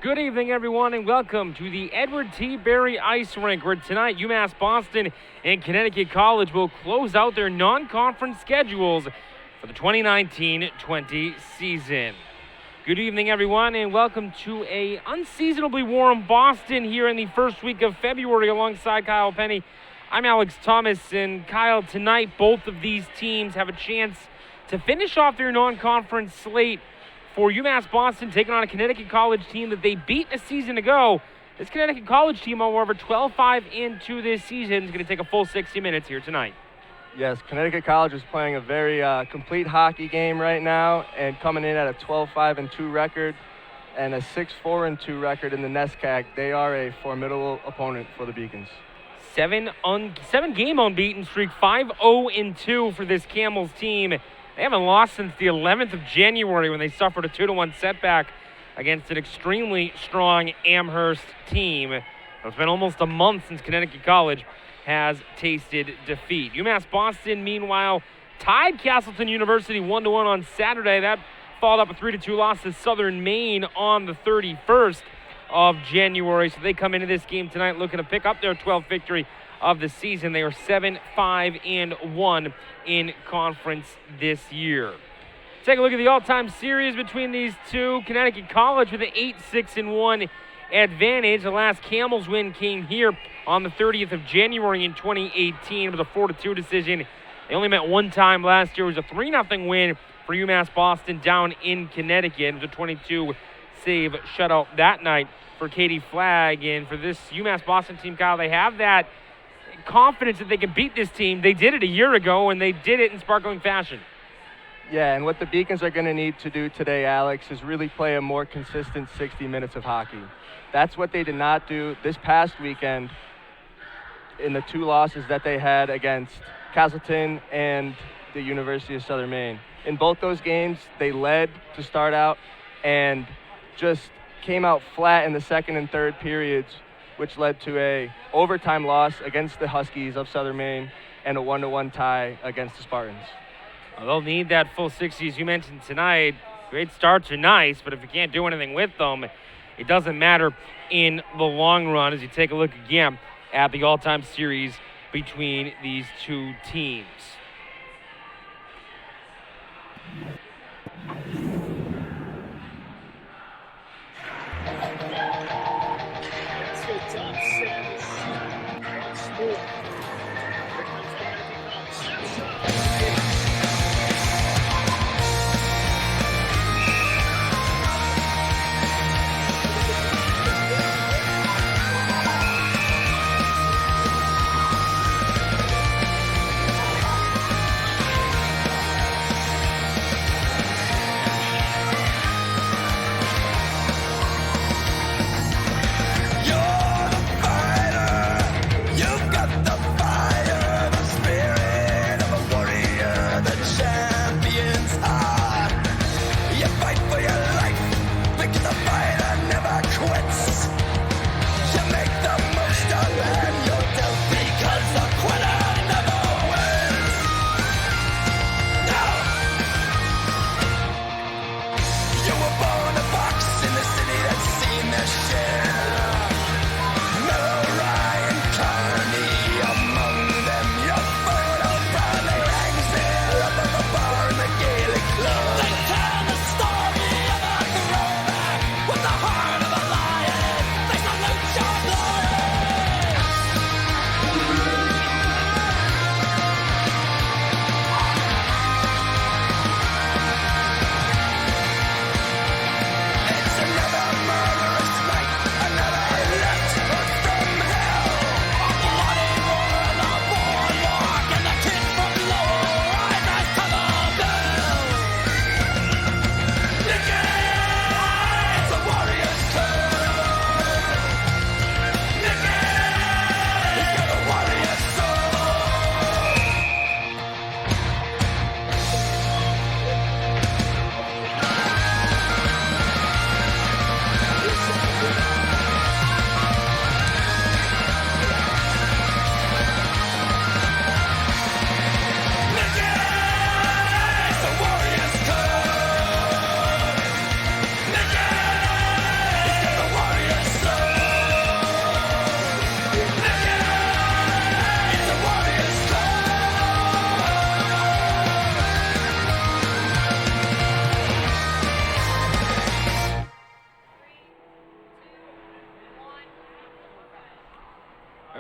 Good evening, everyone, and welcome to the Edward T. Berry Ice Rink, where tonight UMass Boston and Connecticut College will close out their non-conference schedules for the 2019-20 season. Good evening, everyone, and welcome to a unseasonably warm Boston here in the first week of February alongside Kyle Penny. I'm Alex Thomas, and Kyle, tonight both of these teams have a chance to finish off their non-conference slate. For UMass Boston taking on a Connecticut College team that they beat a season ago. This Connecticut College team, however, 12-5 into this season, is going to take a full 60 minutes here tonight. Yes, Connecticut College is playing a very complete hockey game right now and coming in at a 12-5-2 record and a 6-4-2 record in the NESCAC. They are a formidable opponent for the Beacons. Seven-game unbeaten streak, 5-0-2 for this Camels team. They haven't lost since the 11th of January when they suffered a 2-1 setback against an extremely strong Amherst team. It's been almost a month since Connecticut College has tasted defeat. UMass Boston, meanwhile, tied Castleton University 1-1 on Saturday. That followed up a 3-2 loss to Southern Maine on the 31st of January. So they come into this game tonight looking to pick up their 12th victory of the season. They are 7-5-1 in conference this year. Take a look at the all-time series between these two. Connecticut College with an 8-6-1 advantage. The last Camels win came here on the 30th of January in 2018. It was a 4-2 decision. They only met one time last year. It was a 3-0 win for UMass Boston down in Connecticut. It was a 22-save shutout that night for Katie Flagg. And for this UMass Boston team, Kyle, they have that confidence that they can beat this team. They did it a year ago, and they did it in sparkling fashion. Yeah, and what the Beacons are going to need to do today, Alex, is really play a more consistent 60 minutes of hockey. That's what they did not do this past weekend in the two losses that they had against Castleton and the University of Southern Maine. In both those games, they led to start out and just came out flat in the second and third periods, which led to a overtime loss against the Huskies of Southern Maine and a 1-1 tie against the Spartans. Well, they'll need that full 60, as you mentioned tonight. Great starts are nice, but if you can't do anything with them, it doesn't matter in the long run. As you take a look again at the all-time series between these two teams.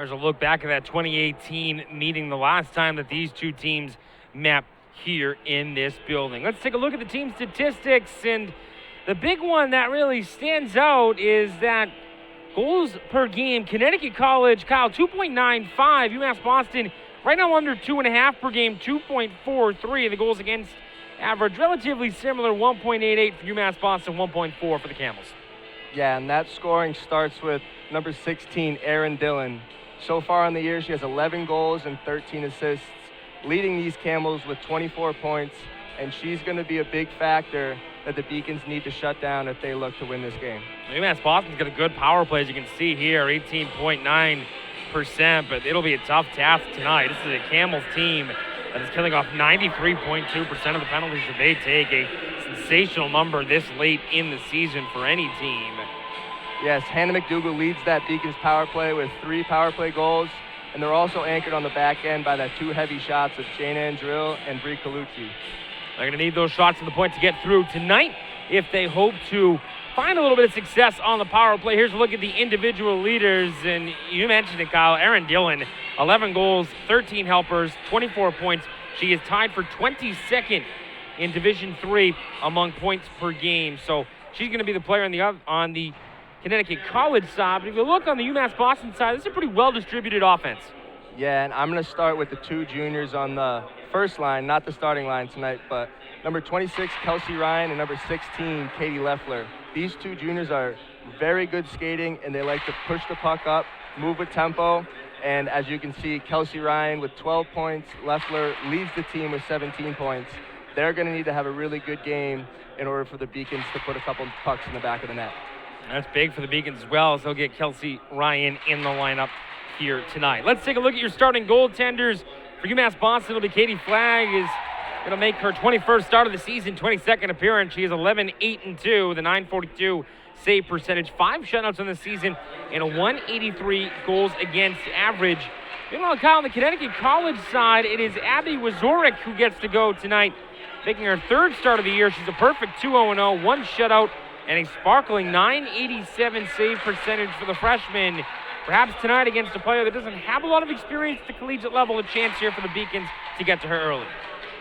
There's a look back at that 2018 meeting, the last time that these two teams met here in this building. Let's take a look at the team statistics, and the big one that really stands out is that goals per game. Connecticut College, Kyle, 2.95. UMass Boston, right now under 2.5 per game, 2.43. The goals against average, relatively similar, 1.88 for UMass Boston, 1.4 for the Camels. Yeah, and that scoring starts with number 16, Erin Dillon. So far in the year, she has 11 goals and 13 assists, leading these Camels with 24 points, and she's going to be a big factor that the Beacons need to shut down if they look to win this game. UMass Boston's got a good power play, as you can see here, 18.9%, but it'll be a tough task tonight. This is a Camels team that is killing off 93.2% of the penalties that they take, a sensational number this late in the season for any team. Yes, Hannah McDougall leads that Beacons power play with 3 power play goals, and they're also anchored on the back end by that 2 heavy shots of Jane Andrill and Brie Colucci. They're going to need those shots to the point to get through tonight if they hope to find a little bit of success on the power play. Here's a look at the individual leaders, and you mentioned it, Kyle. Erin Dillon, 11 goals, 13 helpers, 24 points. She is tied for 22nd in Division III among points per game. So she's going to be the player on the Connecticut College side. But if you look on the UMass Boston side, this is a pretty well-distributed offense. Yeah, and I'm going to start with the 2 juniors on the first line, not the starting line tonight, but number 26, Kelsey Ryan, and number 16, Katie Leffler. These 2 juniors are very good skating, and they like to push the puck up, move with tempo, and as you can see, Kelsey Ryan with 12 points, Leffler leads the team with 17 points. They're going to need to have a really good game in order for the Beacons to put a couple pucks in the back of the net. That's big for the Beacons as well, as they'll get Kelsey Ryan in the lineup here tonight. Let's take a look at your starting goaltenders. For UMass Boston, it'll be Katie Flagg, is going to make her 21st start of the season, 22nd appearance. She is 11-8-2 with a .942 save percentage, 5 shutouts on the season, and a 183 goals against average. Meanwhile, Kyle, on the Connecticut College side, it is Abby Wazorek who gets to go tonight, making her 3rd start of the year. She's a perfect 2-0-0, 1 shutout, and a sparkling .987 save percentage for the freshman. Perhaps tonight against a player that doesn't have a lot of experience at the collegiate level, a chance here for the Beacons to get to her early.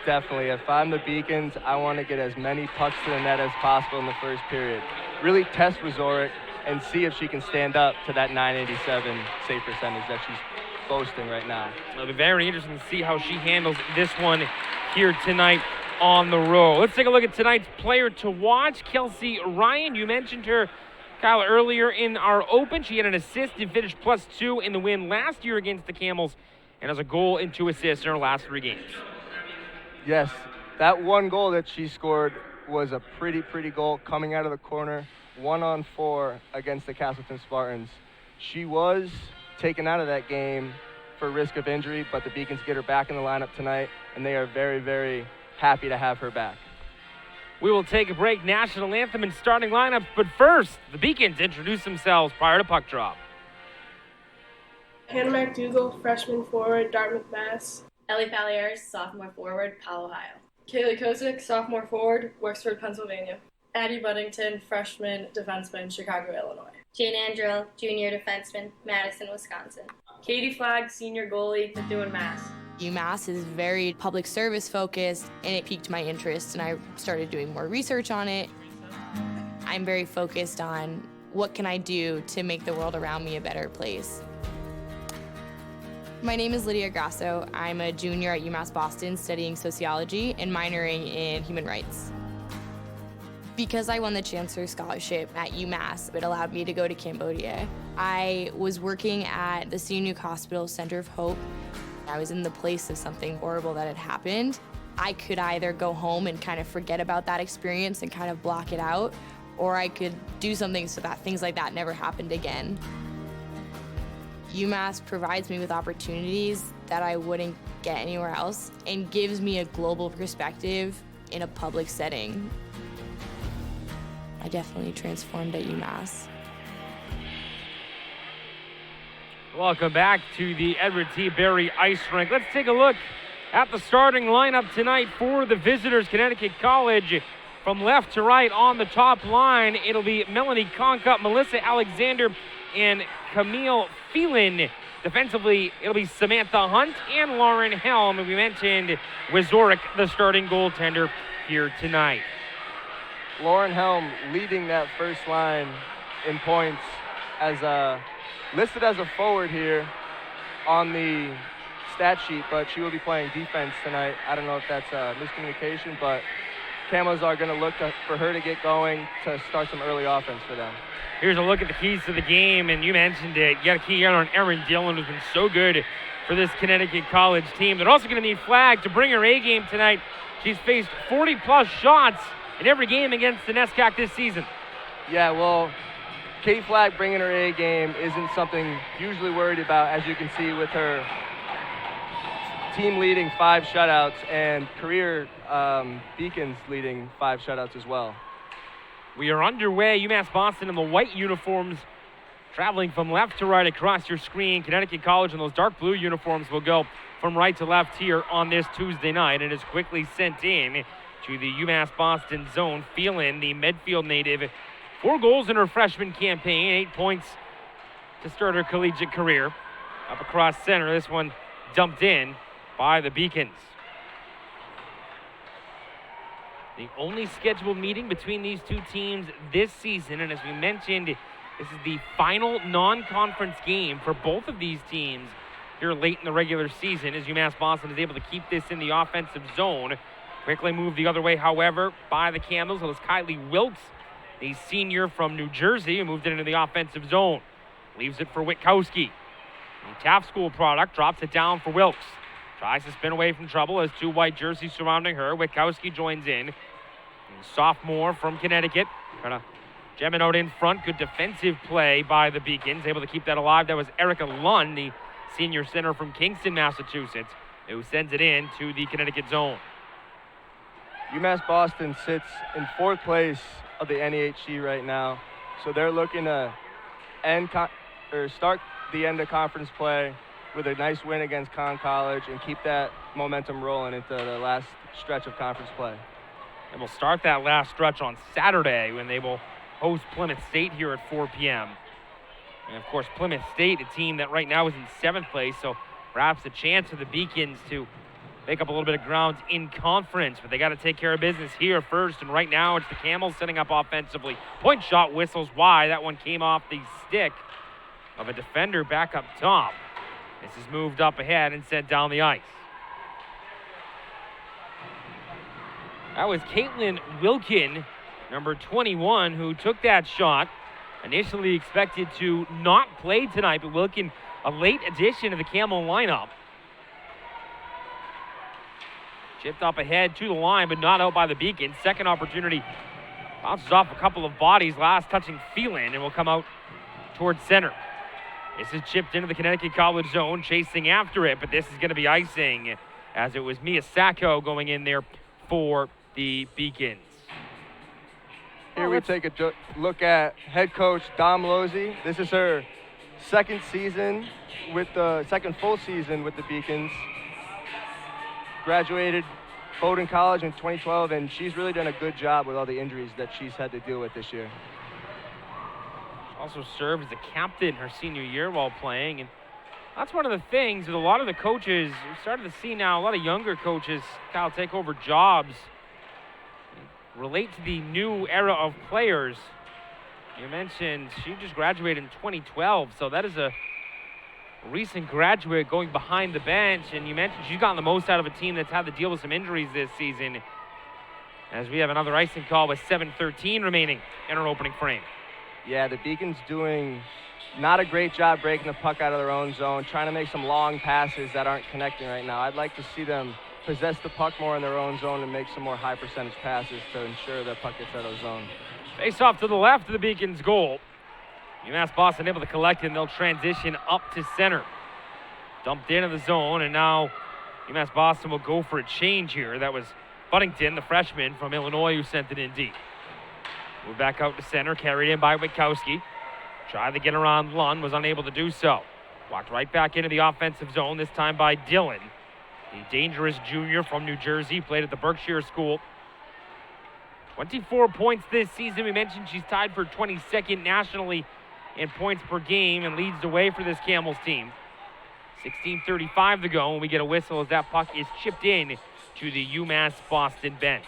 Definitely. If I'm the Beacons, I want to get as many pucks to the net as possible in the first period. Really test Wazorek and see if she can stand up to that .987 save percentage that she's boasting right now. It'll be very interesting to see how she handles this one here tonight on the road. Let's take a look at tonight's player to watch, Kelsey Ryan. You mentioned her, Kyle, earlier in our open. She had an assist and finished +2 in the win last year against the Camels, and has a goal and 2 assists in her last 3 games. Yes, that 1 goal that she scored was a pretty goal coming out of the corner, 1-on-4 against the Castleton Spartans. She was taken out of that game for risk of injury, but the Beacons get her back in the lineup tonight, and they are very happy to have her back. We will take a break, national anthem and starting lineups, but first, the Beacons introduce themselves prior to puck drop. Hannah McDougall, freshman forward, Dartmouth, Mass. Ellie Palliers, sophomore forward, Powell, Ohio. Kaylee Kozik, sophomore forward, Wexford, Pennsylvania. Addie Buddington, freshman defenseman, Chicago, Illinois. Jane Andrill, junior defenseman, Madison, Wisconsin. Katie Flagg, senior goalie, UMass. UMass is very public service focused, and it piqued my interest, and I started doing more research on it. I'm very focused on what can I do to make the world around me a better place. My name is Lydia Grasso. I'm a junior at UMass Boston studying sociology and minoring in human rights. Because I won the Chancellor Scholarship at UMass, it allowed me to go to Cambodia. I was working at the Sinuc Hospital Center of Hope. I was in the place of something horrible that had happened. I could either go home and kind of forget about that experience and kind of block it out, or I could do something so that things like that never happened again. UMass provides me with opportunities that I wouldn't get anywhere else and gives me a global perspective in a public setting. I definitely transformed at UMass. Welcome back to the Edward T. Berry Ice Rink. Let's take a look at the starting lineup tonight for the visitors, Connecticut College. From left to right on the top line, it'll be Melanie Concup, Melissa Alexander, and Camille Phelan. Defensively, it'll be Samantha Hunt and Lauren Helm. And we mentioned Wazorek, the starting goaltender, here tonight. Lauren Helm leading that first line in points as listed as a forward here on the stat sheet, but she will be playing defense tonight. I don't know if that's a miscommunication, but Camels are going to look for her to get going to start some early offense for them. Here's a look at the keys to the game, and you mentioned it. You got a key out on Erin Dillon, who's been so good for this Connecticut College team. They're also going to need Flag to bring her A game tonight. She's faced 40-plus shots in every game against the NESCAC this season. Yeah, well, Katie Flag bringing her A game isn't something usually worried about, as you can see with her team leading 5 shutouts and career Beacons leading 5 shutouts as well. We are underway. UMass Boston in the white uniforms, traveling from left to right across your screen. Connecticut College in those dark blue uniforms will go from right to left here on this Tuesday night, and is quickly sent in to the UMass Boston zone. Phelan, the Medfield native, 4 goals in her freshman campaign, 8 points to start her collegiate career. Up across center, this one dumped in by the Beacons. The only scheduled meeting between these two teams this season, and as we mentioned, this is the final non-conference game for both of these teams here late in the regular season, as UMass Boston is able to keep this in the offensive zone. Quickly moved the other way, however, by the Camels. It was Kylie Wilkes, the senior from New Jersey, who moved it into the offensive zone. Leaves it for Witkowski. The Taft School product drops it down for Wilkes. Tries to spin away from trouble as 2 white jerseys surrounding her. Witkowski joins in. Sophomore from Connecticut. Trying to jam it out in front. Good defensive play by the Beacons. Able to keep that alive. That was Erica Lund, the senior center from Kingston, Massachusetts, who sends it in to the Connecticut zone. UMass Boston sits in 4th place of the NEHC right now. So they're looking to start the end of conference play with a nice win against Conn College and keep that momentum rolling into the last stretch of conference play. And we'll start that last stretch on Saturday when they will host Plymouth State here at 4 p.m. And, of course, Plymouth State, a team that right now is in 7th place, so perhaps a chance for the Beacons to make up a little bit of ground in conference. But they got to take care of business here first, and right now it's the Camels setting up offensively. Point shot whistles wide. That one came off the stick of a defender back up top. This is moved up ahead and sent down the ice. That was Caitlin Wilkin, number 21, who took that shot. Initially expected to not play tonight, but Wilkin, a late addition to the Camel lineup. Chipped up ahead to the line, but not out by the Beacons. Second opportunity bounces off a couple of bodies, last touching Phelan, and will come out towards center. This is chipped into the Connecticut College zone, chasing after it, but this is going to be icing, as it was Mia Sacco going in there for the Beacons. Here we take a look at head coach Dom Losey. This is her second full season with the Beacons. Graduated Bowdoin College in 2012, and she's really done a good job with all the injuries that she's had to deal with this year. Also served as a captain her senior year while playing, and that's one of the things that a lot of the coaches, we started to see now, a lot of younger coaches, Kyle, take over jobs, relate to the new era of players. You mentioned she just graduated in 2012, so that is a recent graduate going behind the bench, and you mentioned she's gotten the most out of a team that's had to deal with some injuries this season, as we have another icing call with 7:13 remaining in our opening frame. Yeah, the Beacons doing not a great job breaking the puck out of their own zone, trying to make some long passes that aren't connecting right now. I'd like to see them possess the puck more in their own zone and make some more high percentage passes to ensure that puck gets out of the zone. Face off to the left of the Beacons' goal. UMass Boston able to collect it, and they'll transition up to center. Dumped into the zone, and now UMass Boston will go for a change here. That was Buddington, the freshman from Illinois, who sent it in deep. Moved back out to center, carried in by Witkowski. Tried to get around Lund, was unable to do so. Walked right back into the offensive zone, this time by Dillon. The dangerous junior from New Jersey, played at the Berkshire School. 24 points this season. We mentioned she's tied for 22nd nationally in points per game and leads the way for this Camels team. 16:35 to go, and we get a whistle as that puck is chipped in to the UMass Boston bench.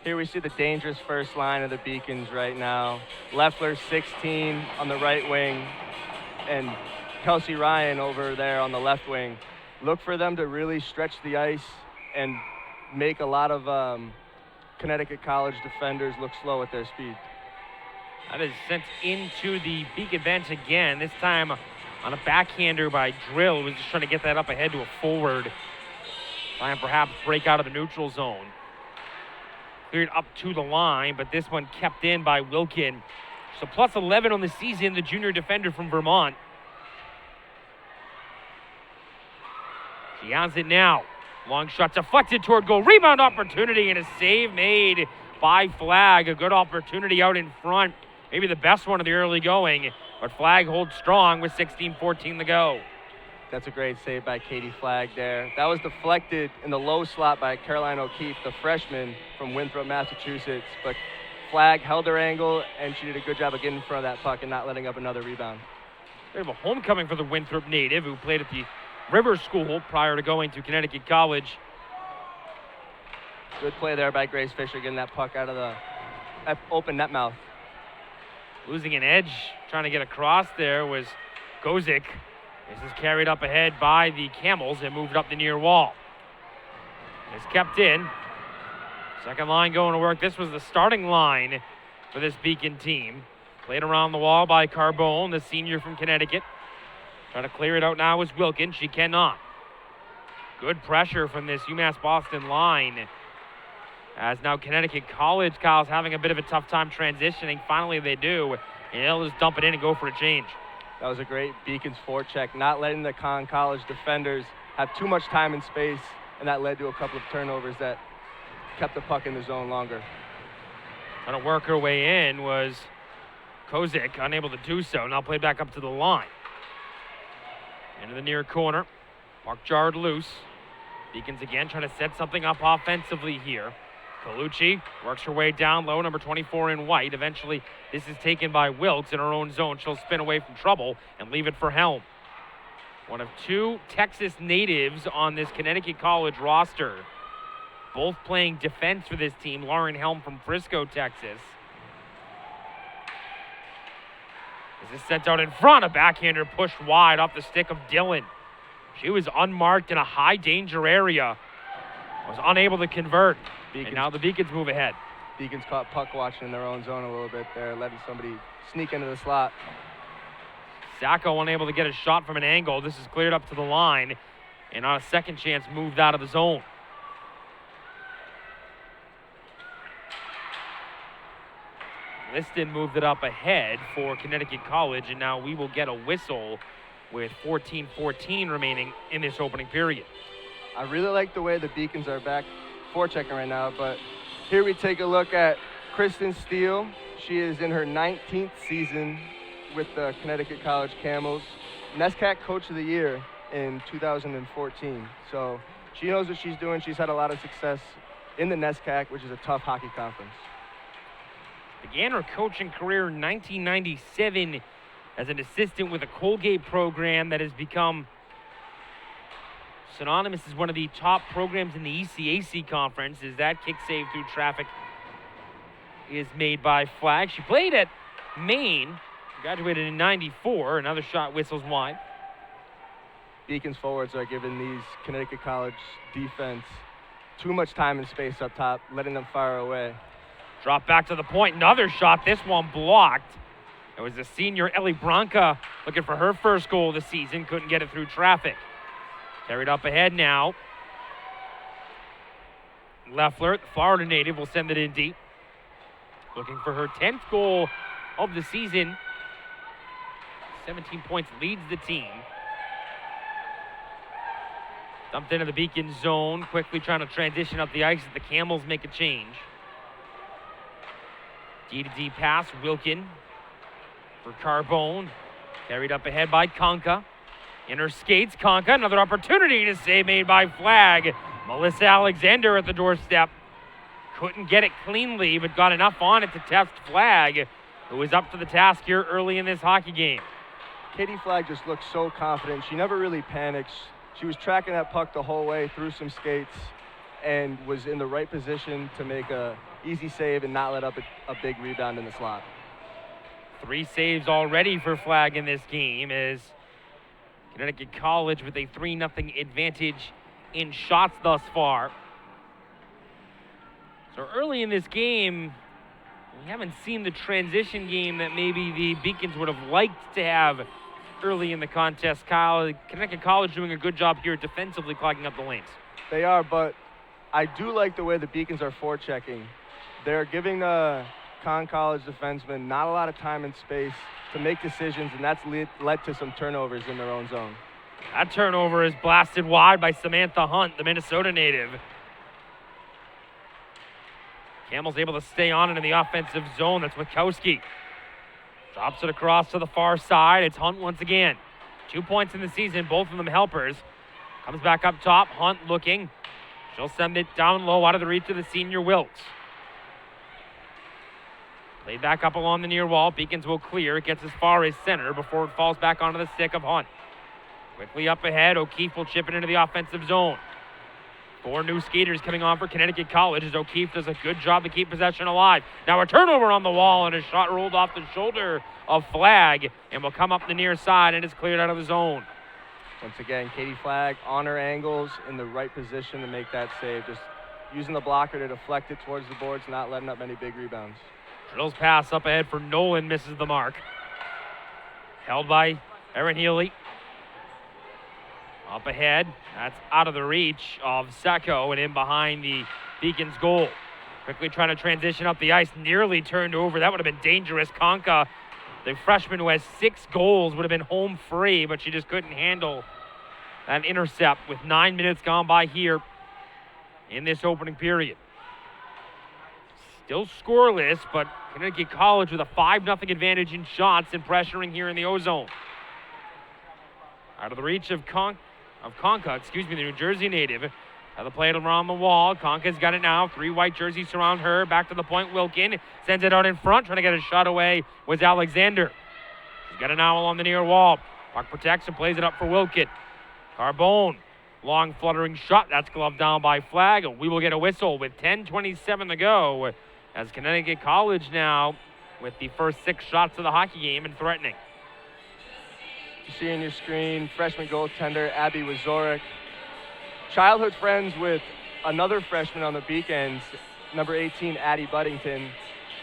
Here we see the dangerous first line of the Beacons right now. Leffler, 16 on the right wing, and Kelsey Ryan over there on the left wing. Look for them to really stretch the ice and make a lot of Connecticut College defenders look slow at their speed. That is sent into the Beacon bench again, this time on a backhander by Drill, who was just trying to get that up ahead to a forward. Try and perhaps break out of the neutral zone. Cleared up to the line, but this one kept in by Wilkin. So plus 11 on the season, the junior defender from Vermont. She has it now. Long shot deflected toward goal. Rebound opportunity and a save made by Flagg. A good opportunity out in front. Maybe the best one of the early going, but Flagg holds strong with 16:14 to go. That's a great save by Katie Flagg there. That was deflected in the low slot by Caroline O'Keefe, the freshman from Winthrop, Massachusetts. But Flagg held her angle, and she did a good job of getting in front of that puck and not letting up another rebound. We have a homecoming for the Winthrop native who played at the River School prior to going to Connecticut College. Good play there by Grace Fisher, getting that puck out of the open net mouth. Losing an edge, trying to get across there was Kozik. This is carried up ahead by the Camels and moved up the near wall. It's kept in. Second line going to work. This was the starting line for this Beacon team. Played around the wall by Carbone, the senior from Connecticut. Trying to clear it out now is Wilkin. She cannot. Good pressure from this UMass Boston line. As now Connecticut College, Kyle's having a bit of a tough time transitioning. Finally they do. And they'll just dump it in and go for a change. That was a great Beacons forecheck, not letting the College defenders have too much time and space, and that led to a couple of turnovers that kept the puck in the zone longer. Trying to work her way in was Kozik, unable to do so. Now played back up to the line. Into the near corner. Puck jarred loose. Beacons again trying to set something up offensively here. Colucci works her way down low, number 24 in white. Eventually, this is taken by Wilkes in her own zone. She'll spin away from trouble and leave it for Helm. One of two Texas natives on this Connecticut College roster. Both playing defense for this team. Lauren Helm from Frisco, Texas. This is sent out in front. A backhander pushed wide off the stick of Dillon. She was unmarked in a high danger area. Was unable to convert. And now the Beacons move ahead. Beacons caught puck watching in their own zone a little bit there, letting somebody sneak into the slot. Sacco unable to get a shot from an angle. This is cleared up to the line. And on a second chance, moved out of the zone. Liston moved it up ahead for Connecticut College, and now we will get a whistle with 14:14 remaining in this opening period. I really like the way the Beacons are back forechecking right now, but here we take a look at Kristen Steele. She is in her 19th season with the Connecticut College Camels. NESCAC Coach of the Year in 2014. So she knows what she's doing. She's had a lot of success in the NESCAC, which is a tough hockey conference. Began her coaching career in 1997 as an assistant with a Colgate program that has become synonymous as one of the top programs in the ECAC conference, as that kick save through traffic is made by Flagg. She played at Maine, graduated in 94. Another shot whistles wide. Beacons forwards are giving these Connecticut College defense too much time and space up top, letting them fire away. Drop back to the point, another shot, this one blocked. It was the senior Ellie Branca looking for her first goal of the season, couldn't get it through traffic. Carried up ahead now. Leffler, the Florida native, will send it in deep. Looking for her 10th goal of the season. 17 points leads the team. Dumped into the Beacon zone, quickly trying to transition up the ice as the Camels make a change. D-to-D pass, Wilkin for Carbone. Carried up ahead by Conca. In her skates, Conca, another opportunity to save made by Flagg. Melissa Alexander at the doorstep. Couldn't get it cleanly, but got enough on it to test Flagg, who was up to the task here early in this hockey game. Katie Flagg just looked so confident. She never really panics. She was tracking that puck the whole way through some skates and was in the right position to make a easy save and not let up a big rebound in the slot. 3 saves already for Flagg in this game as Connecticut College with a 3-0 advantage in shots thus far. So early in this game, we haven't seen the transition game that maybe the Beacons would have liked to have early in the contest. Kyle, Connecticut College doing a good job here defensively clogging up the lanes. They are, but I do like the way the Beacons are forechecking. They're giving the College defensemen not a lot of time and space to make decisions, and that's led to some turnovers in their own zone. That turnover is blasted wide by Samantha Hunt, the Minnesota native. Camels able to stay on it in the offensive zone. That's Witkowski. Drops it across to the far side. It's Hunt once again. 2 points in the season, both of them helpers. Comes back up top. Hunt looking. She'll send it down low out of the reach of the senior Wilkes. Played back up along the near wall. Beacons will clear. It gets as far as center before it falls back onto the stick of Hunt. Quickly up ahead. O'Keefe will chip it into the offensive zone. 4 new skaters coming on for Connecticut College as O'Keefe does a good job to keep possession alive. Now a turnover on the wall and a shot rolled off the shoulder of Flagg and will come up the near side and is cleared out of the zone. Once again, Katie Flagg on her angles in the right position to make that save. Just using the blocker to deflect it towards the boards, not letting up any big rebounds. Drills pass up ahead for Nolan, misses the mark. Held by Erin Healy. Up ahead, that's out of the reach of Secco and in behind the Beacons goal. Quickly trying to transition up the ice, nearly turned over. That would have been dangerous. Conca, the freshman who has 6 goals, would have been home free, but she just couldn't handle that intercept with 9 minutes gone by here in this opening period. Still scoreless, but Connecticut College with a 5-0 advantage in shots and pressuring here in the O-zone. Out of the reach of Conca, the New Jersey native. Now the play around the wall. Conca's got it now. 3 white jerseys surround her. Back to the point. Wilkin sends it out in front. Trying to get a shot away was Alexander. She's got it now along the near wall. Puck protects and plays it up for Wilkin. Carbone. Long fluttering shot. That's gloved down by Flagg. We will get a whistle with 10:27 to go as Connecticut College now with the first 6 shots of the hockey game and threatening. You see on your screen, freshman goaltender Abby Wazorek. Childhood friends with another freshman on the Beacons, number 18, Addie Buddington.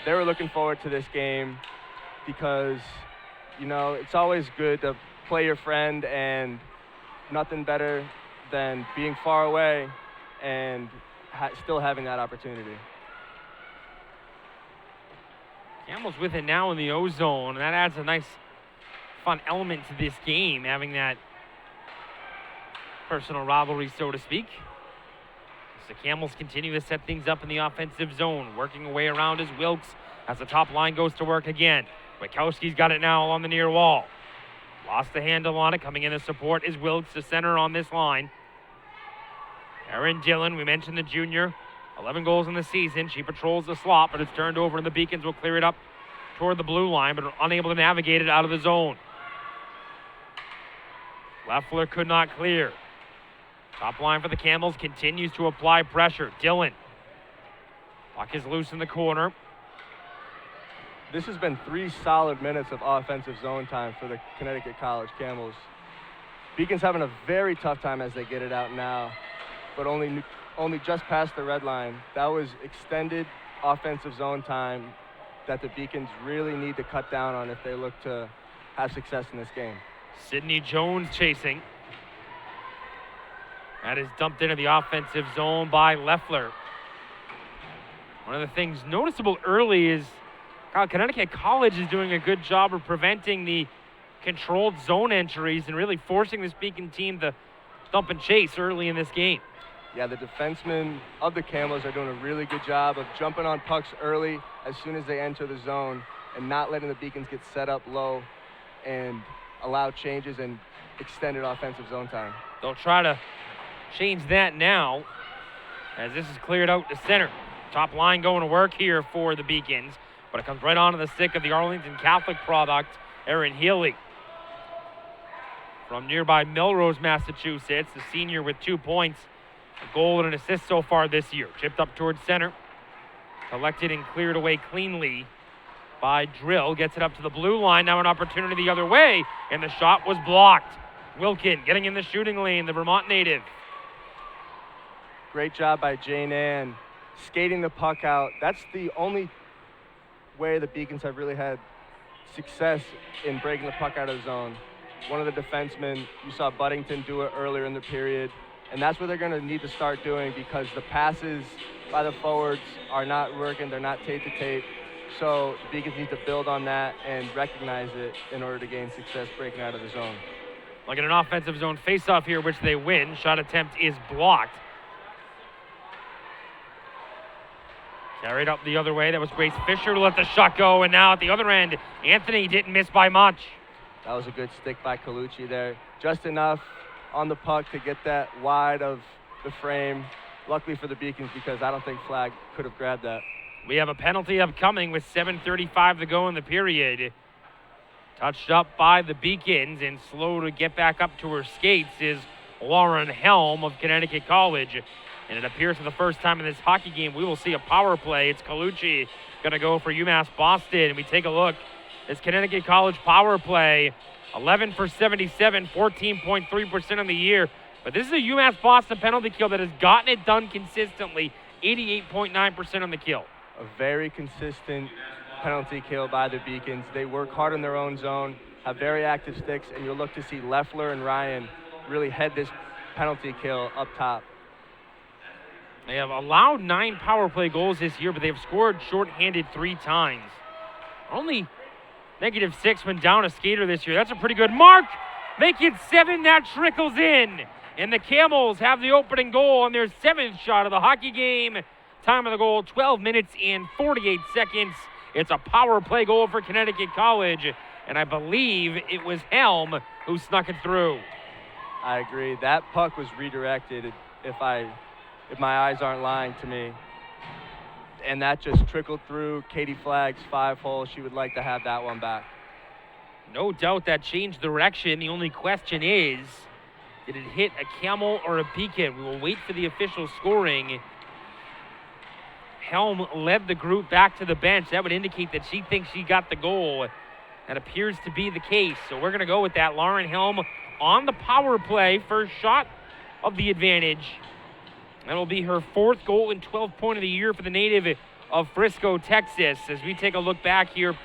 They were looking forward to this game because, you know, it's always good to play your friend, and nothing better than being far away and still having that opportunity. Camels with it now in the O-zone, and that adds a nice fun element to this game, having that personal rivalry, so to speak. So the Camels continue to set things up in the offensive zone, working away around as Wilkes as the top line goes to work again. Witkowski's got it now on the near wall. Lost the handle on it. Coming in to support is Wilkes, the center on this line. Erin Dillon, we mentioned the junior, 11 goals in the season. She patrols the slot, but it's turned over, and the Beacons will clear it up toward the blue line, but are unable to navigate it out of the zone. Leffler could not clear. Top line for the Camels continues to apply pressure. Dillon. Puck is loose in the corner. This has been 3 solid minutes of offensive zone time for the Connecticut College Camels. Beacons having a very tough time as they get it out now, but only just past the red line. That was extended offensive zone time that the Beacons really need to cut down on if they look to have success in this game. Sydney Jones chasing. That is dumped into the offensive zone by Leffler. One of the things noticeable early is Connecticut College is doing a good job of preventing the controlled zone entries and really forcing this Beacon team to dump and chase early in this game. Yeah, the defensemen of the Camels are doing a really good job of jumping on pucks early as soon as they enter the zone and not letting the Beacons get set up low and allow changes and extended offensive zone time. They'll try to change that now as this is cleared out to center. Top line going to work here for the Beacons, but it comes right onto the stick of the Arlington Catholic product, Erin Healy. from nearby Melrose, Massachusetts. The senior with 2 points, a goal and an assist so far this year. Chipped up towards center. Collected and cleared away cleanly by Drill. Gets it up to the blue line. Now an opportunity the other way, and the shot was blocked. Wilkin getting in the shooting lane, the Vermont native. Great job by Jane Ann skating the puck out. That's the only way the Beacons have really had success in breaking the puck out of the zone. One of the defensemen, you saw Buddington do it earlier in the period, and that's what they're going to need to start doing because the passes by the forwards are not working. They're not tape to tape. So the Beacons need to build on that and recognize it in order to gain success breaking out of the zone. Like in an offensive zone faceoff here, which they win. Shot attempt is blocked. Carried up the other way. That was Grace Fisher to let the shot go. And now at the other end, Anthony didn't miss by much. That was a good stick by Colucci there. Just enough on the puck to get that wide of the frame. Luckily for the Beacons because I don't think Flag could have grabbed that. We have a penalty upcoming with 7:35 to go in the period. Touched up by the Beacons and slow to get back up to her skates is Lauren Helm of Connecticut College. And it appears for the first time in this hockey game, we will see a power play. It's Colucci going to go for UMass Boston. And we take a look. This Connecticut College power play, 11 for 77, 14.3% on the year. But this is a UMass Boston penalty kill that has gotten it done consistently, 88.9% on the kill. A very consistent penalty kill by the Beacons. They work hard in their own zone, have very active sticks, and you'll look to see Leffler and Ryan really head this penalty kill up top. They have allowed 9 power play goals this year, but they've scored shorthanded 3 times. Only -6 when down a skater this year. That's a pretty good mark. Make it 7. That trickles in. And the Camels have the opening goal on their 7th shot of the hockey game. Time of the goal, 12 minutes and 48 seconds. It's a power play goal for Connecticut College. And I believe it was Helm who snuck it through. I agree. That puck was redirected if my eyes aren't lying to me. And that just trickled through Katie Flagg's 5-hole. She would like to have that one back. No doubt that changed direction. The only question is, did it hit a Camel or a Beacon? We will wait for the official scoring. Helm led the group back to the bench. That would indicate that she thinks she got the goal. That appears to be the case. So we're going to go with that. Lauren Helm on the power play, first shot of the advantage. That'll be her 4th goal and 12th point of the year for the native of Frisco, Texas. As we take a look back here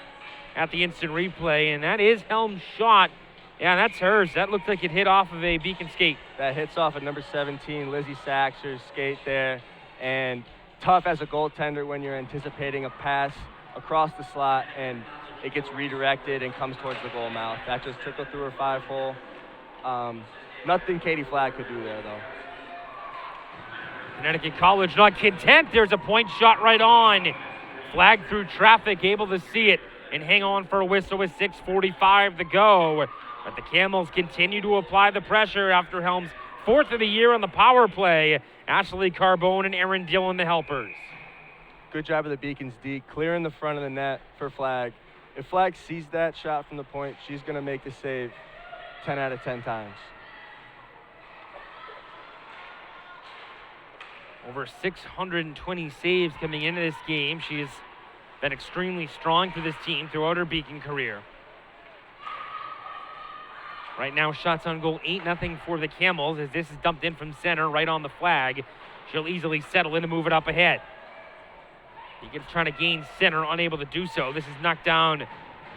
at the instant replay, and that is Helm's shot. Yeah, that's hers. That looked like it hit off of a Beacon skate. That hits off of number 17, Lizzie Saxer's skate there. And tough as a goaltender when you're anticipating a pass across the slot and it gets redirected and comes towards the goal mouth. That just trickled through her 5-hole. Nothing Katie Flagg could do there, though. Connecticut College not content. There's a point shot right on. Flag through traffic, able to see it and hang on for a whistle with 6:45 to go. But the Camels continue to apply the pressure after Helm's 4th of the year on the power play. Ashley Carbone and Erin Dillon, the helpers. Good job of the Beacons D, clearing the front of the net for Flagg. If Flagg sees that shot from the point, she's going to make the save 10 out of 10 times. Over 620 saves coming into this game. She has been extremely strong for this team throughout her Beacon career. Right now, shots on goal, 8-0 for the Camels as this is dumped in from center right on the flag. She'll easily settle in to move it up ahead. Beacon's trying to gain center, unable to do so. This is knocked down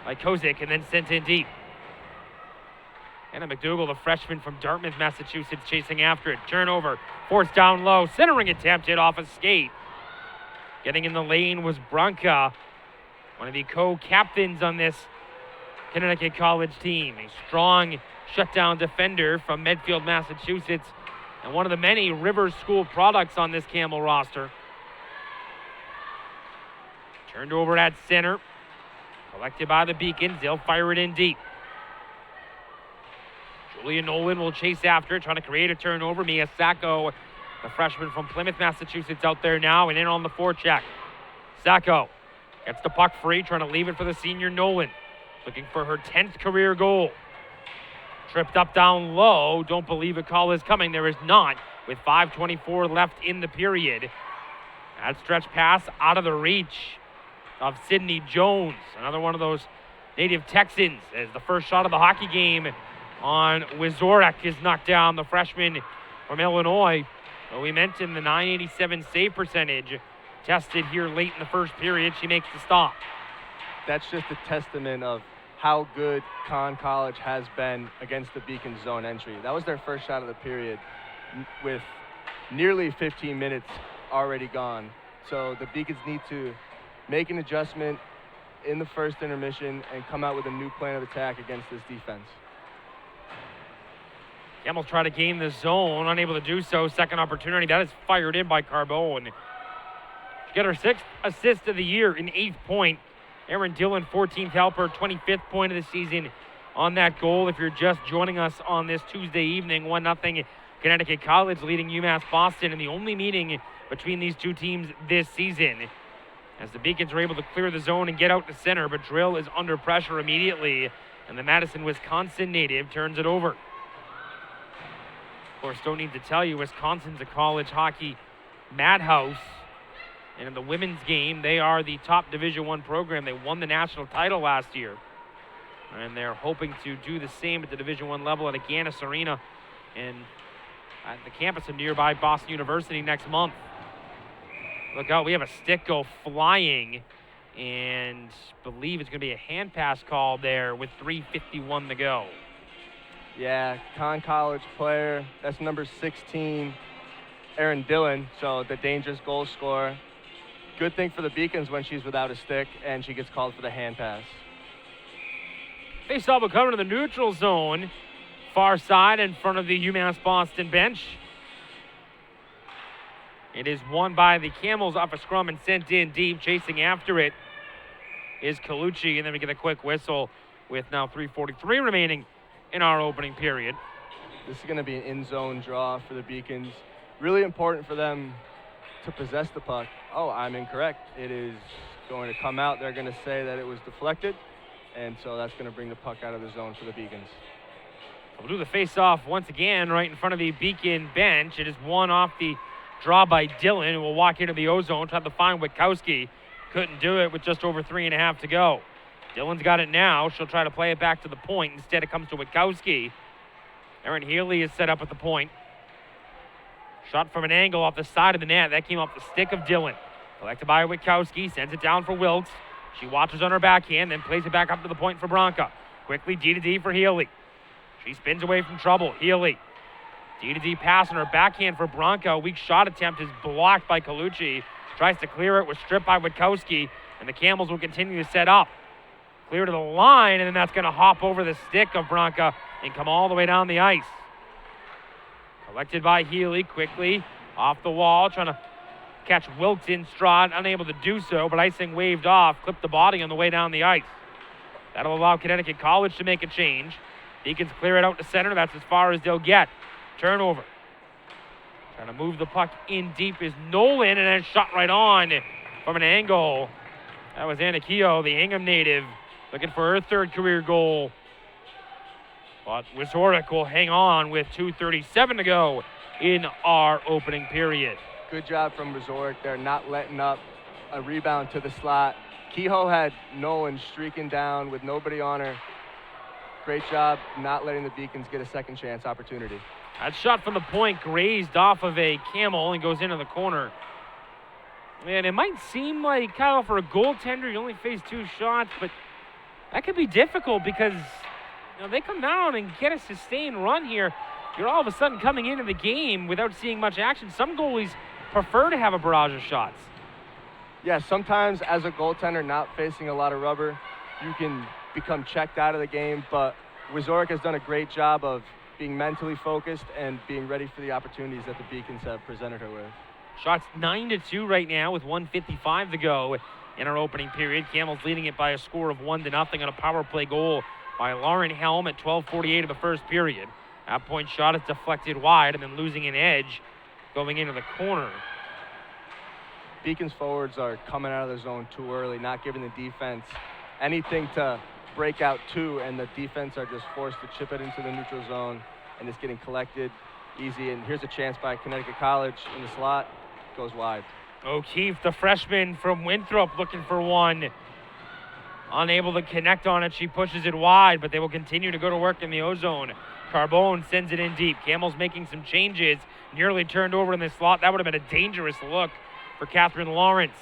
by Kozik and then sent in deep. Anna McDougall, the freshman from Dartmouth, Massachusetts, chasing after it. Turnover, forced down low. Centering attempt hit off a skate. Getting in the lane was Branca, one of the co-captains on this Connecticut College team. A strong shutdown defender from Medfield, Massachusetts, and one of the many Rivers School products on this Camel roster. Turned over at center. Collected by the Beacons. They'll fire it in deep. Julia Nolan will chase after it, trying to create a turnover. Mia Sacco, the freshman from Plymouth, Massachusetts, out there now and in on the forecheck. Sacco gets the puck free, trying to leave it for the senior Nolan. Looking for her 10th career goal. Tripped up down low. Don't believe a call is coming. There is not, with 5:24 left in the period. That stretch pass out of the reach of Sydney Jones. Another one of those native Texans, as the first shot of the hockey game on Wizorek is knocked down, the freshman from Illinois. Well, we mentioned the .987 save percentage tested here late in the first period. She makes the stop. That's just a testament of how good Conn College has been against the Beacons zone entry. That was their first shot of the period with nearly 15 minutes already gone. So the Beacons need to make an adjustment in the first intermission and come out with a new plan of attack against this defense. Camels try to gain the zone, unable to do so. Second opportunity, that is fired in by Carbone. She got her 6th assist of the year, an 8th point. Erin Dillon, 14th helper, 25th point of the season on that goal. If you're just joining us on this Tuesday evening, 1-0 Connecticut College leading UMass Boston in the only meeting between these two teams this season. As the Beacons are able to clear the zone and get out to center, but Drill is under pressure immediately, and the Madison, Wisconsin native turns it over. Of course, don't need to tell you, Wisconsin's a college hockey madhouse. And in the women's game, they are the top Division I program. They won the national title last year. And they're hoping to do the same at the Division I level at Agganis Arena and at the campus of nearby Boston University next month. Look out, we have a stick go flying, and believe it's going to be a hand pass call there with 3:51 to go. Yeah, Conn College player, that's number 16, Erin Dillon, so the dangerous goal scorer. Good thing for the Beacons when she's without a stick and she gets called for the hand pass. Face-off will come to the neutral zone, far side in front of the UMass Boston bench. It is won by the Camels off a scrum and sent in deep. Chasing after it is Colucci, and then we get a quick whistle with now 3:43 remaining in our opening period. This is going to be an in-zone draw for the Beacons. Really important for them to possess the puck. Oh, I'm incorrect. It is going to come out. They're going to say that it was deflected, and so that's going to bring the puck out of the zone for the Beacons. We'll do the face-off once again right in front of the Beacon bench. It is one off the draw by Dillon, who will walk into the O-zone, try to find Witkowski. Couldn't do it with just over 3.5 to go. Dillon's got it now. She'll try to play it back to the point. Instead, it comes to Witkowski. Erin Healy is set up at the point. Shot from an angle off the side of the net. That came off the stick of Dillon. Collected by Witkowski. Sends it down for Wilkes. She watches on her backhand, then plays it back up to the point for Bronca. Quickly D-to-D for Healy. She spins away from trouble. Healy. D-to-D pass on her backhand for Bronca. A weak shot attempt is blocked by Colucci. Tries to clear it. Was stripped by Witkowski. And the Camels will continue to set up. Clear to the line, and then that's going to hop over the stick of Bronca and come all the way down the ice. Collected by Healy quickly off the wall, trying to catch Wilkes in stride, unable to do so, but icing waved off, clipped the body on the way down the ice. That'll allow Connecticut College to make a change. Beacons clear it out to center. That's as far as they'll get. Turnover. Trying to move the puck in deep is Nolan, and then shot right on from an angle. That was Anna Keogh, the Hingham native, looking for her third career goal. But Wizorek will hang on with 2:37 to go in our opening period. Good job from Wizorek there, not letting up a rebound to the slot. Kehoe had Nolan streaking down with nobody on her. Great job not letting the Beacons get a second chance opportunity. That shot from the point grazed off of a Camel and goes into the corner. And it might seem like, Kyle, for a goaltender, you only face 2 shots, but that could be difficult because they come down and get a sustained run here. You're all of a sudden coming into the game without seeing much action. Some goalies prefer to have a barrage of shots. Yeah, sometimes as a goaltender not facing a lot of rubber, you can become checked out of the game, but Wizorek has done a great job of being mentally focused and being ready for the opportunities that the Beacons have presented her with. Shots 9-2 right now with 1:55 to go in our opening period. Camels leading it by a score of 1-0 on a power play goal by Lauren Helm at 12:48 of the first period. That point shot is deflected wide and then losing an edge going into the corner. Beacons forwards are coming out of the zone too early, not giving the defense anything to breakout 2, and the defense are just forced to chip it into the neutral zone, and it's getting collected easy. And here's a chance by Connecticut College in the slot, goes wide. O'Keefe, the freshman from Winthrop, looking for one. Unable to connect on it, she pushes it wide, but they will continue to go to work in the O-zone. Carbone sends it in deep. Camels making some changes, nearly turned over in the slot. That would have been a dangerous look for Catherine Lawrence.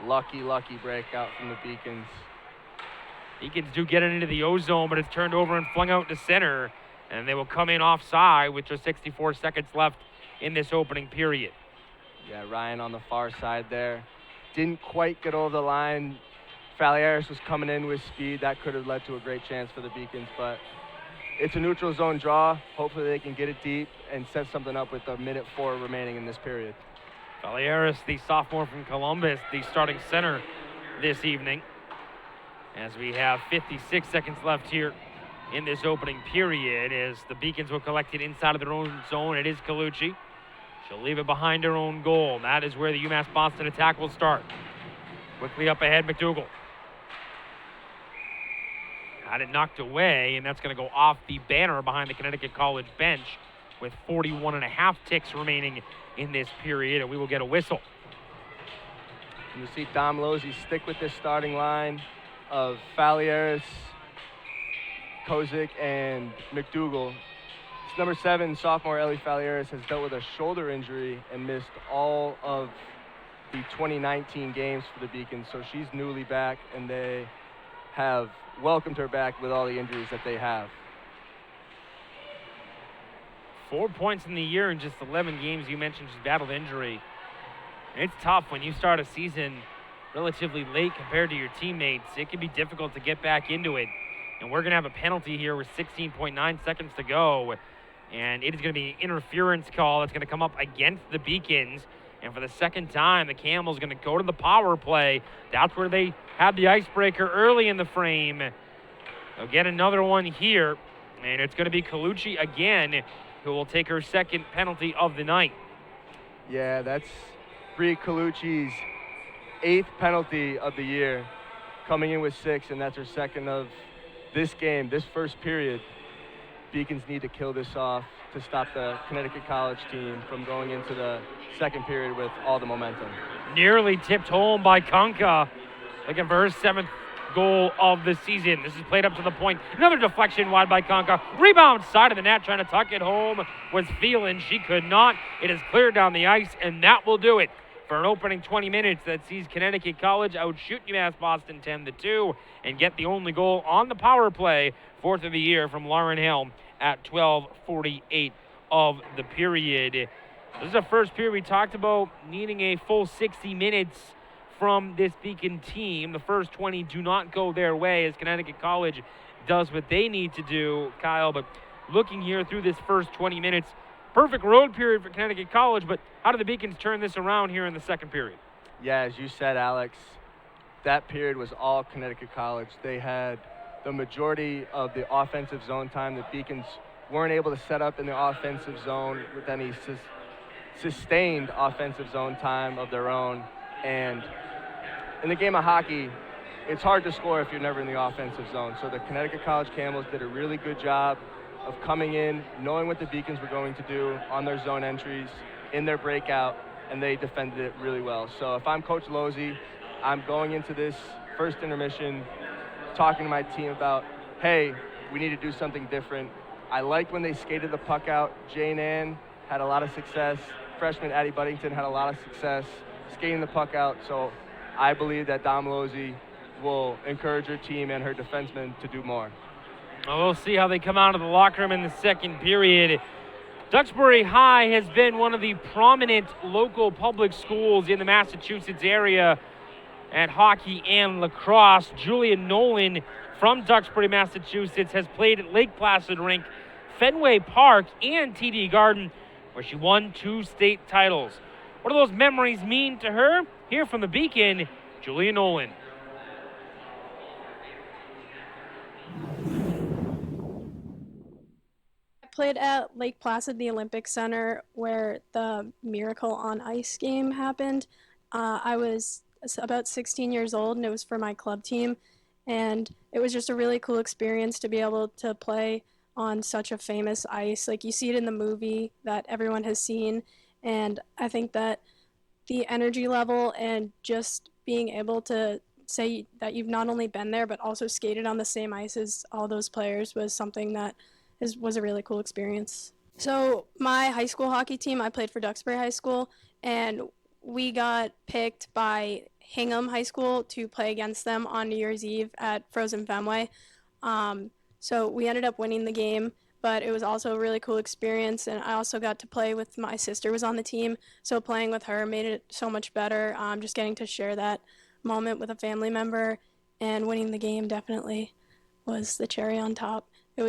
Lucky breakout from the Beacons. Beacons do get it into the O-zone, but it's turned over and flung out to center, and they will come in offside with just 64 seconds left in this opening period. Yeah, Ryan on the far side there. Didn't quite get over the line. Falieres was coming in with speed. That could have led to a great chance for the Beacons, but it's a neutral zone draw. Hopefully they can get it deep and set something up with a minute 4 remaining in this period. Falieres, the sophomore from Columbus, the starting center this evening. As we have 56 seconds left here in this opening period, as the Beacons will collect it inside of their own zone. It is Colucci. She'll leave it behind her own goal. That is where the UMass Boston attack will start. Quickly up ahead, McDougal. Had it knocked away, and that's going to go off the banner behind the Connecticut College bench with 41.5 ticks remaining in this period, and we will get a whistle. You see Dom Losey stick with this starting line of Falieres, Kozik, and McDougal. It's number 7, sophomore Ellie Falieres, has dealt with a shoulder injury and missed all of the 2019 games for the Beacons, so she's newly back, and they have welcomed her back with all the injuries that they have. 4 points in the year in just 11 games. You mentioned she's battled injury. It's tough when you start a season relatively late compared to your teammates. It can be difficult to get back into it. And we're going to have a penalty here with 16.9 seconds to go. And it is going to be an interference call that's going to come up against the Beacons. And for the second time, the Camels going to go to the power play. That's where they had the icebreaker early in the frame. They'll get another one here. And it's going to be Colucci again, who will take her second penalty of the night. Yeah, that's Bree Colucci's 8th penalty of the year, coming in with 6, and that's her second of this game, this first period. Beacons need to kill this off to stop the Connecticut College team from going into the second period with all the momentum. Nearly tipped home by Kanka, looking for her 7th goal of the season. This is played up to the point. Another deflection wide by Kanka. Rebound side of the net, trying to tuck it home was Phelan. She could not. It is cleared down the ice, and that will do it for an opening 20 minutes that sees Connecticut College outshoot UMass Boston 10-2 and get the only goal on the power play, 4th of the year, from Lauren Helm at 12:48 of the period. This is the first period we talked about needing a full 60 minutes from this Beacon team. The first 20 do not go their way as Connecticut College does what they need to do, Kyle. But looking here through this first 20 minutes, perfect road period for Connecticut College, but how do the Beacons turn this around here in the second period? Yeah, as you said, Alex, that period was all Connecticut College. They had the majority of the offensive zone time. The Beacons weren't able to set up in the offensive zone with any sustained offensive zone time of their own. And in the game of hockey, it's hard to score if you're never in the offensive zone. So the Connecticut College Camels did a really good job of coming in, knowing what the Beacons were going to do on their zone entries, in their breakout, and they defended it really well. So if I'm Coach Losey, I'm going into this first intermission talking to my team about, hey, we need to do something different. I liked when they skated the puck out. Jane Ann had a lot of success. Freshman Addie Buddington had a lot of success skating the puck out. So I believe that Dom Losey will encourage her team and her defensemen to do more. Well, we'll see how they come out of the locker room in the second period. Duxbury High has been one of the prominent local public schools in the Massachusetts area at hockey and lacrosse. Julia Nolan from Duxbury, Massachusetts, has played at Lake Placid Rink, Fenway Park, and TD Garden, where she won 2 state titles. What do those memories mean to her? Here from the Beacon, Julia Nolan. Played at Lake Placid, the Olympic Center, where the Miracle on Ice game happened. I was about 16 years old, and it was for my club team. And it was just a really cool experience to be able to play on such a famous ice. Like, you see it in the movie that everyone has seen. And I think that the energy level and just being able to say that you've not only been there but also skated on the same ice as all those players was something that was a really cool experience. So my high school hockey team, I played for Duxbury High School, and we got picked by Hingham High School to play against them on New Year's Eve at Frozen Fenway. So we ended up winning the game, but it was also a really cool experience, and I also got to play with my sister was on the team, so playing with her made it so much better. Just getting to share that moment with a family member and winning the game definitely was the cherry on top. It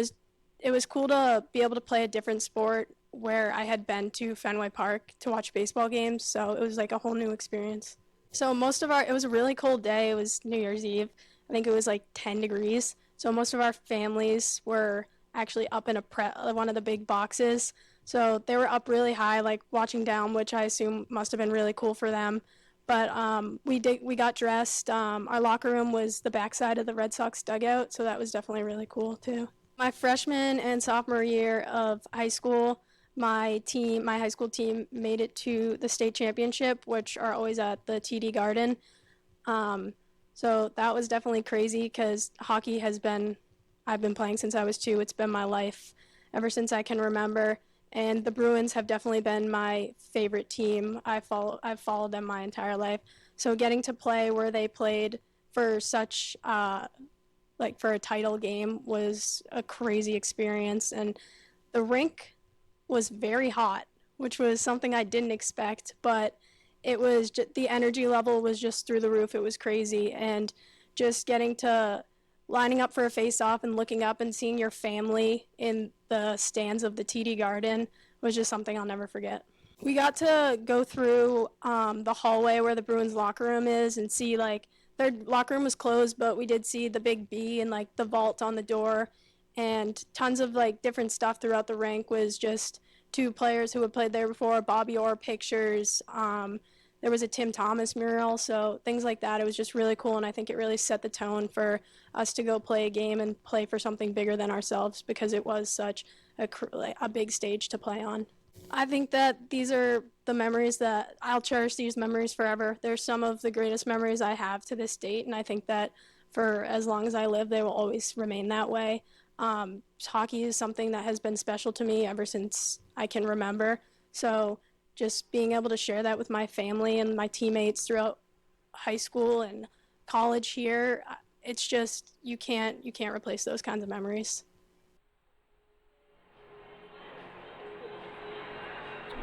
was cool to be able to play a different sport where I had been to Fenway Park to watch baseball games, so it was like a whole new experience. So it was a really cold day. It was New Year's Eve. I think it was like 10 degrees. So most of our families were actually up in one of the big boxes. So they were up really high, like watching down, which I assume must have been really cool for them. But we got dressed. Our locker room was the backside of the Red Sox dugout, so that was definitely really cool too. My freshman and sophomore year of high school, my high school team made it to the state championship, which are always at the TD Garden. So that was definitely crazy because I've been playing since I was 2. It's been my life ever since I can remember. And the Bruins have definitely been my favorite team. I've followed them my entire life. So getting to play where they played for such for a title game was a crazy experience. And the rink was very hot, which was something I didn't expect, but it was the energy level was just through the roof. It was crazy. And just getting to lining up for a face-off and looking up and seeing your family in the stands of the TD Garden was just something I'll never forget. We got to go through the hallway where the Bruins locker room is and see, like, their locker room was closed, but we did see the big B and, like, the vault on the door, and tons of, like, different stuff throughout the rink. Was just 2 players who had played there before, Bobby Orr pictures. There was a Tim Thomas mural, so things like that. It was just really cool, and I think it really set the tone for us to go play a game and play for something bigger than ourselves, because it was such a big stage to play on. I think that these are the memories that I'll cherish these memories forever. They're some of the greatest memories I have to this date, and I think that for as long as I live, they will always remain that way. Hockey is something that has been special to me ever since I can remember. So just being able to share that with my family and my teammates throughout high school and college here, it's just, you can't replace those kinds of memories.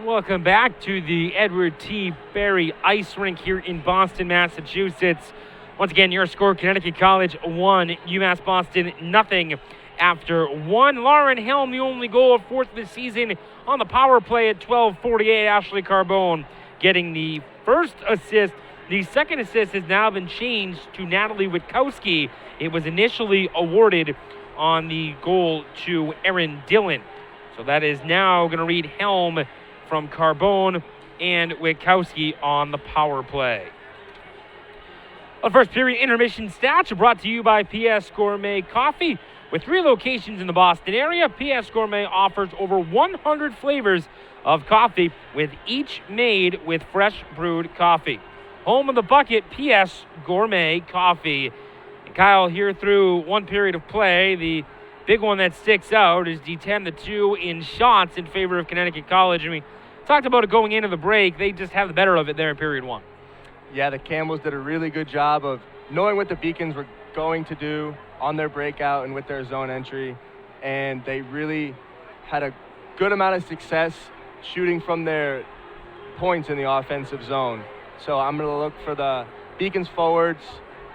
Welcome back to the Edward T. Barry Ice Rink here in Boston, Massachusetts. Once again, your score, Connecticut College 1, UMass Boston nothing after 1. Lauren Helm, the only goal of 4th of the season on the power play at 12:48. Ashley Carbone getting the first assist. The second assist has now been changed to Natalie Witkowski. It was initially awarded on the goal to Erin Dillon. So that is now going to read Helm from Carbone and Witkowski on the power play. The first period intermission stats are brought to you by PS Gourmet Coffee. With 3 locations in the Boston area, PS Gourmet offers over 100 flavors of coffee, with each made with fresh brewed coffee. Home of the bucket, PS Gourmet Coffee. And Kyle, here through 1 period of play, the big one that sticks out is the 10-2 in shots in favor of Connecticut College. And we talked about it going into the break. They just have the better of it there in period 1. Yeah, the Camels did a really good job of knowing what the Beacons were going to do on their breakout and with their zone entry, and they really had a good amount of success shooting from their points in the offensive zone. So I'm going to look for the Beacons forwards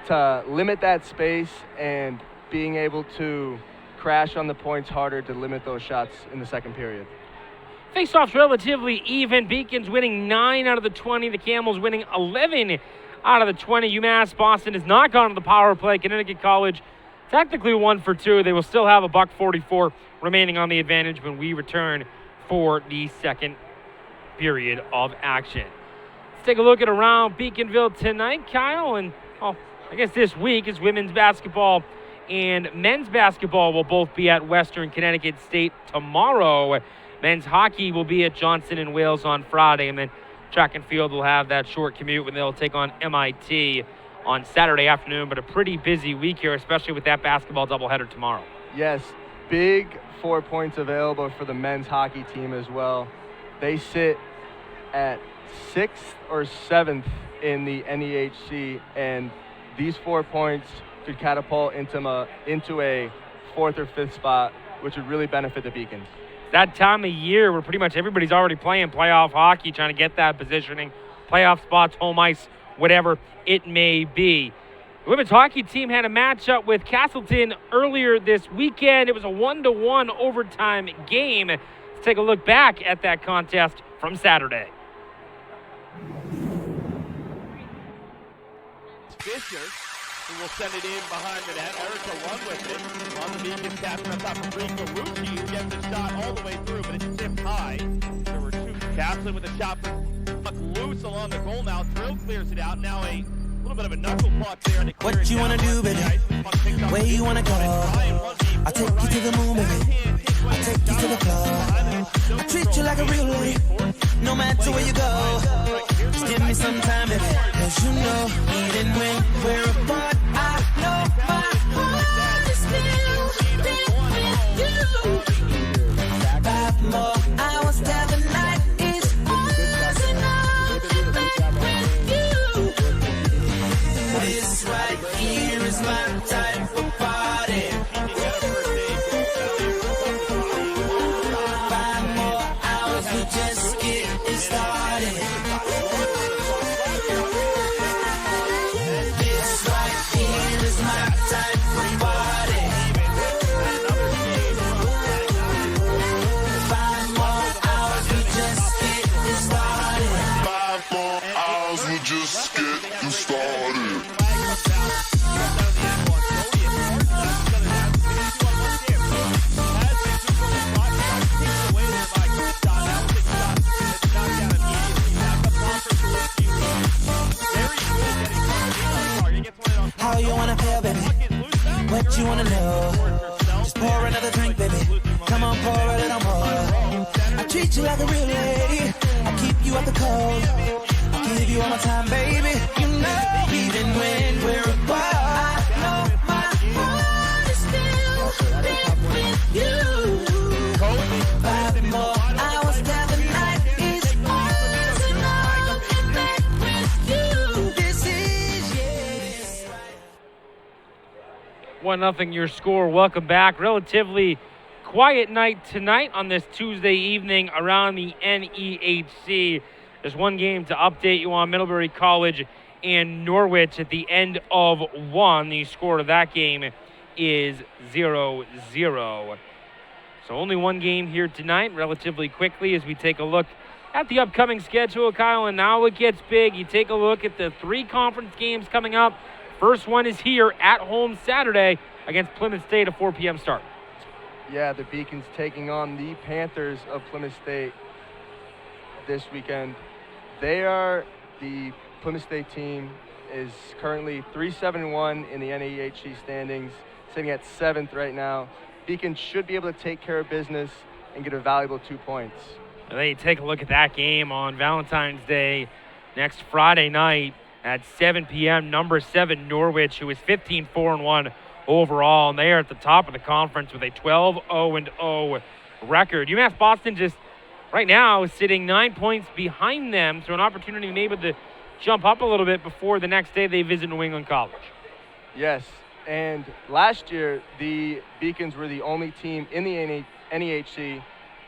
to limit that space and being able to crash on the points harder to limit those shots in the second period. Face-offs relatively even. Beacons winning 9 out of the 20. The Camels winning 11 out of the 20. UMass Boston has not gone to the power play. Connecticut College technically 1 for 2. They will still have a $1.44 remaining on the advantage when we return for the second period of action. Let's take a look at around Beaconville tonight, Kyle, and I guess this week is women's basketball and men's basketball will both be at Western Connecticut State tomorrow. Men's hockey will be at Johnson and Wales on Friday, and then track and field will have that short commute when they'll take on MIT on Saturday afternoon, but a pretty busy week here, especially with that basketball doubleheader tomorrow. Yes, big 4 points available for the men's hockey team as well. They sit at 6th or 7th in the NEHC, and these 4 points could catapult into a 4th or 5th spot, which would really benefit the Beacons. That time of year where pretty much everybody's already playing playoff hockey, trying to get that positioning, playoff spots, home ice, whatever it may be. The women's hockey team had a matchup with Castleton earlier this weekend. It was a 1-1 overtime game. Let's take a look back at that contest from Saturday. Fisher, who will send it in behind the net. Erica run with it. On the Beacon, passing on top of Rico Rucci, who gets the shot all the way through, but it's tipped high. There were two. Kaplan with a shot loose along the goal now. Thrill clears it out. Now a little bit of a knuckle puck there. What you wanna do, baby? Where you wanna go? I'll take you to the moon, baby. I'll take you to the club. I treat you like a real lady, no matter where you go. Just give me some time, baby. Cause you know, even when we're apart, I know my heart is still there with you. 5 more hours till the night is ours, and I'll be back with you. This right here is my type of party. 5 more hours, we just getting started. This right here is my type of party. 5 more hours, we just getting started. 5 more hours, we just getting started. How you wanna feel, baby? What you wanna know? Just pour another drink, baby. Come on, pour a little more. I treat you like a real lady. I keep you out the cold. I give you all my time, baby. You know, even when we're apart, I know my heart is still there with you. 5 more hours till the night is ours, and I'll be back with you. This is, yes. 1-0 your score. Welcome back. Relatively quiet night tonight on this Tuesday evening around the NEHC. There's one game to update you on: Middlebury College and Norwich at the end of 1. The score of that game is 0-0. So only one game here tonight. Relatively quickly as we take a look at the upcoming schedule, Kyle, and now it gets big. You take a look at the 3 conference games coming up. First one is here at home Saturday against Plymouth State, a 4 p.m. start. Yeah, the Beacons taking on the Panthers of Plymouth State this weekend. The Plymouth State team is currently 3-7-1 in the NEHC standings, sitting at 7th right now. Beacons should be able to take care of business and get a valuable 2 points. And then you take a look at that game on Valentine's Day next Friday night at 7 p.m. Number 7 Norwich, who is 15-4-1 overall, and they are at the top of the conference with a 12-0-0 record. UMass Boston just right now is sitting 9 points behind them, so an opportunity maybe to jump up a little bit before the next day they visit New England College. Yes, and last year the Beacons were the only team in the NEHC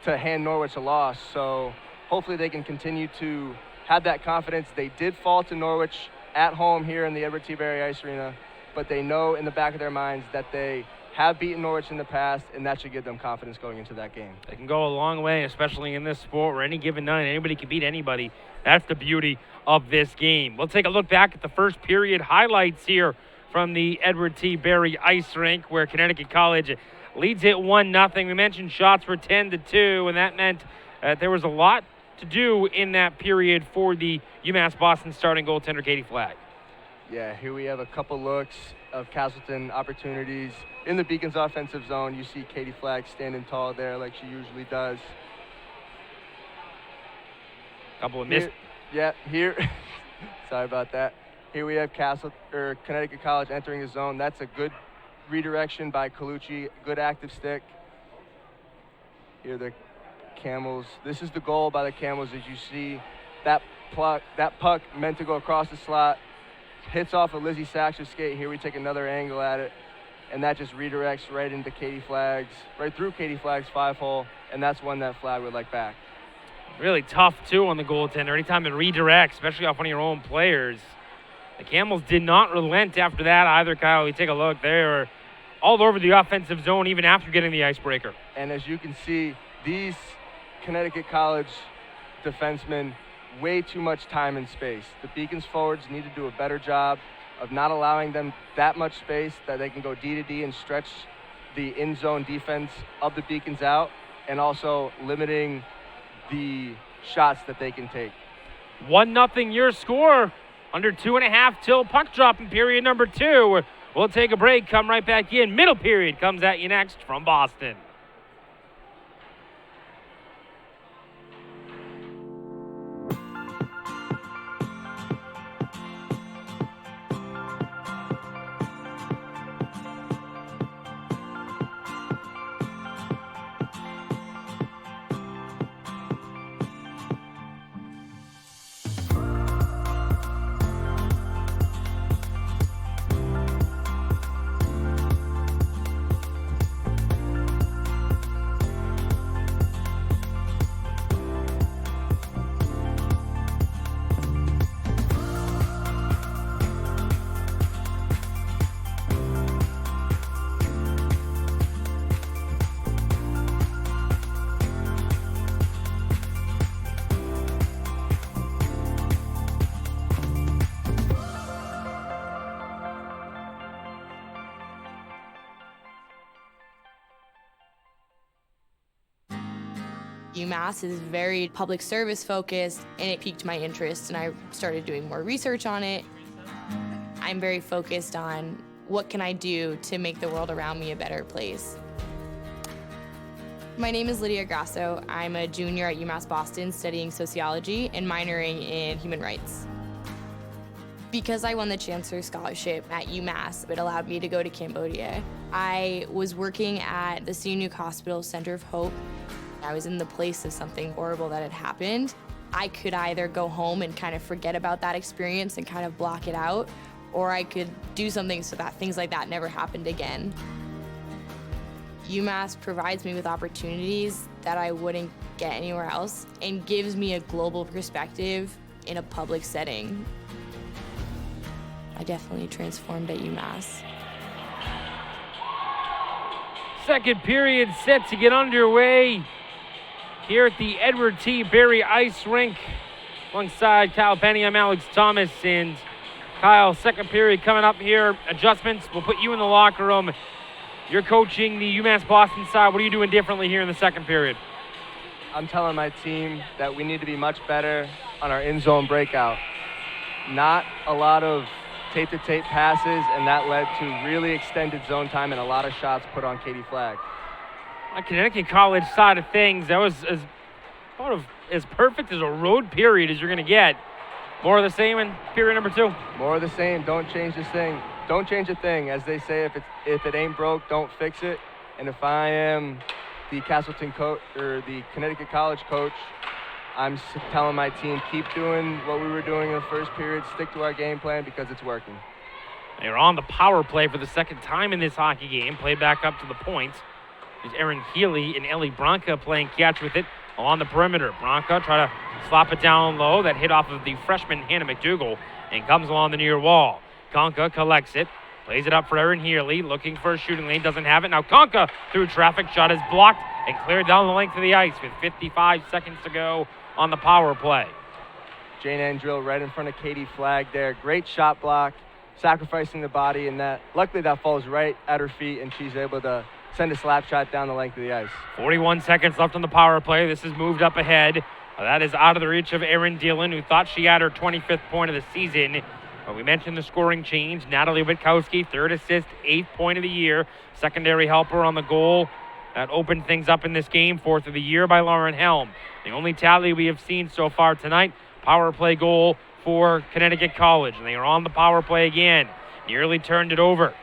to hand Norwich a loss, so hopefully they can continue to have that confidence. They did fall to Norwich at home here in the Edward T. Berry Ice Arena, but they know in the back of their minds that they have beaten Norwich in the past, and that should give them confidence going into that game. They can go a long way, especially in this sport where any given night anybody can beat anybody. That's the beauty of this game. We'll take a look back at the first period highlights here from the Edward T. Berry Ice Rink, where Connecticut College leads it 1-0. We mentioned shots were 10-2, and that meant there was a lot to do in that period for the UMass Boston starting goaltender Katie Flagg. Yeah, here we have a couple looks of Castleton opportunities. In the Beacons offensive zone, you see Katie Flagg standing tall there like she usually does. Couple of missed. Yeah, here. Sorry about that. Here we have Connecticut College entering the zone. That's a good redirection by Colucci, good active stick. Here the Camels. This is the goal by the Camels. As you see, that puck meant to go across the slot, hits off of Lizzie Saxer's skate. Here we take another angle at it, and that just redirects right into right through Katie Flagg's 5-hole, and that's one that Flagg would like back. Really tough, too, on the goaltender. Anytime it redirects, especially off one of your own players. The Camels did not relent after that either, Kyle. We take a look. They're all over the offensive zone even after getting the icebreaker. And as you can see, these Connecticut College defensemen, way too much time and space. The Beacons forwards need to do a better job of not allowing them that much space that they can go D to D and stretch the in-zone defense of the Beacons out, and also limiting the shots that they can take. 1-0 your score. Under 2.5 till puck drop in period number 2. We'll take a break, come right back in. Middle period comes at you next from Boston. UMass is very public service focused, and it piqued my interest, and I started doing more research on it. I'm very focused on what can I do to make the world around me a better place. My name is Lydia Grasso. I'm a junior at UMass Boston studying sociology and minoring in human rights. Because I won the Chancellor's Scholarship at UMass, it allowed me to go to Cambodia. I was working at the Sihanouk Hospital Center of Hope. I was in the place of something horrible that had happened. I could either go home and kind of forget about that experience and kind of block it out, or I could do something so that things like that never happened again. UMass provides me with opportunities that I wouldn't get anywhere else and gives me a global perspective in a public setting. I definitely transformed at UMass. Second period set to get underway here at the Edward T. Berry Ice Rink. Alongside Kyle Penny, I'm Alex Thomas. And Kyle, second period coming up here. Adjustments will put you in the locker room. You're coaching the UMass Boston side. What are you doing differently here in the second period? I'm telling my team that we need to be much better on our in-zone breakout. Not a lot of tape-to-tape passes, and that led to really extended zone time and a lot of shots put on Katie Flagg. On Connecticut College side of things, that was as perfect as a road period as you're going to get. More of the same in period number 2? More of the same. Don't change this thing. Don't change a thing. As they say, if it ain't broke, don't fix it. And if I am the Castleton coach or the Connecticut College coach, I'm telling my team, keep doing what we were doing in the first period, stick to our game plan because it's working. They're on the power play for the second time in this hockey game. Played back up to the point. There's Erin Healy and Ellie Branca playing catch with it along the perimeter. Branca try to slap it down low. That hit off of the freshman Hannah McDougall and comes along the near wall. Conca collects it, plays it up for Erin Healy, looking for a shooting lane, doesn't have it. Now Conca through traffic, shot is blocked and cleared down the length of the ice with 55 seconds to go on the power play. Jane Andrill right in front of Katie Flagg there. Great shot block, sacrificing the body, and that luckily that falls right at her feet and she's able to send a slap shot down the length of the ice. 41 seconds left on the power play. This is moved up ahead. That is out of the reach of Erin Dillon, who thought she had her 25th point of the season. But we mentioned the scoring change. Natalie Witkowski, 3rd assist, 8th point of the year. Secondary helper on the goal. That opened things up in this game. 4th of the year by Lauren Helm. The only tally we have seen so far tonight, power play goal for Connecticut College. And they are on the power play again. Nearly turned it over.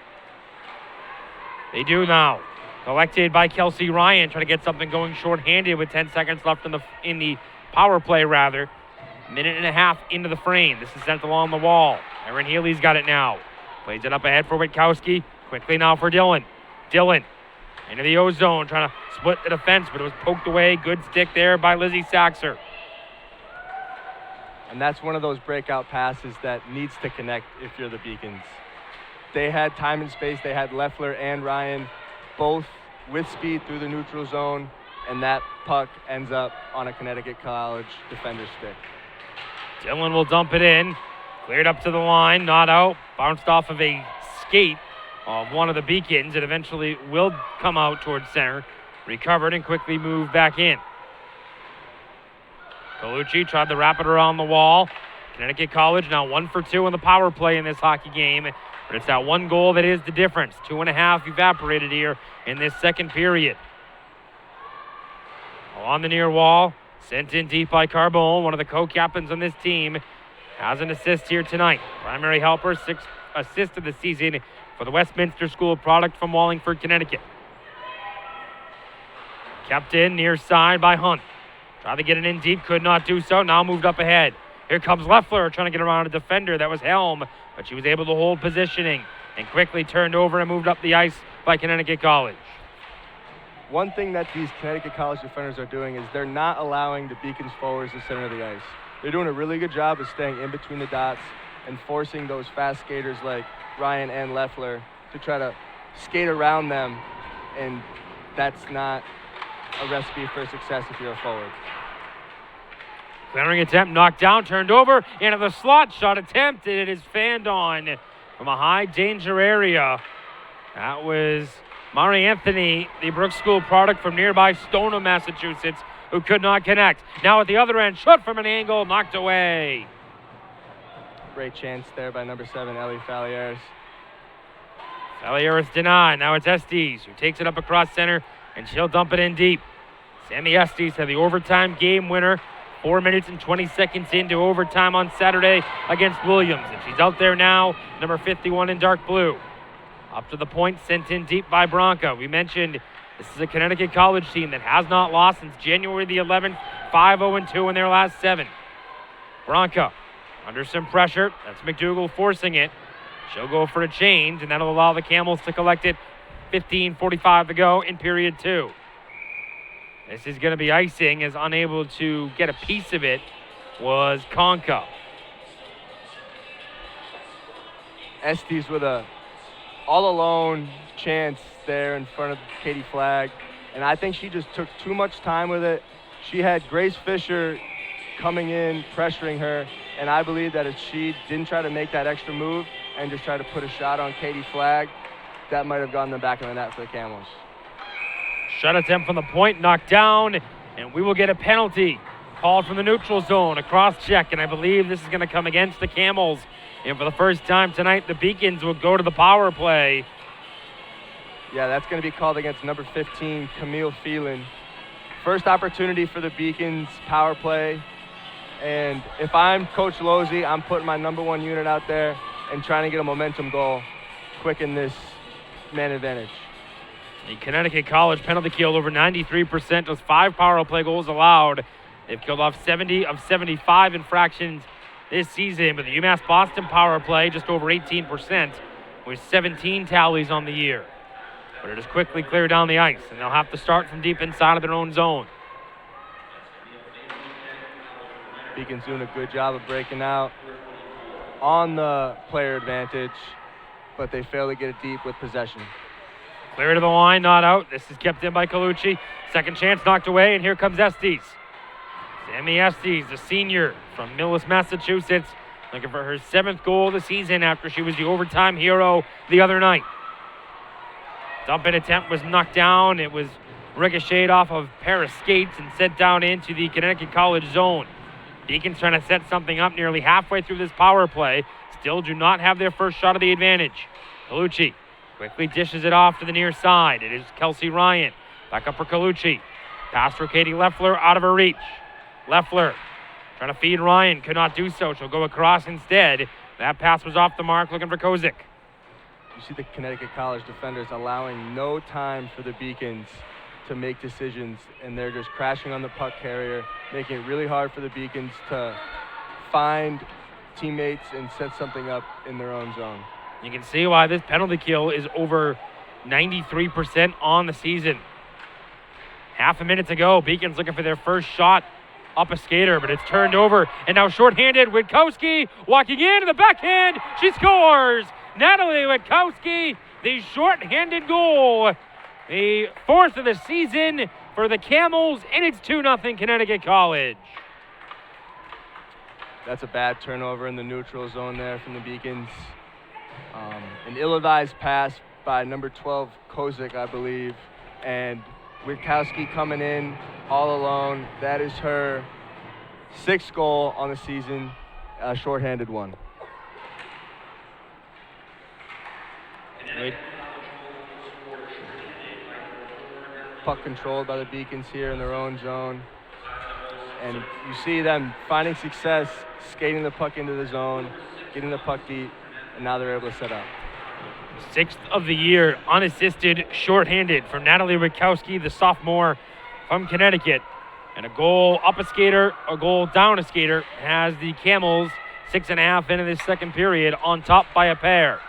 They do now. Collected by Kelsey Ryan, trying to get something going shorthanded with 10 seconds left in the power play, rather. Minute and a half into the frame. This is sent along the wall. Erin Healy's got it now. Plays it up ahead for Witkowski. Quickly now for Dillon. Dillon into the O-zone, trying to split the defense, but it was poked away. Good stick there by Lizzie Saxer. And that's one of those breakout passes that needs to connect if you're the Beacons. They had time and space. They had Leffler and Ryan both with speed through the neutral zone, and that puck ends up on a Connecticut College defender's stick. Dillon will dump it in. Cleared up to the line, not out. Bounced off of a skate of one of the Beacons. It eventually will come out towards center. Recovered and quickly moved back in. Colucci tried to wrap it around the wall. Connecticut College now 1 for 2 on the power play in this hockey game. But it's that one goal that is the difference. 2.5 evaporated here in this second period. On the near wall, sent in deep by Carbone, one of the co-captains on this team. Has an assist here tonight. Primary helper, 6th assist of the season for the Westminster School product from Wallingford, Connecticut. Kept in near side by Hunt. Tried to get it in deep, could not do so. Now moved up ahead. Here comes Leffler trying to get around a defender. That was Helm, but she was able to hold positioning and quickly turned over and moved up the ice by Connecticut College. One thing that these Connecticut College defenders are doing is they're not allowing the Beacons forwards to center the ice. They're doing a really good job of staying in between the dots and forcing those fast skaters like Ryan and Leffler to try to skate around them, and that's not a recipe for success if you're a forward. Clearing attempt, knocked down, turned over, into the slot, shot attempt, and it is fanned on from a high danger area. That was Mari Anthony, the Brooks School product from nearby Stoneham, Massachusetts, who could not connect. Now at the other end, shot from an angle, knocked away. Great chance there by number 7, Ellie Falieres. Falieres denied. Now it's Estes, who takes it up across center, and she'll dump it in deep. Sammy Estes had the overtime game winner 4 minutes and 20 seconds into overtime on Saturday against Williams. And she's out there now, number 51 in dark blue. Up to the point, sent in deep by Bronca. We mentioned this is a Connecticut College team that has not lost since January the 11th, 5-0-2 in their last 7. Bronca under some pressure. That's McDougal forcing it. She'll go for a change, and that'll allow the Camels to collect it. 15:45 to go in period 2. This is going to be icing, as unable to get a piece of it was Conca. Estes with a all-alone chance there in front of Katie Flagg, and I think she just took too much time with it. She had Grace Fisher coming in, pressuring her, and I believe that if she didn't try to make that extra move and just try to put a shot on Katie Flagg, that might have gone in the back of the net for the Camels. Shot attempt from the point, knocked down, and we will get a penalty called from the neutral zone, a cross check, and I believe this is going to come against the Camels. And for the first time tonight, the Beacons will go to the power play. Yeah, that's going to be called against number 15, Camille Phelan. First opportunity for the Beacons power play, and if I'm Coach Losey, I'm putting my number 1 unit out there and trying to get a momentum goal quick in this man advantage. The Connecticut College penalty kill over 93%. Those 5 power play goals allowed. They've killed off 70 of 75 infractions this season, but the UMass Boston power play just over 18% with 17 tallies on the year. But it is quickly cleared down the ice, and they'll have to start from deep inside of their own zone. Beacons doing a good job of breaking out on the player advantage, but they fail to get it deep with possession. Clear to the line, not out. This is kept in by Colucci. Second chance knocked away, and here comes Estes. Sammy Estes, the senior from Millis, Massachusetts, looking for her 7th goal of the season after she was the overtime hero the other night. Dump-in attempt was knocked down. It was ricocheted off of a pair of skates and sent down into the Connecticut College zone. Beacons trying to set something up nearly halfway through this power play. still do not have their first shot of the advantage. Colucci quickly dishes it off to the near side. It is Kelsey Ryan. Back up for Colucci. Pass for Katie Leffler out of her reach. Leffler trying to feed Ryan. Could not do so. She'll go across instead. That pass was off the mark, looking for Kozik. You see the Connecticut College defenders allowing no time for the Beacons to make decisions, and they're just crashing on the puck carrier, making it really hard for the Beacons to find teammates and set something up in their own zone. You can see why this penalty kill is over 93% on the season. Half a minute to go. Beacons looking for their first shot up a skater, but it's turned over. And now shorthanded, Witkowski walking in the backhand. She scores! Natalie Witkowski, the shorthanded goal. The fourth of the season for the Camels, and it's 2-0 Connecticut College. That's a bad turnover in the neutral zone there from the Beacons. An ill-advised pass by number 12, Kozik, I believe. And Witkowski coming in all alone. That is her 6th goal on the season, a shorthanded one. Puck controlled by the Beacons here in their own zone. And you see them finding success, skating the puck into the zone, getting the puck deep, and now they're able to set up. 6th of the year, unassisted, shorthanded from Natalie Witkowski, the sophomore from Connecticut. And a goal up a skater, a goal down a skater has the Camels 6.5 into this second period on top by a pair.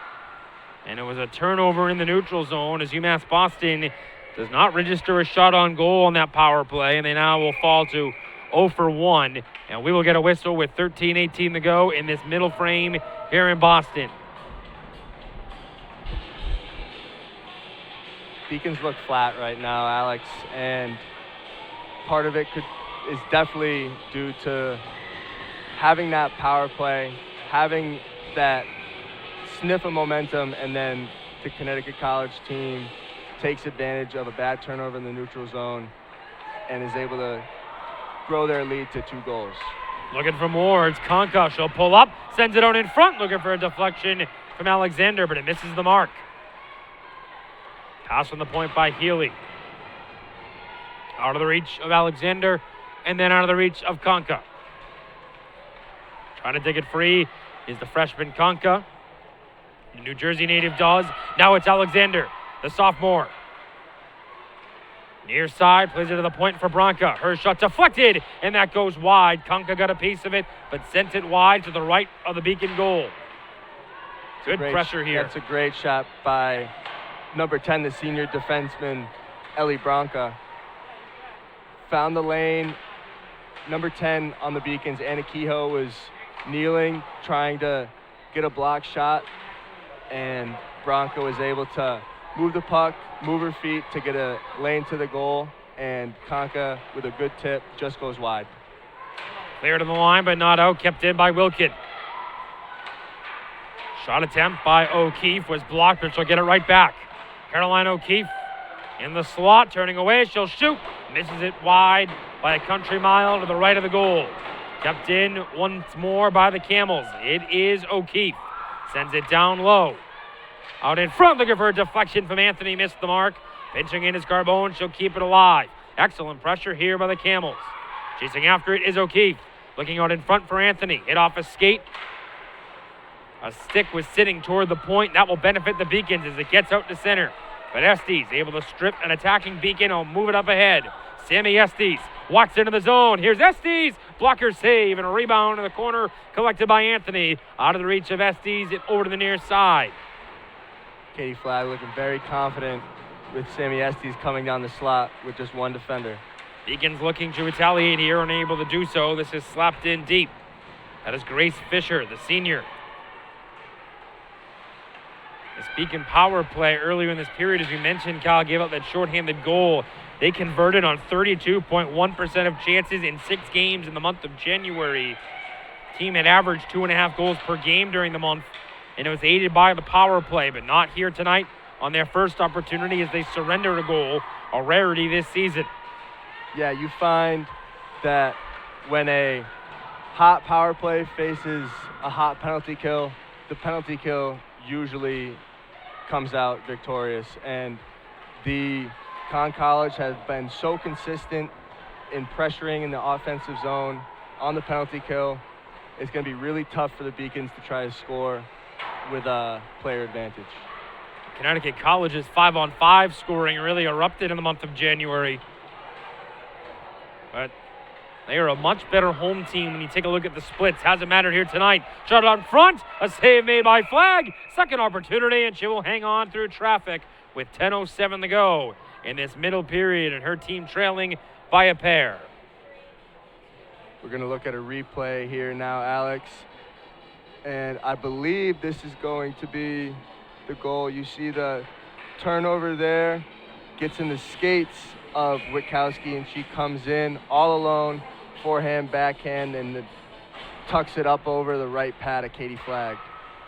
And it was a turnover in the neutral zone as UMass Boston does not register a shot on goal on that power play, and they now will fall to 0 for 1. And we will get a whistle with 13:18 to go in this middle frame here in Boston. Beacons look flat right now, Alex, and part of it is definitely due to having that power play, having that sniff of momentum, and then the Connecticut College team takes advantage of a bad turnover in the neutral zone and is able to grow their lead to 2 goals. Looking for more. It's Konka. She'll pull up, sends it out in front, looking for a deflection from Alexander, but it misses the mark. Pass from the point by Healy. Out of the reach of Alexander, and then out of the reach of Konka. Trying to dig it free is the freshman Konka. The New Jersey native does. Now it's Alexander, the sophomore. Near side, plays it to the point for Branca. Her shot deflected, and that goes wide. Konka got a piece of it, but sent it wide to the right of the Beacon goal. Good pressure here. That's a great shot by number 10, the senior defenseman, Ellie Branca. Found the lane. Number 10 on the Beacons, Anna Kehoe, was kneeling, trying to get a block shot, and Branca was able to move the puck, move her feet to get a lane to the goal, and Konka, with a good tip, just goes wide. Cleared to the line, but not out. Kept in by Wilkin. Shot attempt by O'Keefe was blocked, but she'll get it right back. Caroline O'Keefe in the slot, turning away. She'll shoot. Misses it wide by a country mile to the right of the goal. Kept in once more by the Camels. It is O'Keefe. Sends it down low. Out in front, looking for a deflection from Anthony. Missed the mark. Pinching in is Carbone. She'll keep it alive. Excellent pressure here by the Camels. Chasing after it is O'Keefe. Looking out in front for Anthony. Hit off a skate. A stick was sitting toward the point. That will benefit the Beacons as it gets out to center. But Estes able to strip an attacking Beacon. I'll move it up ahead. Sammy Estes walks into the zone. Here's Estes. Blocker save and a rebound in the corner collected by Anthony. Out of the reach of Estes and over to the near side. Katie Flagg looking very confident with Sammy Estes coming down the slot with just one defender. Beacons looking to retaliate here, unable to do so. This is slapped in deep. That is Grace Fisher, the senior. This Beacon power play earlier in this period, as we mentioned, Kyle gave up that shorthanded goal. They converted on 32.1% of chances in 6 games in the month of January. Team had averaged 2.5 goals per game during the month, and it was aided by the power play, but not here tonight on their first opportunity as they surrendered a goal, a rarity this season. Yeah, you find that when a hot power play faces a hot penalty kill, the penalty kill usually comes out victorious, and the College has been so consistent in pressuring in the offensive zone on the penalty kill. It's going to be really tough for the Beacons to try to score with a player advantage. Connecticut College's 5-on-5 scoring really erupted in the month of January. But they are a much better home team when you take a look at the splits. Hasn't mattered here tonight. Shot out front. A save made by Flagg. Second opportunity, and she will hang on through traffic with 10:07 to go in this middle period, and her team trailing by a pair. We're going to look at a replay here now, Alex. And I believe this is going to be the goal. You see the turnover there, gets in the skates of Witkowski, and she comes in all alone, forehand, backhand, and tucks it up over the right pad of Katie Flagg.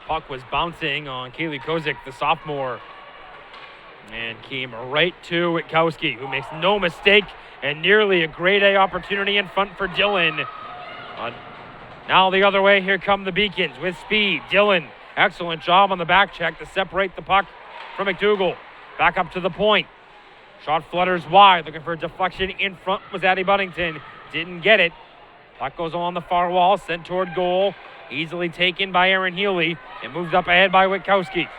Puck was bouncing on Kaylee Kozik, the sophomore, and came right to Witkowski, who makes no mistake, and nearly a grade A opportunity in front for Dillon. Now the other way, here come the Beacons with speed. Dillon, excellent job on the back check to separate the puck from McDougal. Back up to the point. Shot flutters wide, looking for a deflection in front was Addie Buddington. Didn't get it. Puck goes along the far wall, sent toward goal. Easily taken by Erin Healy and moved up ahead by Witkowski.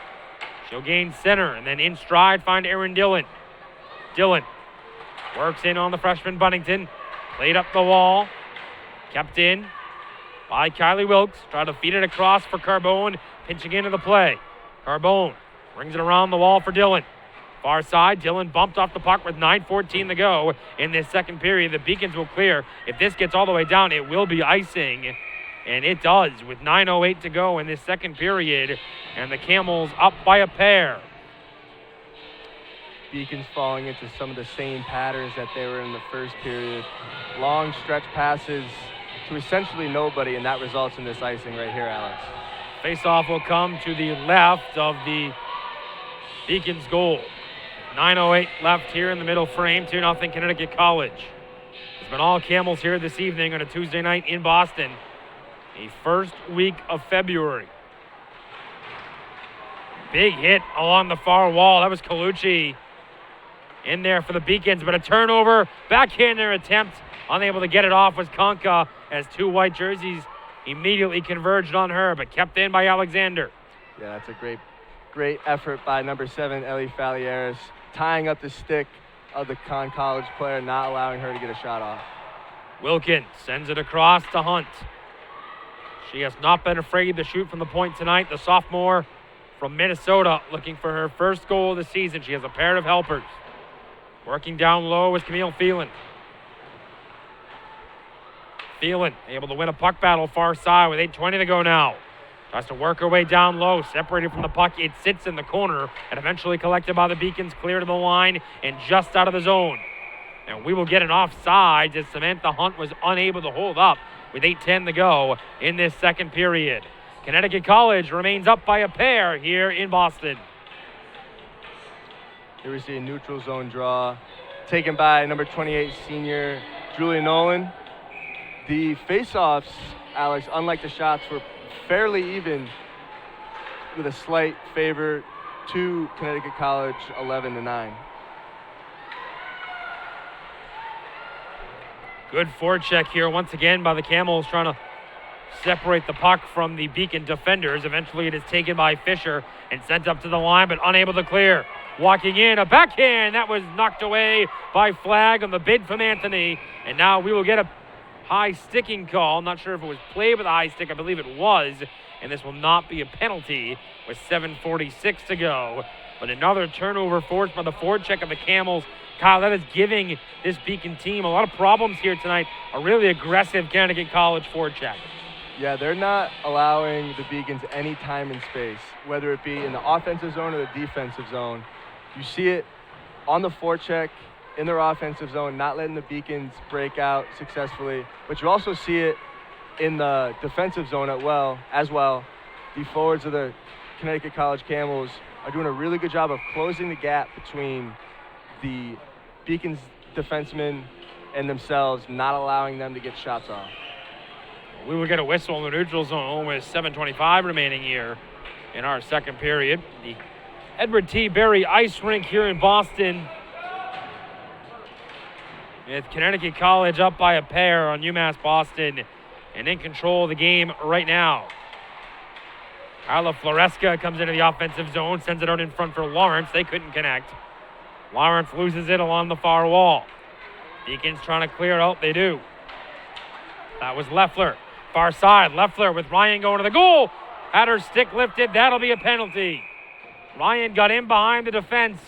She'll gain center and then in stride find Erin Dillon. Dillon works in on the freshman Buddington. Played up the wall. Kept in by Kylie Wilkes. Tried to feed it across for Carbone. Pinching into the play. Carbone brings it around the wall for Dillon. Far side, Dillon bumped off the puck with 9:14 to go in this second period. The Beacons will clear. If this gets all the way down, it will be icing. And it does with 9:08 to go in this second period. And the Camels up by a pair. Beacons falling into some of the same patterns that they were in the first period. Long stretch passes to essentially nobody, and that results in this icing right here, Alex. Faceoff will come to the left of the Beacons goal. 9:08 left here in the middle frame, 2-0 Connecticut College. It's been all Camels here this evening on a Tuesday night in Boston. The first week of February. Big hit along the far wall. That was Colucci in there for the Beacons, but a turnover. Backhander attempt. Unable to get it off was Konka as two white jerseys immediately converged on her, but kept in by Alexander. Yeah, that's a great effort by number 7, Ellie Falieres, tying up the stick of the College player, not allowing her to get a shot off. Wilkins sends it across to Hunt. She has not been afraid to shoot from the point tonight. The sophomore from Minnesota looking for her first goal of the season. She has a pair of helpers. Working down low is Camille Phelan. Phelan able to win a puck battle far side with 8:20 to go now. Tries to work her way down low, separated from the puck. It sits in the corner and eventually collected by the Beacons, clear to the line and just out of the zone. And we will get an offside as Samantha Hunt was unable to hold up with 8:10 to go in this second period. Connecticut College remains up by a pair here in Boston. Here we see a neutral zone draw taken by number 28 senior Julia Nolan. The face-offs, Alex, unlike the shots, were fairly even with a slight favor to Connecticut College, 11-9. Good forecheck here once again by the Camels, trying to separate the puck from the Beacon defenders. Eventually it is taken by Fisher and sent up to the line, but unable to clear. Walking in, a backhand that was knocked away by Flagg on the bid from Anthony. And now we will get a high sticking call. Not sure if it was played with a high stick. I believe it was. And this will not be a penalty with 7:46 to go. But another turnover forced by the forecheck of the Camels. Kyle, that is giving this Beacon team a lot of problems here tonight. A really aggressive Connecticut College forecheck. Yeah, they're not allowing the Beacons any time and space, whether it be in the offensive zone or the defensive zone. You see it on the forecheck in their offensive zone, not letting the Beacons break out successfully. But you also see it in the defensive zone as well. The forwards of the Connecticut College Camels are doing a really good job of closing the gap between the Beacons defensemen and themselves, not allowing them to get shots off. We will get a whistle in the neutral zone with 7:25 remaining here in our second period. The Edward T. Berry Ice Rink here in Boston, with Connecticut College up by a pair on UMass Boston and in control of the game right now. Carla Floresca comes into the offensive zone, sends it out in front for Lawrence. They couldn't connect. Lawrence loses it along the far wall. Beacons trying to clear it out. They do. That was Leffler. Far side. Leffler with Ryan going to the goal. Had her stick lifted. That'll be a penalty. Ryan got in behind the defense.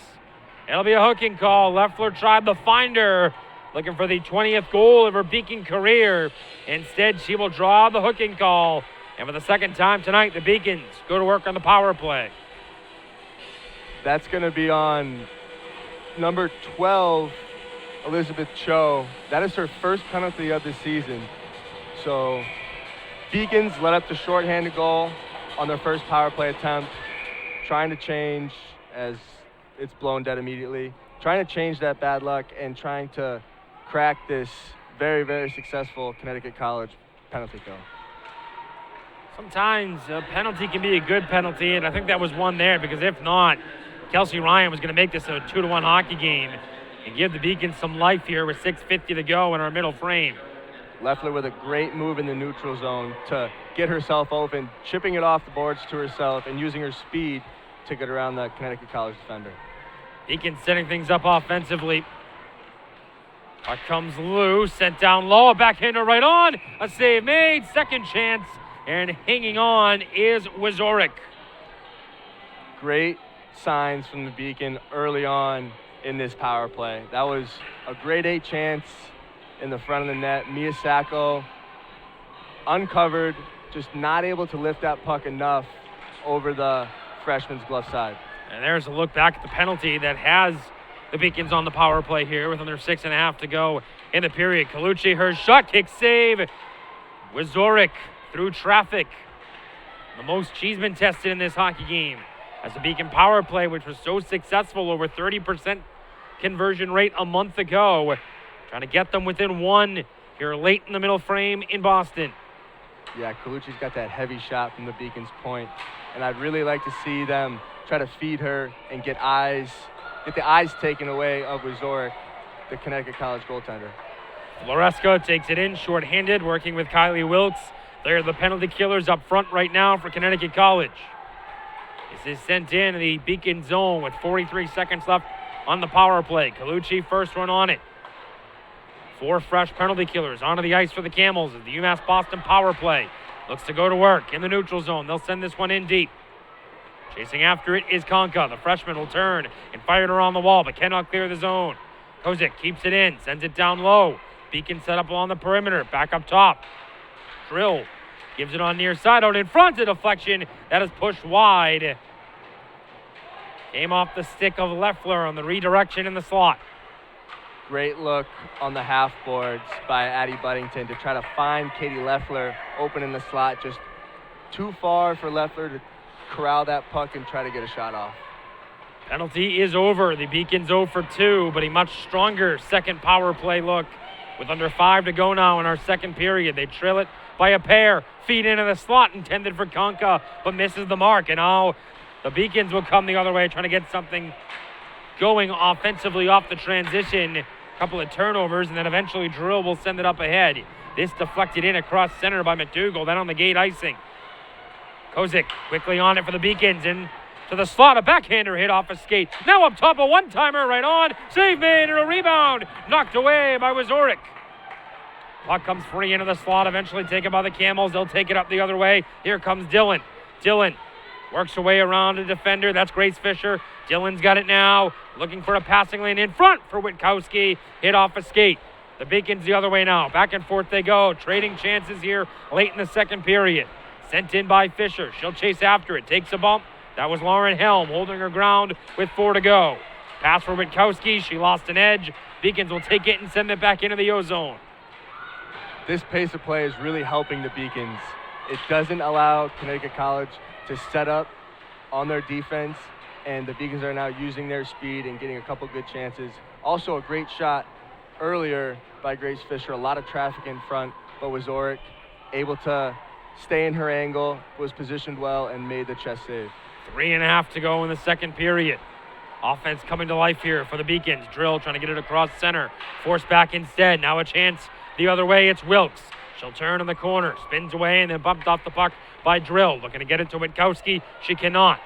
It'll be a hooking call. Leffler tried to find her, looking for the 20th goal of her Beacon career. Instead, she will draw the hooking call. And for the second time tonight, the Beacons go to work on the power play. That's going to be on number 12, Elizabeth Cho. That is her first penalty of the season. So Beacons led up to shorthanded goal on their first power play attempt, trying to change, as it's blown dead immediately, trying to change that bad luck and trying to crack this very, very successful Connecticut College penalty kill. Sometimes a penalty can be a good penalty, and I think that was one there, because if not, Kelsey Ryan was going to make this a 2-1 hockey game and give the Beacons some life here with 6:50 to go in our middle frame. Leffler with a great move in the neutral zone to get herself open, chipping it off the boards to herself and using her speed to get around the Connecticut College defender. Beacons setting things up offensively. Puck comes loose, sent down low, a backhander right on, a save made, second chance, and hanging on is Wazorek. Great signs from the Beacon early on in this power play. That was a grade A chance in the front of the net. Mia Sacco uncovered, just not able to lift that puck enough over the freshman's glove side. And there's a look back at the penalty that has the Beacons on the power play here with under 6.5 to go in the period. Colucci, her shot kick save. Wazorek through traffic. The most she's been tested in this hockey game as the Beacon power play, which was so successful, over 30% conversion rate a month ago. Trying to get them within one here late in the middle frame in Boston. Yeah, Colucci's got that heavy shot from the Beacon's point, and I'd really like to see them try to feed her and get the eyes taken away of Wazorek, the Connecticut College goaltender. Floresca takes it in shorthanded, working with Kylie Wilkes. They're the penalty killers up front right now for Connecticut College. This is sent in the Beacon zone with 43 seconds left on the power play. Colucci first one on it. 4 fresh penalty killers onto the ice for the Camels as the UMass Boston power play looks to go to work in the neutral zone. They'll send this one in deep. Chasing after it is Konka. The freshman will turn and fire it around the wall, but cannot clear the zone. Kozik keeps it in, sends it down low. Beacon set up along the perimeter, back up top. Drill gives it on near side, out in front, a deflection that is pushed wide. Came off the stick of Leffler on the redirection in the slot. Great look on the half boards by Addie Buddington to try to find Katie Leffler open in the slot. Just too far for Leffler to corral that puck and try to get a shot off. Penalty is over. The Beacons 0 for 2, but a much stronger second power play look with under 5 to go now in our second period. They trail it by a pair. Feed into the slot intended for Konka, but misses the mark. And now the Beacons will come the other way, trying to get something going offensively off the transition. Couple of turnovers, and then eventually Drill will send it up ahead. This deflected in across center by McDougall, then on the gate icing. Kozik quickly on it for the Beacons, in to the slot, a backhander hit off a skate. Now up top, a one-timer right on, save made and a rebound, knocked away by Wazorek. Puck comes free into the slot, eventually taken by the Camels. They'll take it up the other way. Here comes Dillon. Dillon works her way around a defender. That's Grace Fisher. Dillon's got it now. Looking for a passing lane in front for Witkowski. Hit off a skate. The Beacons the other way now. Back and forth they go. Trading chances here late in the second period. Sent in by Fisher. She'll chase after it. Takes a bump. That was Lauren Helm holding her ground with 4 to go. Pass for Witkowski. She lost an edge. Beacons will take it and send it back into the O-zone. This pace of play is really helping the Beacons. It doesn't allow Connecticut College to set up on their defense, and the Beacons are now using their speed and getting a couple good chances. Also a great shot earlier by Grace Fisher. A lot of traffic in front, but Wazorek able to stay in her angle, was positioned well, and made the chest save. 3.5 to go in the second period. Offense coming to life here for the Beacons. Drill trying to get it across center. Forced back instead. Now a chance the other way. It's Wilkes. She'll turn in the corner. Spins away and then bumped off the puck by Drill. Looking to get it to Witkowski. She cannot.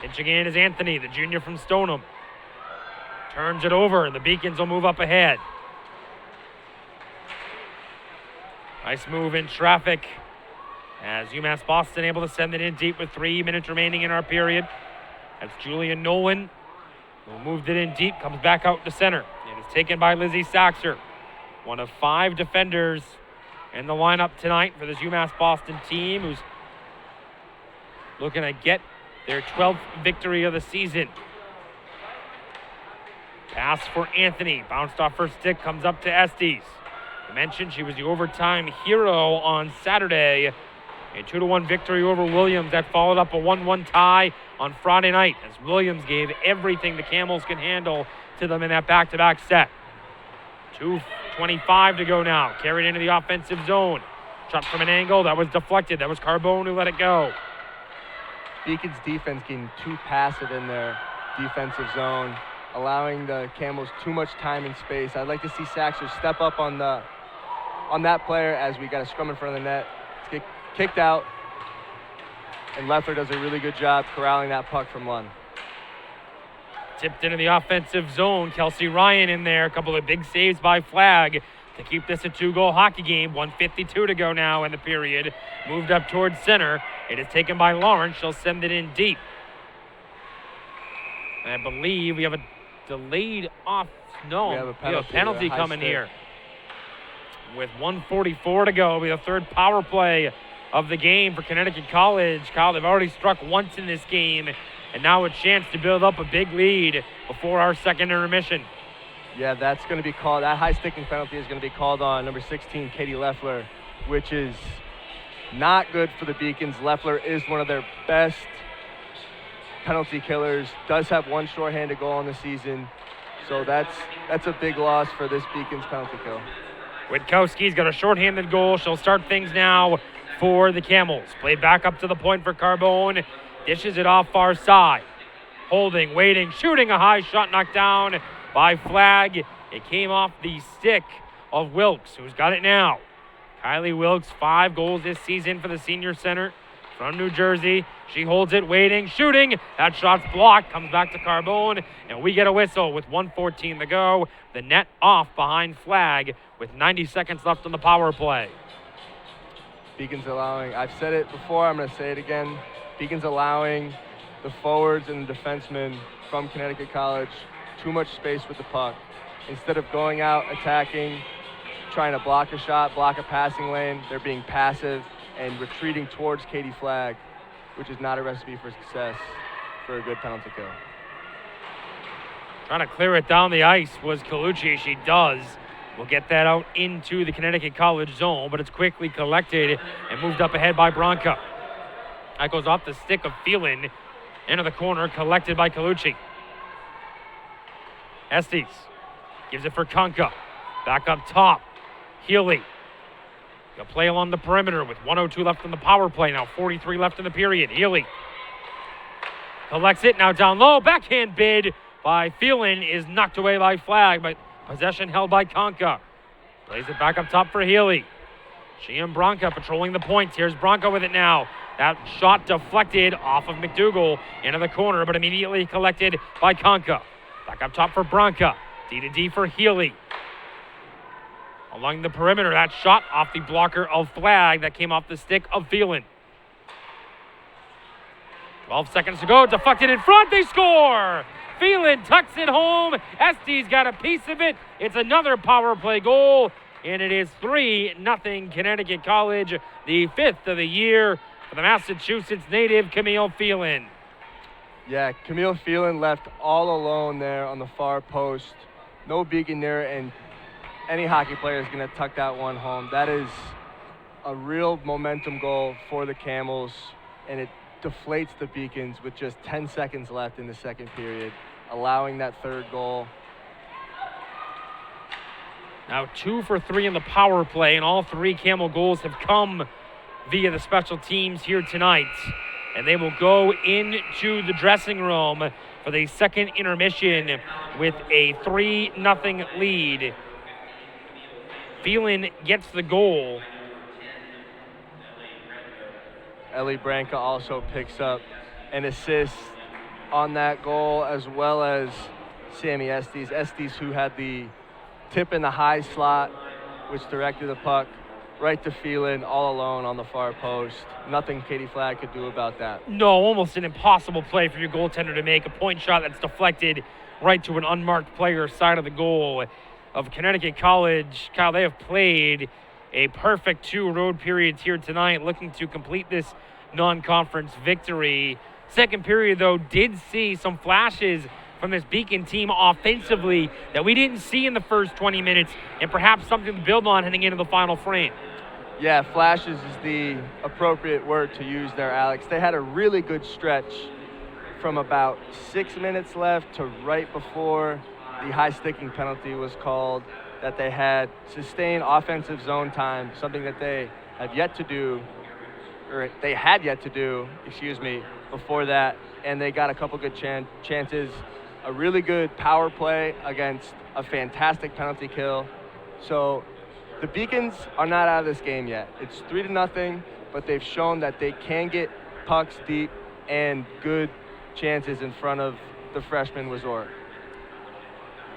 Pitching in is Anthony, the junior from Stoneham. Turns it over and the Beacons will move up ahead. Nice move in traffic as UMass Boston able to send it in deep with 3 minutes remaining in our period. That's Julian Nolan who moved it in deep, comes back out to center. It is taken by Lizzie Saxer, one of 5 defenders in the lineup tonight for this UMass Boston team who's looking to get their 12th victory of the season. Pass for Anthony, bounced off her stick, comes up to Estes. I mentioned she was the overtime hero on Saturday. A 2-1 victory over Williams that followed up a 1-1 tie on Friday night as Williams gave everything the Camels can handle to them in that back-to-back set. 2:25 to go now. Carried into the offensive zone. Shot from an angle. That was deflected. That was Carbone who let it go. Beacon's defense getting too passive in their defensive zone, allowing the Camels too much time and space. I'd like to see Saxer step up on that player as we got a scrum in front of the net. Let's get kicked out, and Leffler does a really good job corralling that puck from Lund. Tipped into the offensive zone. Kelsey Ryan in there. A couple of big saves by Flag to keep this a 2-goal hockey game. 1:52 to go now in the period. Moved up towards center. It is taken by Lawrence. She'll send it in deep. I believe we have a delayed off. No, we have a penalty coming here. With 1:44 to go, we have the third power play of the game for Connecticut College. Kyle, they've already struck once in this game, and now a chance to build up a big lead before our second intermission. Yeah, that's going to be called. That high sticking penalty is going to be called on number 16, Katie Leffler, which is not good for the Beacons. Leffler is one of their best penalty killers. Does have one shorthanded goal in the season, so that's a big loss for this Beacons penalty kill. Witkowski's got a shorthanded goal. She'll start things now for the Camels. Played back up to the point for Carbone. Dishes it off far side. Holding, waiting, shooting a high shot knocked down by Flag. It came off the stick of Wilkes, who's got it now. Kylie Wilkes, 5 goals this season for the senior center from New Jersey. She holds it, waiting, shooting. That shot's blocked, comes back to Carbone, and we get a whistle with 1:14 to go. The net off behind Flag with 90 seconds left on the power play. Beacons allowing, I've said it before, I'm going to say it again. Beacons allowing the forwards and the defensemen from Connecticut College too much space with the puck. Instead of going out, attacking, trying to block a shot, block a passing lane, they're being passive and retreating towards Katie Flag, which is not a recipe for success for a good penalty kill. Trying to clear it down the ice was Colucci. She does. We'll get that out into the Connecticut College zone, but it's quickly collected and moved up ahead by Bronca. That goes off the stick of Phelan into the corner, collected by Colucci. Estes gives it for Konka. Back up top. Healy. They'll play along the perimeter with 1:02 left in the power play. Now 43 left in the period. Healy collects it. Now down low. Backhand bid by Phelan is knocked away by Flag, but possession held by Konka. Plays it back up top for Healy. She and Bronca patrolling the points. Here's Bronca with it now. That shot deflected off of McDougal into the corner, but immediately collected by Konka. Back up top for Bronca. D-to-D for Healy. Along the perimeter, that shot off the blocker of Flag that came off the stick of Phelan. 12 seconds to go. Deflected in front. They score! Phelan tucks it home. Estes got a piece of it. It's another power play goal, and it is 3-0 Connecticut College, the 5th of the year for the Massachusetts native Camille Phelan. Yeah, Camille Phelan left all alone there on the far post. No Beacon there, and any hockey player is going to tuck that one home. That is a real momentum goal for the Camels, and it deflates the Beacons with just 10 seconds left in the second period, allowing that third goal. Now 2 for 3 in the power play, and all 3 Camel goals have come via the special teams here tonight. And they will go into the dressing room for the second intermission with a 3-0 lead. Phelan gets the goal. Ellie Branca also picks up an assist on that goal, as well as Sammy Estes. Estes, who had the tip in the high slot, which directed the puck right to Phelan all alone on the far post. Nothing Katie Flagg could do about that. No, almost an impossible play for your goaltender to make. A point shot that's deflected right to an unmarked player side of the goal of Connecticut College. Kyle, they have played a perfect 2 road periods here tonight, looking to complete this non-conference victory. Second period, though, did see some flashes from this Beacon team offensively that we didn't see in the first 20 minutes, and perhaps something to build on heading into the final frame. Yeah, flashes is the appropriate word to use there, Alex. They had a really good stretch from about 6 minutes left to right before the high sticking penalty was called, that they had sustained offensive zone time, something that they had yet to do before that, and they got a couple good chances, a really good power play against a fantastic penalty kill. So the Beacons are not out of this game yet. It's 3-0, but they've shown that they can get pucks deep and good chances in front of the freshman Wazor.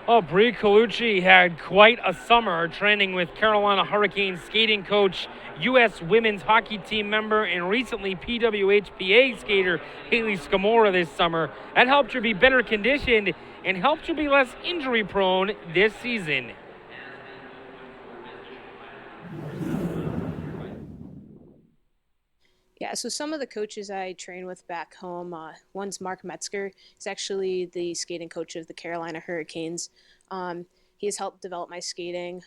Oh, Bree Colucci had quite a summer training with Carolina Hurricanes skating coach, U.S. women's hockey team member, and recently PWHPA skater Haley Scamora this summer. That helped her be better conditioned and helped her be less injury prone this season. Yeah, so some of the coaches I train with back home, one's Mark Metzger. He's actually the skating coach of the Carolina Hurricanes. He has helped develop my skating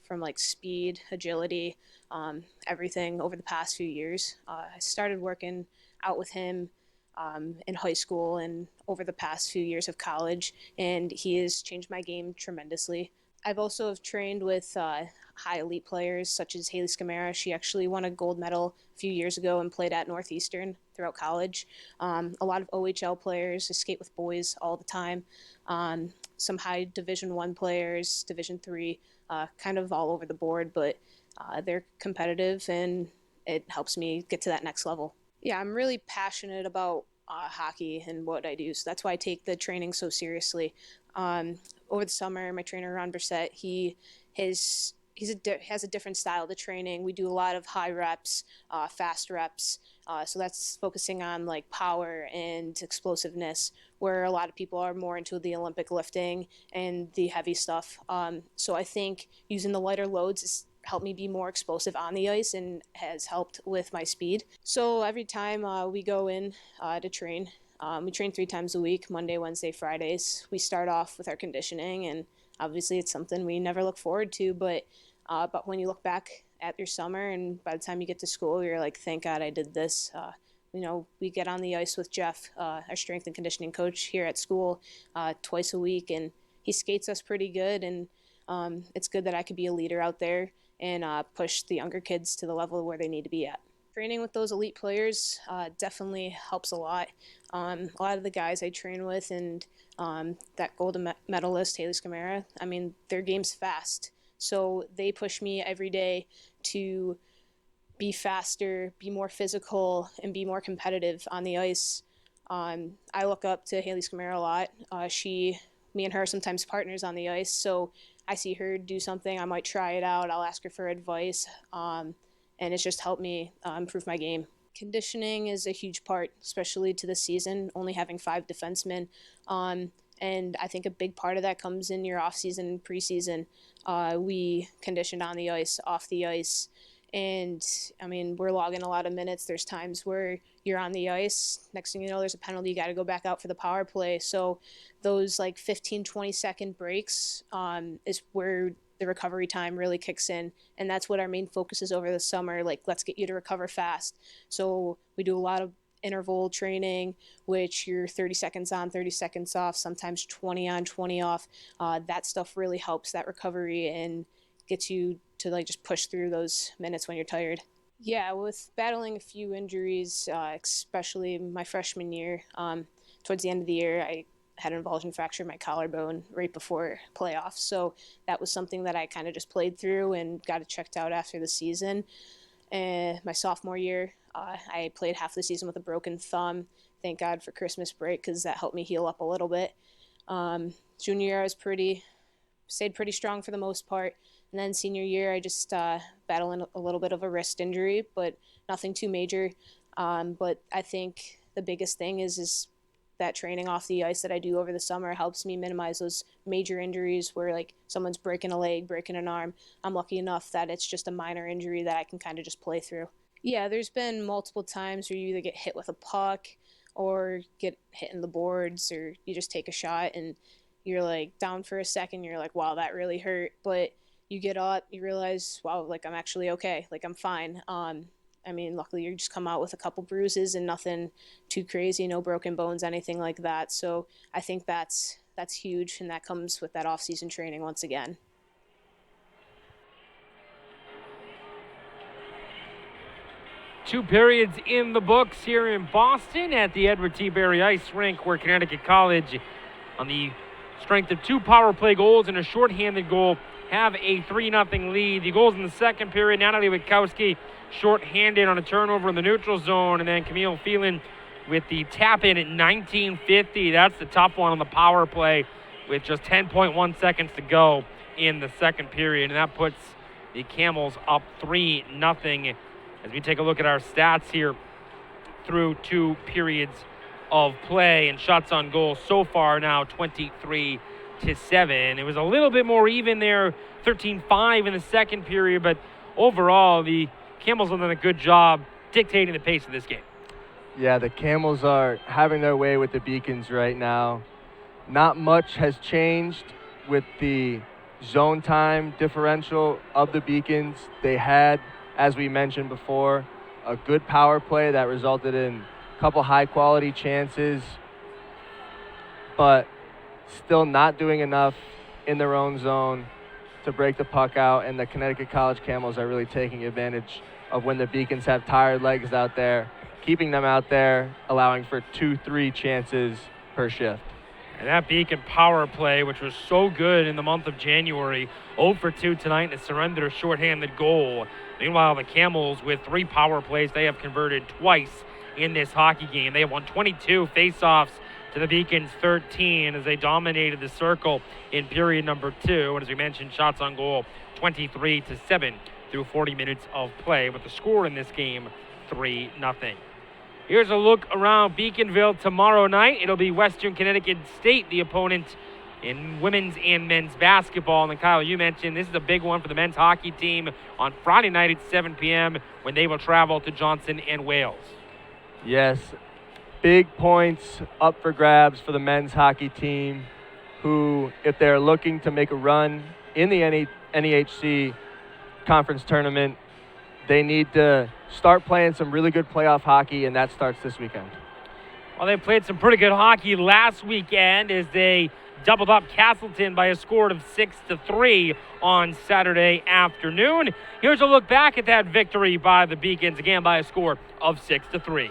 from like speed, agility, everything over the past few years. I started working out with him in high school and over the past few years of college, and he has changed my game tremendously. I've also have trained with high elite players such as Haley Scamora. She actually won a gold medal a few years ago and played at Northeastern throughout college. A lot of OHL players. I skate with boys all the time. Some high Division I players, Division III, kind of all over the board, but they're competitive and it helps me get to that next level. Yeah, I'm really passionate about hockey and what I do, so that's why I take the training so seriously. Over the summer, my trainer, Ron Brissett, he has a different style to training. We do a lot of high reps, fast reps. So that's focusing on like power and explosiveness, where a lot of people are more into the Olympic lifting and the heavy stuff. So I think using the lighter loads has helped me be more explosive on the ice and has helped with my speed. So every time we go in to train, we train 3 times a week, Monday, Wednesday, Fridays. We start off with our conditioning, and obviously it's something we never look forward to, but when you look back at your summer and by the time you get to school, you're like, thank God I did this. We get on the ice with Jeff, our strength and conditioning coach here at school, twice a week, and he skates us pretty good, and it's good that I could be a leader out there and push the younger kids to the level where they need to be at. Training with those elite players definitely helps a lot. A lot of the guys I train with and that gold medalist, Haley Scamora, I mean, their game's fast. So they push me every day to be faster, be more physical, and be more competitive on the ice. I look up to Haley Scamora a lot. Me and her are sometimes partners on the ice, so I see her do something, I might try it out, I'll ask her for advice, and it's just helped me improve my game. Conditioning is a huge part, especially to this season, only having 5 defensemen. And I think a big part of that comes in your off-season and preseason. We conditioned on the ice, off the ice, and I mean, we're logging a lot of minutes. There's times where you're on the ice, next thing you know, there's a penalty, you got to go back out for the power play. So those like 15, 20-second breaks is where the recovery time really kicks in, and that's what our main focus is over the summer. Like, let's get you to recover fast. So we do a lot of interval training, which you're 30 seconds on, 30 seconds off, sometimes 20 on, 20 off. That stuff really helps that recovery and gets you to like just push through those minutes when you're tired. Yeah, with battling a few injuries, especially my freshman year, towards the end of the year, I had an avulsion fracture in my collarbone right before playoffs. So that was something that I kind of just played through and got it checked out after the season. And my sophomore year, I played half the season with a broken thumb. Thank God for Christmas break because that helped me heal up a little bit. Junior year, I was stayed pretty strong for the most part. And then senior year, I just battled a little bit of a wrist injury, but nothing too major. But I think the biggest thing is that training off the ice that I do over the summer helps me minimize those major injuries where like someone's breaking a leg, breaking an arm. I'm lucky enough that it's just a minor injury that I can kind of just play through. Yeah, there's been multiple times where you either get hit with a puck or get hit in the boards or you just take a shot and you're like down for a second. You're like, wow, that really hurt. But you get up, you realize, wow, like I'm actually okay. Like I'm fine. Luckily you just come out with a couple bruises and nothing too crazy, no broken bones, anything like that. So I think that's huge, and that comes with that off-season training once again. Two periods in the books here in Boston at the Edward T. Barry Ice Rink, where Connecticut College, on the strength of two power play goals and a shorthanded goal, have a 3-0 lead. The goals in the second period, Natalie Witkowski shorthanded on a turnover in the neutral zone, and then Camille Phelan with the tap in at 19:50. That's the tough one on the power play with just 10.1 seconds to go in the second period, and that puts the Camels up 3-0 as we take a look at our stats here through two periods of play and shots on goal so far now 23-7. It was a little bit more even there, 13-5 in the second period, but overall the Camels have done a good job dictating the pace of this game. Yeah, the Camels are having their way with the Beacons right now. Not much has changed with the zone time differential of the Beacons. They had, as we mentioned before, a good power play that resulted in a couple high-quality chances, but still not doing enough in their own zone to break the puck out, and the Connecticut College Camels are really taking advantage of when the Beacons have tired legs out there, keeping them out there, allowing for 2-3 chances per shift. And that Beacon power play, which was so good in the month of January, 0 for 2 tonight and surrendered a shorthanded goal. Meanwhile, the Camels, with 3 power plays, they have converted twice in this hockey game. They have won 22 faceoffs to the Beacons 13 as they dominated the circle in period number 2. And as we mentioned, shots on goal 23-7 through 40 minutes of play, with the score in this game 3-0. Here's a look around Beaconville tomorrow night. It'll be Western Connecticut State, the opponent in women's and men's basketball. And Kyle, you mentioned this is a big one for the men's hockey team on Friday night at 7 p.m. when they will travel to Johnson and Wales. Yes, big points up for grabs for the men's hockey team, who, if they're looking to make a run in the NEHC conference tournament, they need to start playing some really good playoff hockey, and that starts this weekend. Well, they played some pretty good hockey last weekend as they doubled up Castleton by a score of 6-3 on Saturday afternoon. Here's a look back at that victory by the Beacons, again by a score of 6-3.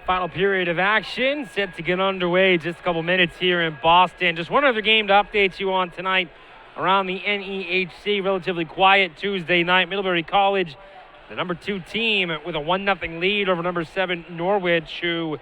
Final period of action set to get underway just a couple minutes here in Boston. Just one other game to update you on tonight around the NEHC. Relatively quiet Tuesday night. Middlebury College, the number 2 team, with a 1-0 lead over number 7 Norwich, who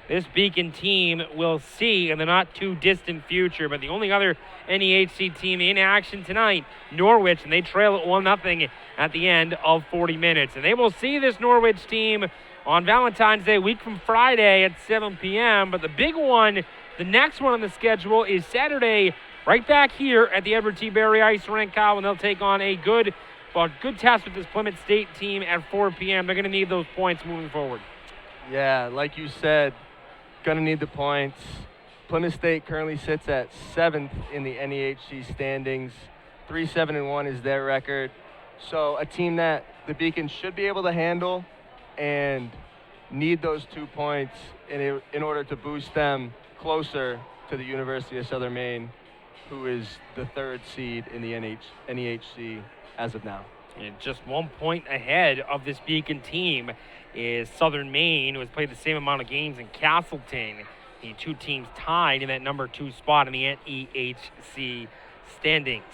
this Beacon team will see in the not too distant future. But the only other NEHC team in action tonight, Norwich, and they trail at 1-0 at the end of 40 minutes. And they will see this Norwich team on Valentine's Day, week from Friday at 7 p.m. But the big one, the next one on the schedule, is Saturday, right back here at the Edward T. Barry Ice Rink, Kyle, and they'll take on a good test with this Plymouth State team at 4 p.m. They're going to need those points moving forward. Yeah, like you said, going to need the points. Plymouth State currently sits at 7th in the NEHC standings. 3-7-1 is their record. So a team that the Beacons should be able to handle and need those 2 points in order to boost them closer to the University of Southern Maine, who is the 3rd seed in the NEHC as of now. And just 1 point ahead of this Beacon team is Southern Maine, who has played the same amount of games in Castleton. The 2 teams tied in that number 2 spot in the NEHC standings.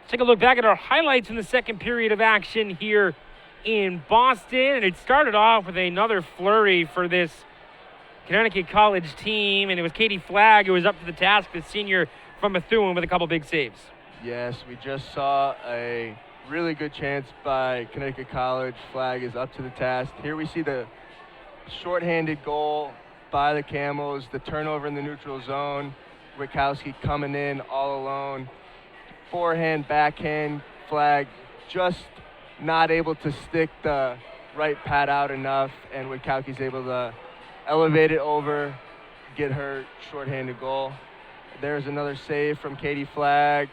Let's take a look back at our highlights in the second period of action here in Boston, and it started off with another flurry for this Connecticut College team, and it was Katie Flagg who was up to the task, the senior from Methuen, with a couple big saves. Yes, we just saw a really good chance by Connecticut College. Flagg is up to the task. Here we see the shorthanded goal by the Camels, the turnover in the neutral zone, Witkowski coming in all alone. Forehand, backhand, Flagg just not able to stick the right pad out enough, and Witkowski's able to elevate it over, get her shorthanded goal. There's another save from Katie Flagg,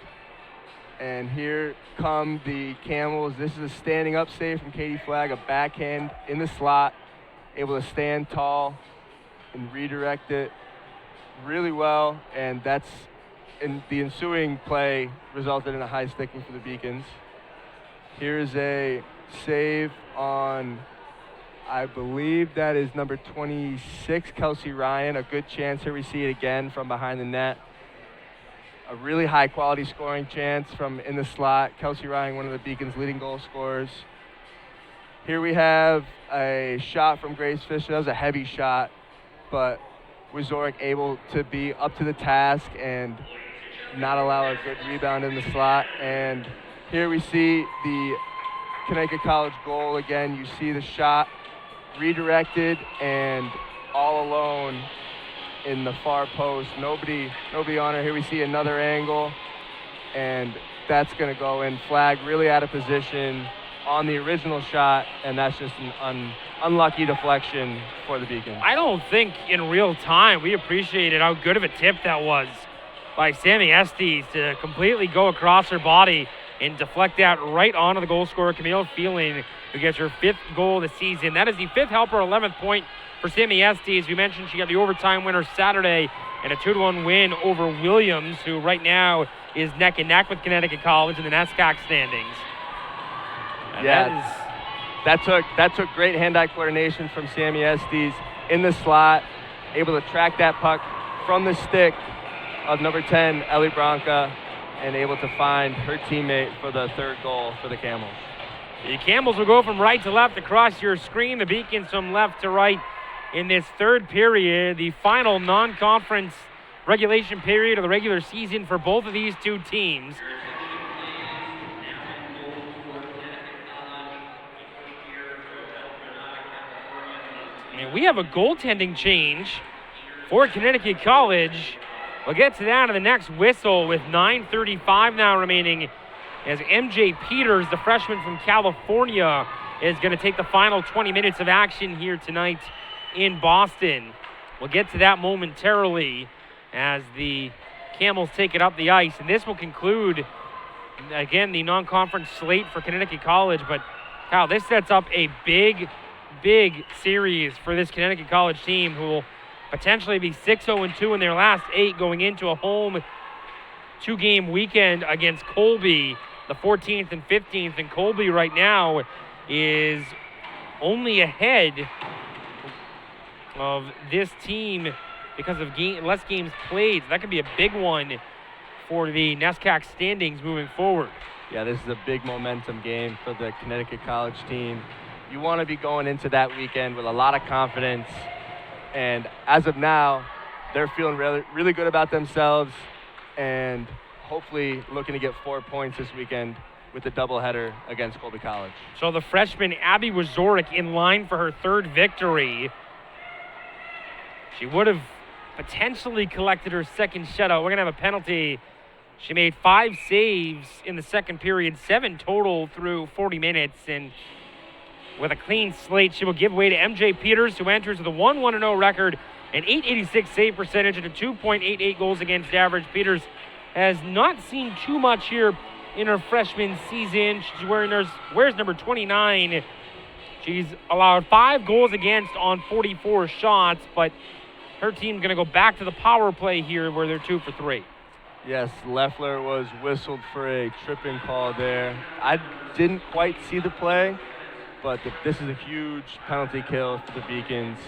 and here come the Camels. This is a standing up save from Katie Flagg, a backhand in the slot, able to stand tall and redirect it really well, and that's in the ensuing play resulted in a high sticking for the Beacons. Here's a save on, I believe that is number 26, Kelsey Ryan. A good chance. Here we see it again from behind the net. A really high quality scoring chance from in the slot. Kelsey Ryan, one of the Beacons' leading goal scorers. Here we have a shot from Grace Fisher. That was a heavy shot, but Wazorek able to be up to the task and not allow a good rebound in the slot. And here we see the Connecticut College goal again. You see the shot redirected and all alone in the far post. Nobody on her. Here we see another angle, and that's going to go in. Flagg really out of position on the original shot, and that's just an unlucky deflection for the Beacons. I don't think in real time we appreciated how good of a tip that was by Sammy Estes to completely go across her body and deflect that right onto the goal scorer, Camille Feeling, who gets her 5th goal of the season. That is the 5th helper, 11th point for Sammy Estes. We mentioned she got the overtime winner Saturday and a 2-1 win over Williams, who right now is neck and neck with Connecticut College in the NESCAC standings. And that took great hand-eye coordination from Sammy Estes in the slot, able to track that puck from the stick of number 10, Ellie Branca, and able to find her teammate for the 3rd goal for the Camels. The Camels will go from right to left across your screen. The Beacons from left to right in this third period, the final non-conference regulation period of the regular season for both of these two teams. And we have a goaltending change for Connecticut College. We'll get to that in the next whistle with 9:35 now remaining, as MJ Peters, the freshman from California, is going to take the final 20 minutes of action here tonight in Boston. We'll get to that momentarily as the Camels take it up the ice. And this will conclude, again, the non-conference slate for Connecticut College. But, Kyle, this sets up a big series for this Connecticut College team, who will potentially be 6-0-2 in their last 8 going into a home 2-game weekend against Colby, the 14th and 15th. And Colby right now is only ahead of this team because of less games played. So that could be a big one for the NESCAC standings moving forward. Yeah, this is a big momentum game for the Connecticut College team. You want to be going into that weekend with a lot of confidence. And as of now, they're feeling really good about themselves and hopefully looking to get 4 points this weekend with the doubleheader against Colby College. So the freshman Abby Wazorek in line for her third victory. She would have potentially collected her second shutout. We're going to have a penalty. She made 5 saves in the second period, 7 total through 40 minutes. And with a clean slate, she will give way to MJ Peters, who enters with a 1-1-0 record, an .886 save percentage, and a 2.88 goals against average. Peters has not seen too much here in her freshman season. She's wears number 29. She's allowed 5 goals against on 44 shots, but her team's going to go back to the power play here where they're 2 for 3. Yes, Leffler was whistled for a tripping call there. I didn't quite see the play, but this is a huge penalty kill for the Beacons.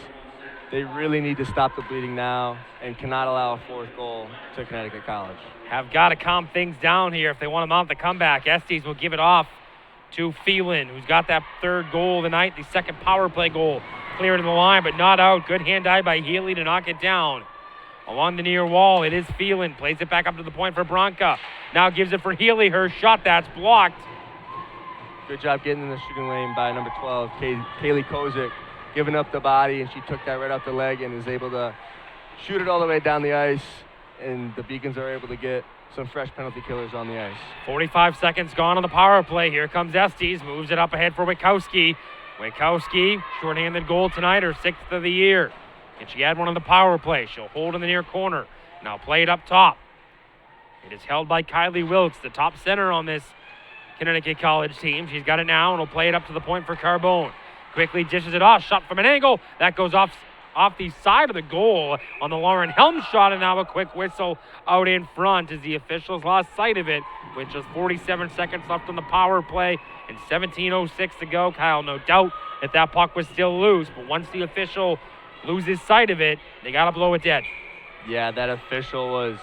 They really need to stop the bleeding now and cannot allow a 4th goal to Connecticut College. Have got to calm things down here if they want to mount the comeback. Estes will give it off to Phelan, who's got that 3rd goal of the night, the second power play goal. Cleared in the line, but not out. Good hand-eye by Healy to knock it down. Along the near wall, it is Phelan. Plays it back up to the point for Bronca. Now gives it for Healy. Her shot, that's blocked. Good job getting in the shooting lane by number 12, Kaylee Kozik, giving up the body, and she took that right off the leg and is able to shoot it all the way down the ice, and the Beacons are able to get some fresh penalty killers on the ice. 45 seconds gone on the power play. Here comes Estes, moves it up ahead for Witkowski. Witkowski, shorthanded goal tonight, her 6th of the year. And she had one on the power play. She'll hold in the near corner. Now play it up top. It is held by Kylie Wilkes, the top center on this Connecticut College team. She's got it now and will play it up to the point for Carbone. Quickly dishes it off, shot from an angle. That goes off the side of the goal on the Lauren Helm shot, and now a quick whistle out in front as the officials lost sight of it with just 47 seconds left on the power play and 17:06 to go. Kyle, no doubt that puck was still loose, but once the official loses sight of it, they got to blow it dead. Yeah, that official was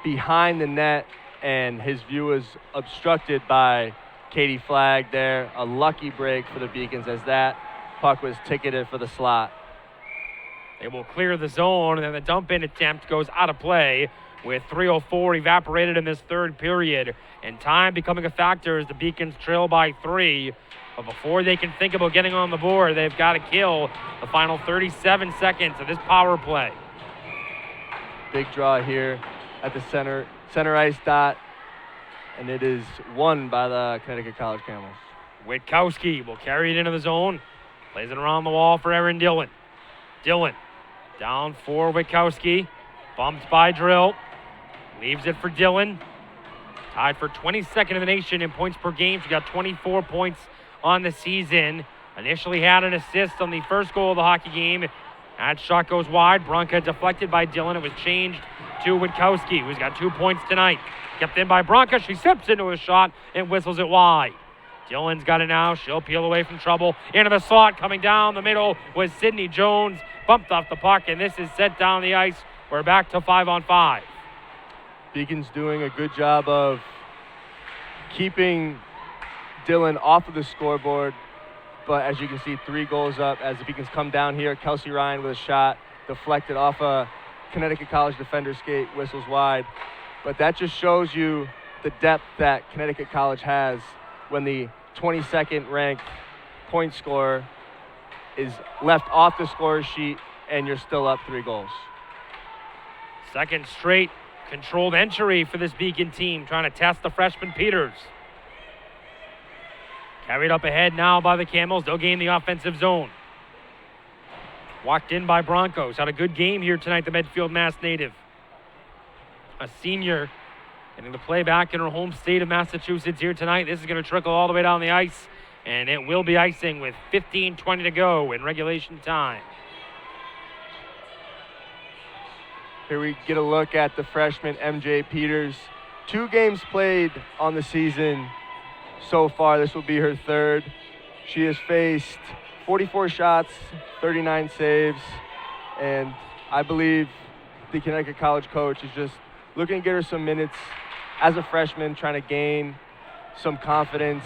behind the net, and his view was obstructed by Katie Flagg there. A lucky break for the Beacons as that puck was ticketed for the slot. They will clear the zone, and then the dump-in attempt goes out of play with 3:04 evaporated in this third period. And time becoming a factor as the Beacons trail by 3. But before they can think about getting on the board, they've got to kill the final 37 seconds of this power play. Big draw here at the center ice dot, and it is won by the Connecticut College Camels. Witkowski will carry it into the zone, plays it around the wall for Erin Dillon. Dillon down for Witkowski, bumped by Drill, leaves it for Dillon. Tied for 22nd in the nation in points per game. She got 24 points on the season. Initially had an assist on the first goal of the hockey game. That shot goes wide. Bronca deflected by Dillon. It was changed to Witkowski, who's got 2 points tonight. Kept in by Bronca. She steps into a shot and whistles it wide. Dillon's got it now. She'll peel away from trouble. Into the slot. Coming down the middle was Sydney Jones. Bumped off the puck, and this is set down the ice. We're back to 5-on-5. Beacons doing a good job of keeping Dillon off of the scoreboard. But as you can see, 3 goals up as the Beacons come down here. Kelsey Ryan with a shot deflected off a Connecticut College defender skate, whistles wide. But that just shows you the depth that Connecticut College has when the 22nd ranked point scorer is left off the scorer's sheet and you're still up 3 goals. Second straight controlled entry for this Beacon team, trying to test the freshman Peters. Carried up ahead now by the Camels. They'll gain the offensive zone. Walked in by Broncos. Had a good game here tonight, the Medfield Mass native. A senior getting the play back in her home state of Massachusetts here tonight. This is going to trickle all the way down the ice, and it will be icing with 15:20 to go in regulation time. Here we get a look at the freshman MJ Peters. 2 games played on the season so far. This will be her 3rd. She has faced 44 shots, 39 saves, and I believe the Connecticut College coach is just looking to get her some minutes as a freshman, trying to gain some confidence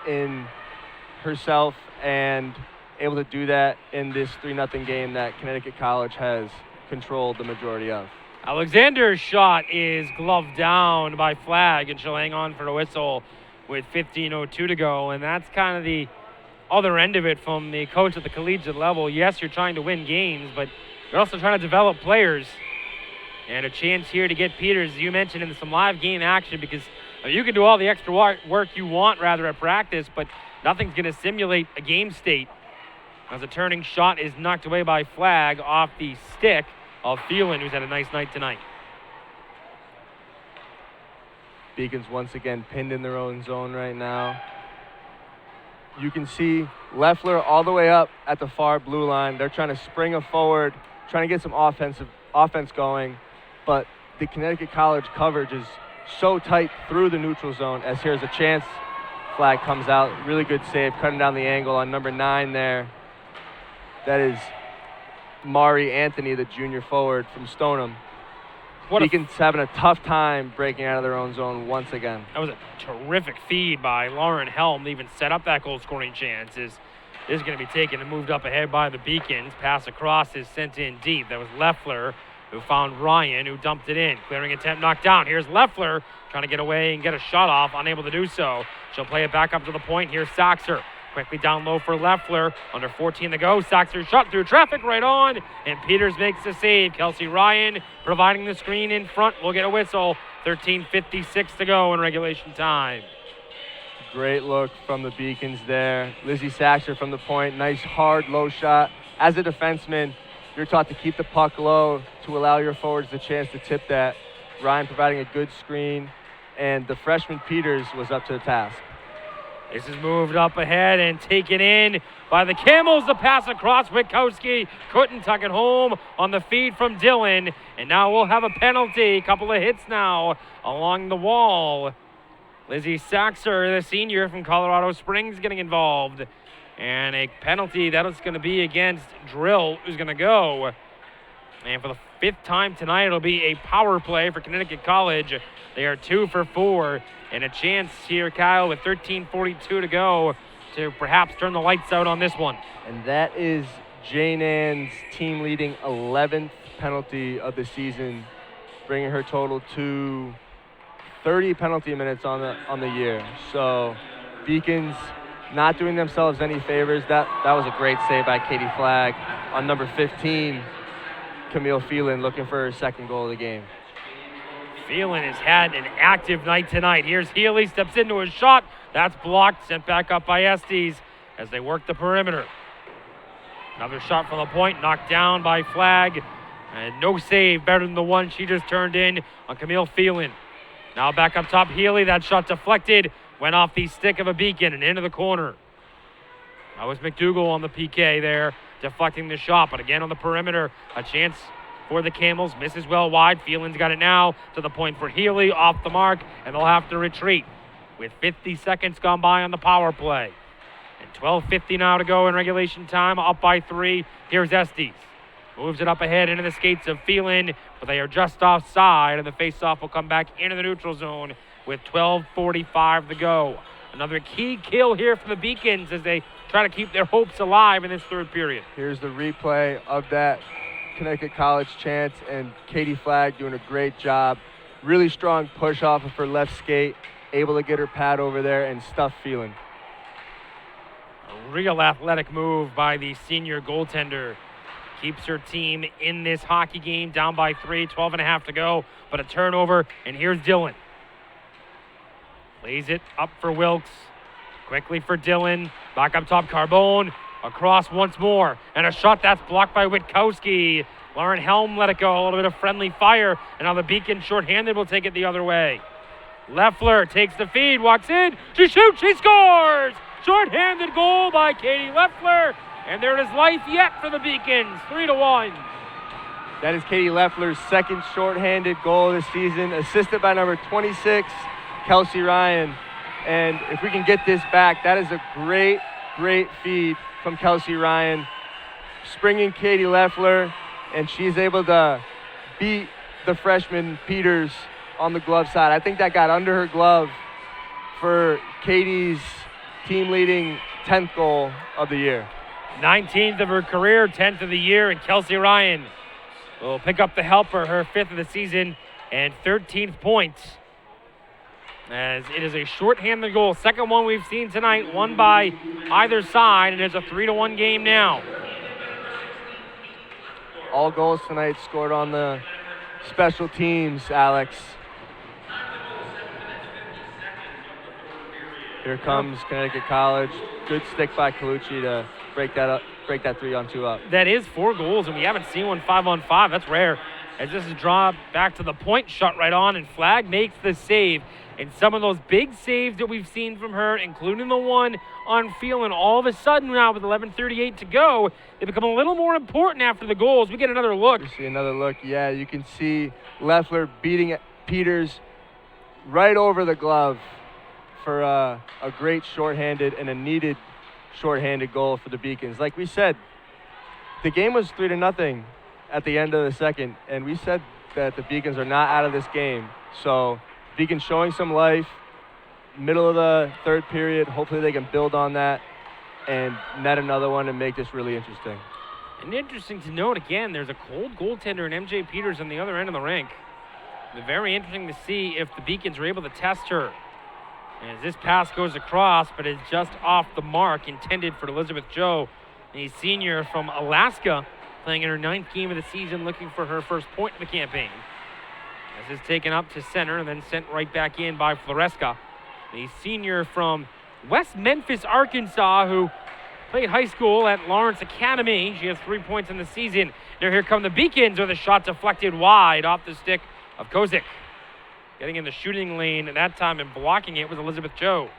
in herself and able to do that in this 3-0 game that Connecticut College has controlled the majority of. Alexander's shot is gloved down by Flag, and she'll hang on for the whistle with 15:02 to go. And that's kind of the other end of it from the coach at the collegiate level. Yes, you're trying to win games, but you're also trying to develop players. And a chance here to get Peters, as you mentioned, in some live game action, because you can do all the extra work you want rather at practice, but nothing's going to simulate a game state. As a turning shot is knocked away by Flag off the stick of Phelan, who's had a nice night tonight. Beacons once again pinned in their own zone right now. You can see Leffler all the way up at the far blue line. They're trying to spring it forward, trying to get some offense going, but the Connecticut College coverage is so tight through the neutral zone. As here's a chance, Flag comes out, really good save, cutting down the angle on number 9 there. That is Mari Anthony, the junior forward from Stoneham. Beacons having a tough time breaking out of their own zone once again. That was a terrific feed by Lauren Helm to even set up that goal scoring chance. This is going to be taken and moved up ahead by the Beacons. Pass across is sent in deep. That was Leffler who found Ryan, who dumped it in. Clearing attempt knocked down. Here's Leffler trying to get away and get a shot off, unable to do so. She'll play it back up to the point. Here's Saxer. Quickly down low for Leffler. Under 14 to go. Saxer shot through traffic right on, and Peters makes the save. Kelsey Ryan providing the screen in front. We'll get a whistle. 13:56 to go in regulation time. Great look from the Beacons there. Lizzie Saxer from the point. Nice, hard, low shot. As a defenseman, you're taught to keep the puck low to allow your forwards the chance to tip that. Ryan providing a good screen, and the freshman Peters was up to the task. This is moved up ahead and taken in by the Camels. The pass across. Witkowski couldn't tuck it home on the feed from Dillon. And now we'll have a penalty. A couple of hits now along the wall. Lizzie Saxer, the senior from Colorado Springs, getting involved. And a penalty that is going to be against Drill, who's going to go. And for the 5th time tonight, it'll be a power play for Connecticut College. They are 2 for 4. And a chance here, Kyle, with 13:42 to go to perhaps turn the lights out on this one. And that is Jane Ann's team-leading 11th penalty of the season, bringing her total to 30 penalty minutes on the year. So Beacons not doing themselves any favors. That was a great save by Katie Flagg on number 15, Camille Phelan, looking for her 2nd goal of the game. Phelan has had an active night tonight. Here's Healy, steps into his shot. That's blocked, sent back up by Estes as they work the perimeter. Another shot from the point, knocked down by Flagg. And no save better than the one she just turned in on Camille Phelan. Now back up top, Healy. That shot deflected, went off the stick of a Beacon and into the corner. That was McDougal on the PK there, deflecting the shot. But again on the perimeter, a chance for the Camels. Misses well wide. Phelan's got it now to the point for Healy. Off the mark, and they'll have to retreat with 50 seconds gone by on the power play. And 12:50 now to go in regulation time. Up by 3. Here's Estes. Moves it up ahead into the skates of Phelan, but they are just offside, and the faceoff will come back into the neutral zone with 12:45 to go. Another key kill here for the Beacons as they try to keep their hopes alive in this third period. Here's the replay of that Connecticut College chance, and Katie Flagg doing a great job. Really strong push off of her left skate, able to get her pad over there and stuff Phelan. A real athletic move by the senior goaltender. Keeps her team in this hockey game down by 3, 12.5 to go, but a turnover, and here's Dylan. Plays it up for Wilkes. Quickly for Dylan. Back up top, Carbone. Across once more, and a shot that's blocked by Witkowski. Lauren Helm let it go, a little bit of friendly fire, and now the Beacon shorthanded will take it the other way. Leffler takes the feed, walks in, she shoots, she scores! Shorthanded goal by Katie Leffler, and there is life yet for the Beacons, 3-1. That is Katie Leffler's second shorthanded goal this season, assisted by number 26, Kelsey Ryan. And if we can get this back, that is a great feed from Kelsey Ryan, springing Katie Leffler, and she's able to beat the freshman Peters on the glove side. I think that got under her glove for Katie's team-leading 10th goal of the year. 19th of her career, 10th of the year, and Kelsey Ryan will pick up the helper, her 5th of the season, and 13th point. As it is a shorthanded goal. Second one we've seen tonight, won by either side, and it's a 3-1 game now. All goals tonight scored on the special teams, Alex. Here comes Connecticut College. Good stick by Colucci to break that 3-on-2 up. That is 4 goals, and we haven't seen one 5-on-5. That's rare. As this is drawn back to the point, shot right on, and Flagg makes the save. And some of those big saves that we've seen from her, including the one on Phelan, all of a sudden now with 11:38 to go, they become a little more important after the goals. We get another look. We see another look. Yeah, you can see Leffler beating Peters right over the glove for a great shorthanded and a needed shorthanded goal for the Beacons. Like we said, the game was 3-0 at the end of the second, and we said that the Beacons are not out of this game. So Beacons showing some life, middle of the third period. Hopefully they can build on that and net another one and make this really interesting. And interesting to note, again, there's a cold goaltender in MJ Peters on the other end of the rink. It's very interesting to see if the Beacons are able to test her. As this pass goes across, but it's just off the mark, intended for Elizabeth Joe, a senior from Alaska, playing in her 9th game of the season, looking for her first point in the campaign. This is taken up to center and then sent right back in by Floresca, a senior from West Memphis, Arkansas, who played high school at Lawrence Academy. She has 3 points in the season. Now here come the Beacons with a shot deflected wide off the stick of Kozik. Getting in the shooting lane at that time and blocking it was Elizabeth Joe.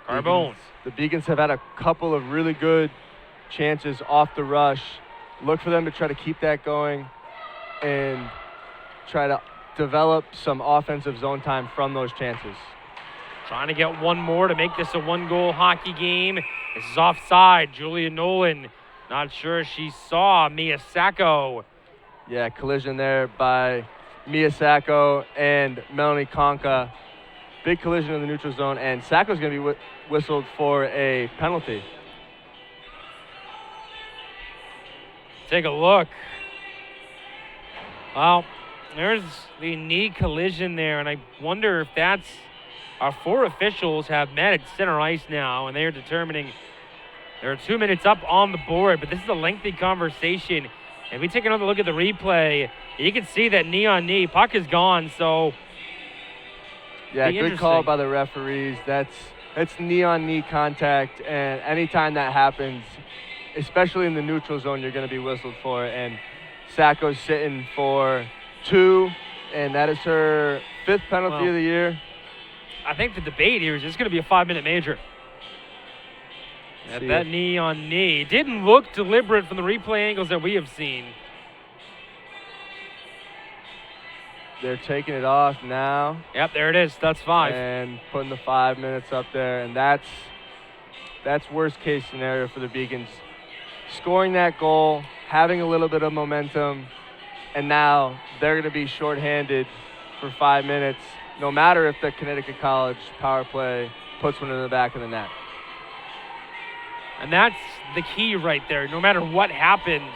Carbone. The Beacons have had a couple of really good chances off the rush. Look for them to try to keep that going and try to develop some offensive zone time from those chances. Trying to get one more to make this a 1-goal hockey game. This is offside. Julia Nolan, not sure she saw Mia Sacco. Yeah, collision there by Mia Sacco and Melanie Conca. Big collision in the neutral zone, and Sacco's going to be whistled for a penalty. Take a look. Well, there's the knee collision there, and I wonder if that's our 4 officials have met at center ice now, and they're determining there are 2 minutes up on the board, but this is a lengthy conversation. And we take another look at the replay, you can see that knee on knee. Puck is gone, so yeah, good call by the referees. That's knee on knee contact, and anytime that happens, especially in the neutral zone, you're going to be whistled for. And Sacco's sitting for 2, and that is her 5th penalty of the year. I think the debate here is it's going to be a 5-minute major. At that knee on knee. Didn't look deliberate from the replay angles that we have seen. They're taking it off now. Yep, there it is. That's 5. And putting the 5 minutes up there, and that's worst case scenario for the Beacons. Scoring that goal, having a little bit of momentum, and now they're going to be shorthanded for 5 minutes, no matter if the Connecticut College power play puts one in the back of the net. And that's the key right there. No matter what happens,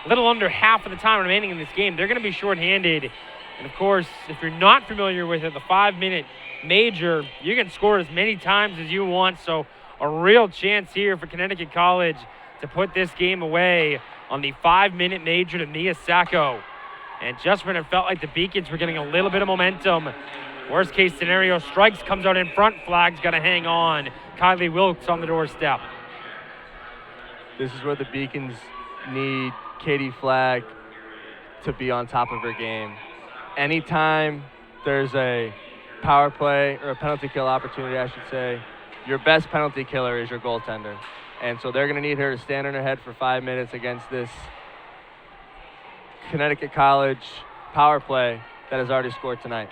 a little under half of the time remaining in this game, they're going to be shorthanded. And, of course, if you're not familiar with it, the 5-minute major, you can score as many times as you want. So a real chance here for Connecticut College to put this game away on the 5-minute major to Mia Sacco. And just when it felt like the Beacons were getting a little bit of momentum, worst case scenario, Strikes comes out in front, Flag's got to hang on. Kylie Wilkes on the doorstep. This is where the Beacons need Katie Flagg to be on top of her game. Anytime there's a power play or a penalty kill opportunity, I should say, your best penalty killer is your goaltender. And so they're going to need her to stand on her head for 5 minutes against this Connecticut College power play that has already scored tonight.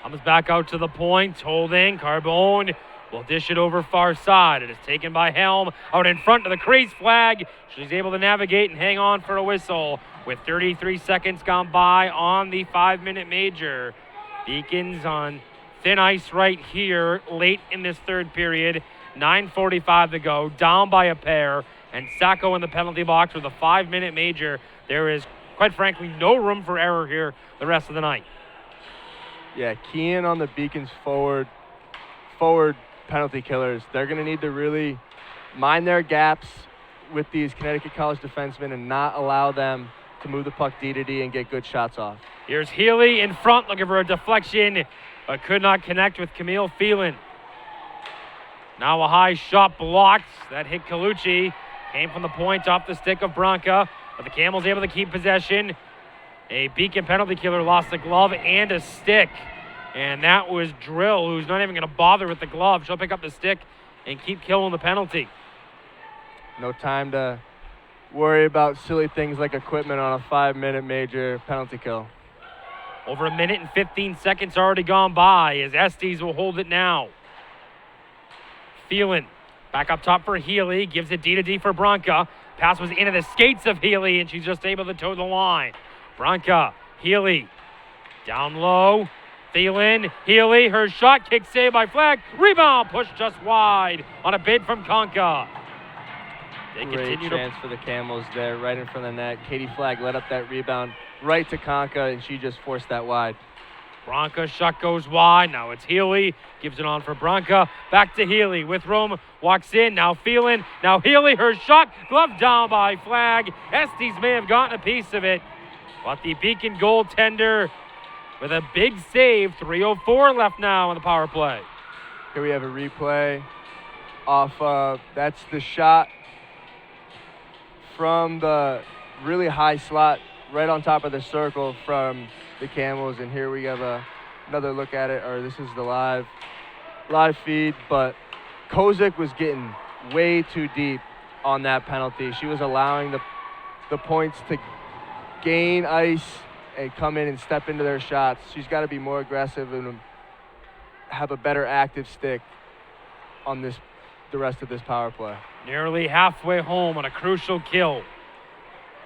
Comes back out to the point, holding. Carbone will dish it over far side. It is taken by Helm out in front of the crease. Flagg. She's able to navigate and hang on for a whistle with 33 seconds gone by on the 5-minute major. Beacons on thin ice right here late in this third period. 9:45 to go, down by a pair, and Sacco in the penalty box with a 5-minute major. There is, quite frankly, no room for error here the rest of the night. Yeah, key in on the Beacons forward penalty killers. They're going to need to really mind their gaps with these Connecticut College defensemen and not allow them to move the puck D to D and get good shots off. Here's Healy in front looking for a deflection, but could not connect with Camille Phelan. Now a high shot blocked. That hit Colucci. Came from the point off the stick of Branca, but the Camels able to keep possession. A Beacon penalty killer lost a glove and a stick. And that was Drill, who's not even going to bother with the glove. She'll pick up the stick and keep killing the penalty. No time to worry about silly things like equipment on a 5-minute major penalty kill. Over 1 minute and 15 seconds already gone by as Estes will hold it now. Phelan back up top for Healy, gives it D to D for Branca. Pass was into the skates of Healy, and she's just able to toe the line. Branca, Healy, down low. Phelan, Healy, her shot, kick saved by Flagg. Rebound, pushed just wide on a bid from Conca. They Great chance for the Camels there, right in front of the net. Katie Flagg let up that rebound right to Conca, and she just forced that wide. Branca shot goes wide. Now it's Healy. Gives it on for Branca. Back to Healy with room. Walks in. Now Phelan. Now Healy. Her shot. Glove down by Flagg. Estes may have gotten a piece of it. But the Beacon goaltender with a big save. 3:04 left now on the power play. Here we have a replay off of, that's the shot from the really high slot right on top of the circle from the Camels, and here we have another look at it, or this is the live feed, but Kozik was getting way too deep on that penalty. She was allowing the points to gain ice and come in and step into their shots. She's got to be more aggressive and have a better active stick on the rest of this power play. Nearly halfway home on a crucial kill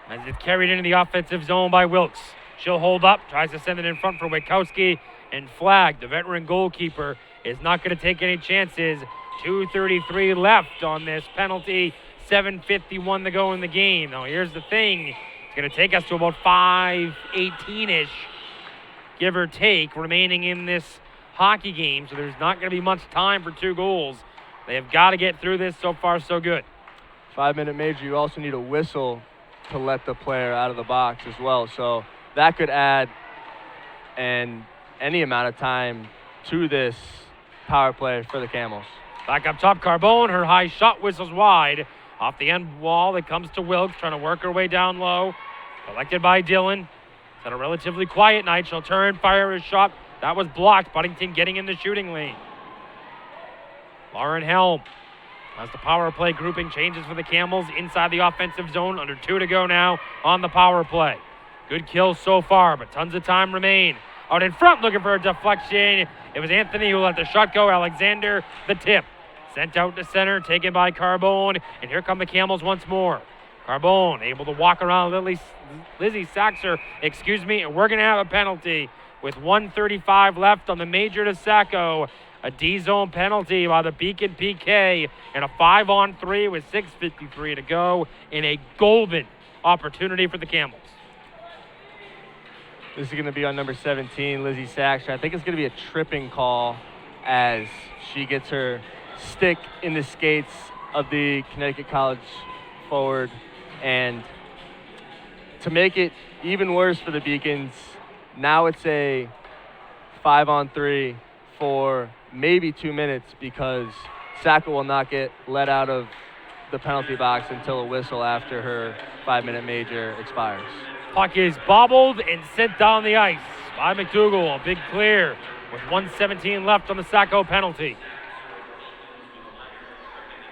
as it's carried into the offensive zone by Wilkes. She'll hold up, tries to send it in front for Witkowski, and Flagg, the veteran goalkeeper, is not going to take any chances. 2:33 left on this penalty, 7:51 to go in the game. Now here's the thing, it's going to take us to about 5:18-ish, give or take, remaining in this hockey game, so there's not going to be much time for 2 goals. They have got to get through this. So far, so good. 5-minute major, you also need a whistle to let the player out of the box as well. So that could add any amount of time to this power play for the Camels. Back up top, Carbone. Her high shot whistles wide. Off the end wall, it comes to Wilkes, trying to work her way down low. Collected by Dillon. It's had a relatively quiet night. She'll turn, fire a shot. That was blocked. Buddington getting in the shooting lane. Lauren Helm as the power play grouping changes for the Camels inside the offensive zone. Under 2 to go now on the power play. Good kills so far, but tons of time remain. Out in front looking for a deflection. It was Anthony who let the shot go. Alexander, the tip. Sent out to center, taken by Carbone. And here come the Camels once more. Carbone able to walk around Lizzie Saxer, and we're going to have a penalty with 1:35 left on the major to Sacco. A D-zone penalty by the Beacon PK, and a 5-on-3 with 6:53 to go in a golden opportunity for the Camels. This is going to be on number 17, Lizzie Saxer. I think it's going to be a tripping call as she gets her stick in the skates of the Connecticut College forward. And to make it even worse for the Beacons, now it's a 5-on-3 for maybe 2 minutes because Sacco will not get let out of the penalty box until a whistle after her 5-minute major expires. Puck is bobbled and sent down the ice by McDougall. A big clear with 1:17 left on the Sacco penalty.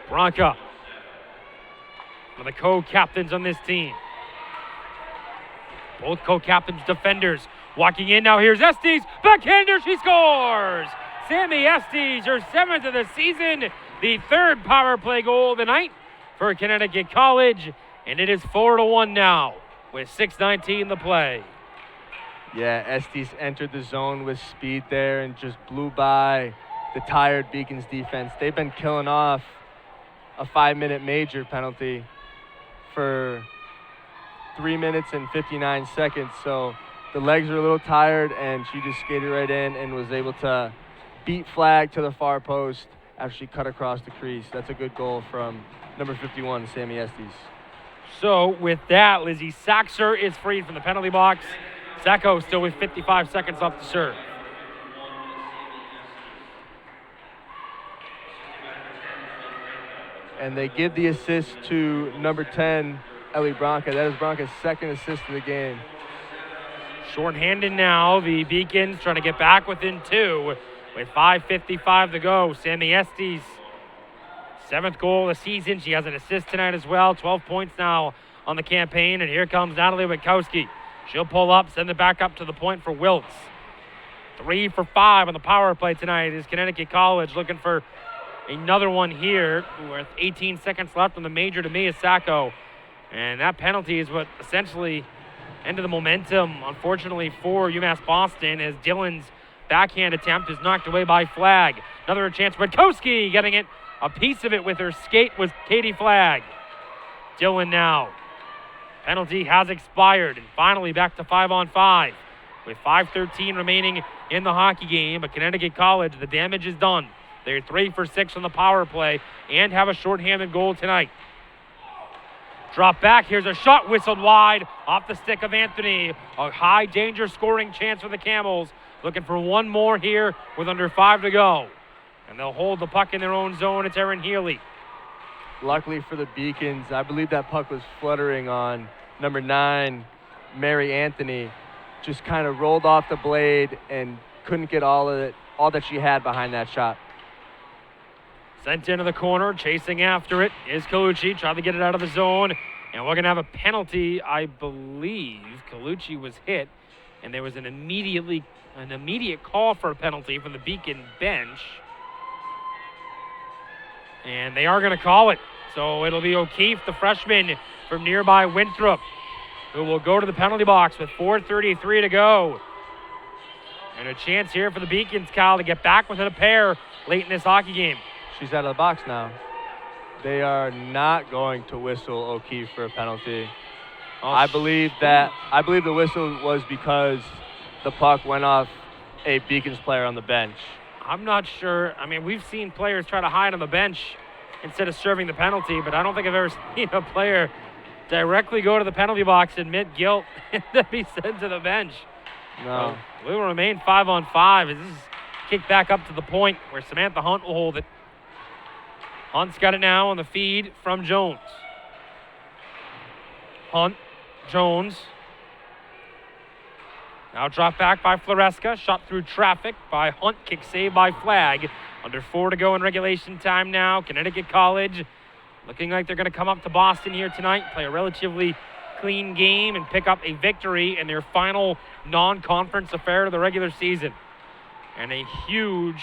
Bronca, one of the co-captains on this team. Both co-captains defenders walking in. Now here's Estes. Backhander, she scores! Sammy Estes, her 7th of the season. The 3rd power play goal of the night for Connecticut College. And it is 4-1 now with 6:19 to play. Yeah, Estes entered the zone with speed there and just blew by the tired Beacons defense. They've been killing off a 5-minute major penalty for 3 minutes and 59 seconds. So the legs are a little tired, and she just skated right in and was able to beat Flag to the far post after she cut across the crease. That's a good goal from number 51, Sammy Estes. So with that, Lizzie Saxer is freed from the penalty box. Sacco still with 55 seconds left to serve. And they give the assist to number 10, Ellie Bronca. That is Bronca's 2nd assist of the game. Short-handed now. The Beacons trying to get back within 2 with 5:55 to go. Sammy Estes, 7th goal of the season. She has an assist tonight as well. 12 points now on the campaign. And here comes Natalie Witkowski. She'll pull up, send it back up to the point for Wiltz. 3 for 5 on the power play tonight is Connecticut College, looking for another one here with 18 seconds left on the major to Mia Sacco. And that penalty is what essentially ended the momentum, unfortunately, for UMass Boston, as Dillon's backhand attempt is knocked away by Flag. Another chance for Witkowski, getting it. A piece of it with her skate was Katie Flag. Dillon now. Penalty has expired, and finally back to 5-on-5 with 5:13 remaining in the hockey game. But Connecticut College, the damage is done. They're 3 for 6 on the power play and have a shorthanded goal tonight. Drop back, here's a shot whistled wide off the stick of Anthony. A high danger scoring chance for the Camels. Looking for one more here with under 5 to go. And they'll hold the puck in their own zone. It's Erin Healy. Luckily for the Beacons, I believe that puck was fluttering on number 9, Mary Anthony. Just kind of rolled off the blade and couldn't get all that she had behind that shot. Sent into the corner, chasing after it is Colucci, trying to get it out of the zone. And we're going to have a penalty. I believe Colucci was hit, and there was an immediate call for a penalty from the Beacon bench. And they are going to call it. So it'll be O'Keefe, the freshman from nearby Winthrop, who will go to the penalty box with 4:33 to go. And a chance here for the Beacons, Kyle, to get back within a pair late in this hockey game. She's out of the box now. They are not going to whistle O'Keefe for a penalty. I believe the whistle was because the puck went off a Beacons player on the bench. I'm not sure. I mean, we've seen players try to hide on the bench instead of serving the penalty, but I don't think I've ever seen a player directly go to the penalty box, admit guilt, and then be sent to the bench. No. So we will remain 5-on-5 as this is kicked back up to the point where Samantha Hunt will hold it. Hunt's got it now on the feed from Jones. Hunt, Jones. Now dropped back by Floresca. Shot through traffic by Hunt. Kick saved by Flag. Under 4 to go in regulation time now. Connecticut College looking like they're going to come up to Boston here tonight, play a relatively clean game, and pick up a victory in their final non-conference affair of the regular season. And a huge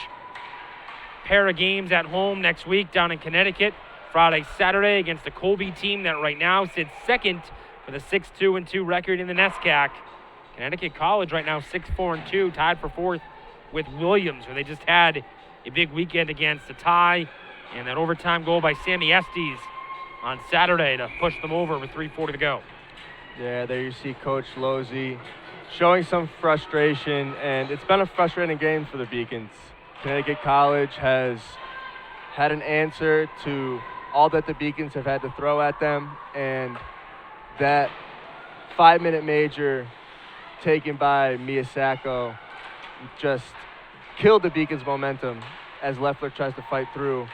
pair of games at home next week down in Connecticut. Friday, Saturday against the Colby team that right now sits second with a 6-2-2 record in the NESCAC. Connecticut College right now 6-4-2, tied for 4th with Williams, where they just had a big weekend against the tie, and that overtime goal by Sammy Estes on Saturday to push them over with 3:40 to go. Yeah, there you see Coach Losey showing some frustration, and it's been a frustrating game for the Beacons. Connecticut College has had an answer to all that the Beacons have had to throw at them, and that 5-minute major taken by Miyasako just killed the Beacons' momentum as Leffler tries to fight through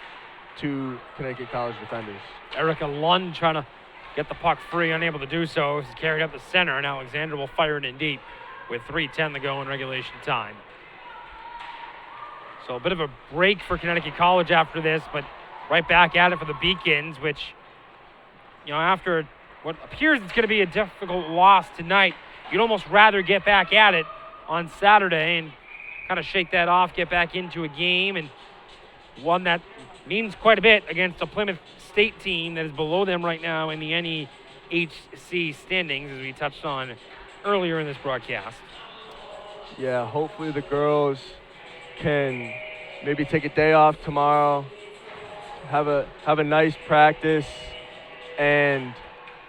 two Connecticut College defenders. Erica Lund trying to get the puck free, unable to do so. He's carried up the center, and Alexander will fire it in deep with 3:10 to go in regulation time. So a bit of a break for Connecticut College after this, but right back at it for the Beacons, which, after what appears it's going to be a difficult loss tonight, you'd almost rather get back at it on Saturday and kind of shake that off, get back into a game, and one that means quite a bit against a Plymouth State team that is below them right now in the NEHC standings, as we touched on earlier in this broadcast. Yeah, hopefully the girls can maybe take a day off tomorrow, have a nice practice, and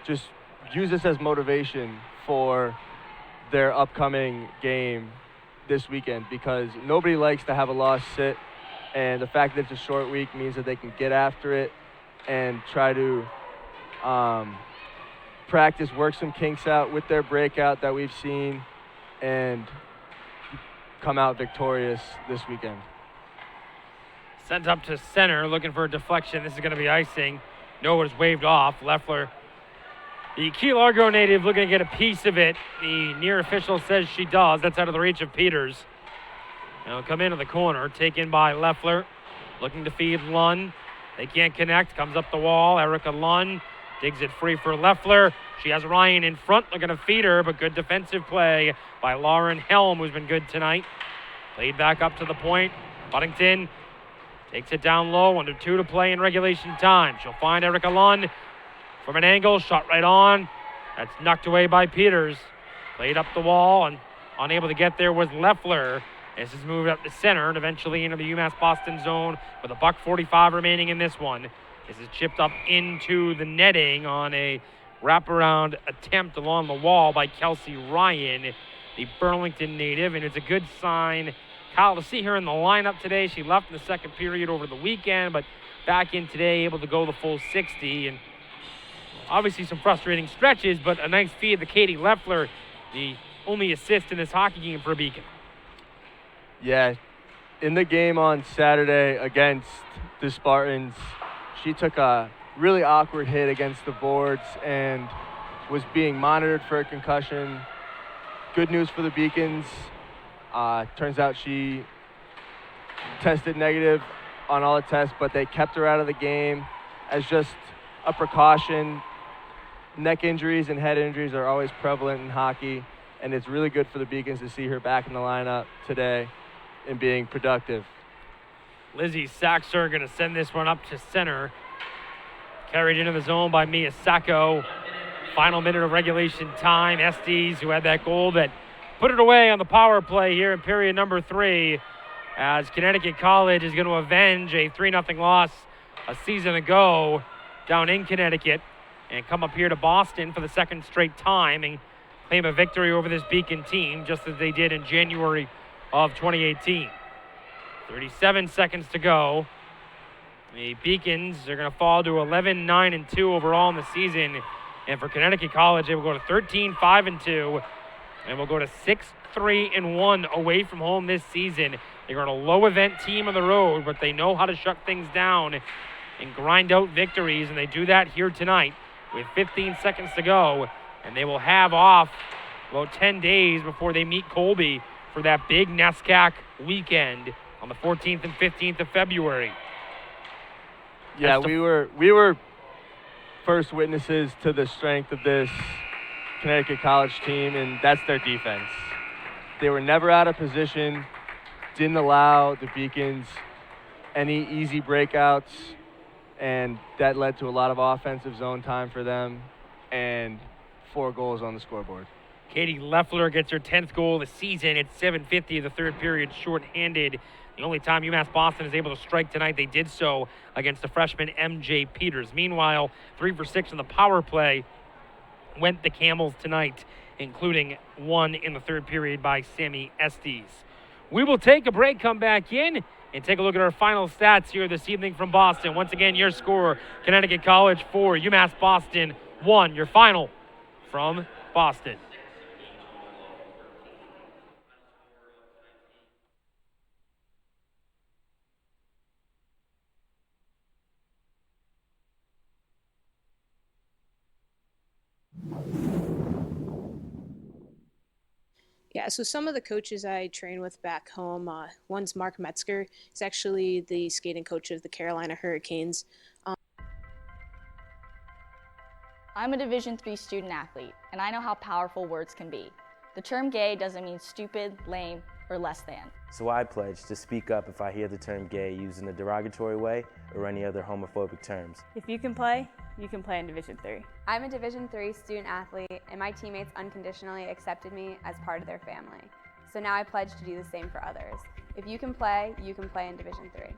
just use this as motivation for their upcoming game this weekend, because nobody likes to have a loss sit, and the fact that it's a short week means that they can get after it and try to practice, work some kinks out with their breakout that we've seen, and come out victorious this weekend. Sent up to center, looking for a deflection. This is going to be icing. No, it was waved off. Leffler, the Key Largo native, looking to get a piece of it. The near official says she does. That's out of the reach of Peters. Now come into the corner, taken by Leffler, looking to feed Lund. They can't connect, comes up the wall. Erica Lund digs it free for Leffler. She has Ryan in front, looking to feed her, but good defensive play by Lauren Helm, who's been good tonight. Played back up to the point. Buddington takes it down low, under 2 to play in regulation time. She'll find Erica Lund from an angle, shot right on. That's knocked away by Peters. Played up the wall, and unable to get there was Leffler. This is moved up to center and eventually into the UMass Boston zone with a $1:45 remaining in this one. This is chipped up into the netting on a wraparound attempt along the wall by Kelsey Ryan, the Burlington native, and it's a good sign, Kyle, to see her in the lineup today. She left in the second period over the weekend, but back in today, able to go the full 60, and obviously some frustrating stretches, but a nice feed to Katie Leffler, the only assist in this hockey game for Beacon. Yeah, in the game on Saturday against the Spartans, she took a really awkward hit against the boards and was being monitored for a concussion. Good news for the Beacons. Turns out she tested negative on all the tests, but they kept her out of the game as just a precaution. Neck injuries and head injuries are always prevalent in hockey, and it's really good for the Beacons to see her back in the lineup today and being productive. Lizzie Saxer going to send this one up to center. Carried into the zone by Miyasako. Final minute of regulation time. Estes, who had that goal that put it away on the power play here in period number 3, as Connecticut College is going to avenge a 3-0 loss a season ago down in Connecticut and come up here to Boston for the second straight time and claim a victory over this Beacon team, just as they did in January of 2018. 37 seconds to go. The Beacons are going to fall to 11-9-2 overall in the season. And for Connecticut College, they will go to 13-5-2 and will go to 6-3-1 away from home this season. They're a low event team on the road, but they know how to shut things down and grind out victories, and they do that here tonight with 15 seconds to go. And they will have off about 10 days before they meet Colby for that big NESCAC weekend on the 14th and 15th of February. Yeah, we were first witnesses to the strength of this Connecticut College team, and that's their defense. They were never out of position, didn't allow the Beacons any easy breakouts, and that led to a lot of offensive zone time for them and 4 goals on the scoreboard. Katie Leffler gets her 10th goal of the season at 7:50 of the third period, shorthanded. The only time UMass Boston is able to strike tonight, they did so against the freshman MJ Peters. Meanwhile, 3 for 6 on the power play went the Camels tonight, including one in the third period by Sammy Estes. We will take a break, come back in, and take a look at our final stats here this evening from Boston. Once again, your score, Connecticut College 4, UMass Boston 1. Your final from Boston. Yeah, so some of the coaches I train with back home, one's Mark Metzger. He's actually the skating coach of the Carolina Hurricanes. I'm a Division III student athlete, and I know how powerful words can be. The term gay doesn't mean stupid, lame, or less than. So I pledge to speak up if I hear the term gay used in a derogatory way or any other homophobic terms. If you can play in Division III. I'm a Division III student athlete, and my teammates unconditionally accepted me as part of their family. So now I pledge to do the same for others. If you can play in Division III.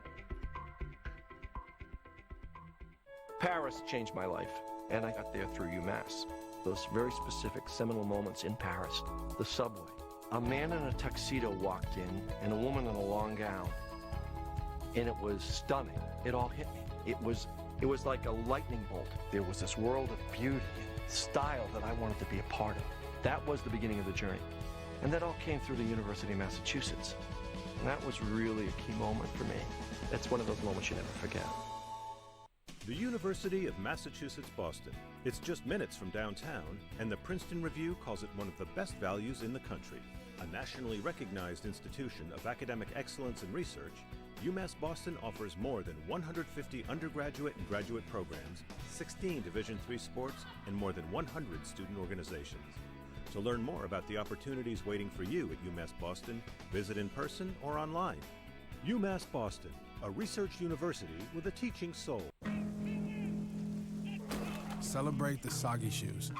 Paris changed my life, and I got there through UMass. Those very specific seminal moments in Paris, the subway. A man in a tuxedo walked in, and a woman in a long gown. And it was stunning. It all hit me. It was like a lightning bolt. There was this world of beauty and style that I wanted to be a part of. That was the beginning of the journey. And that all came through the University of Massachusetts. And that was really a key moment for me. That's one of those moments you never forget. The University of Massachusetts Boston. It's just minutes from downtown, and the Princeton Review calls it one of the best values in the country. A nationally recognized institution of academic excellence and research, UMass Boston offers more than 150 undergraduate and graduate programs, 16 Division III sports, and more than 100 student organizations. To learn more about the opportunities waiting for you at UMass Boston, visit in person or online. UMass Boston, a research university with a teaching soul. Celebrate the soggy shoes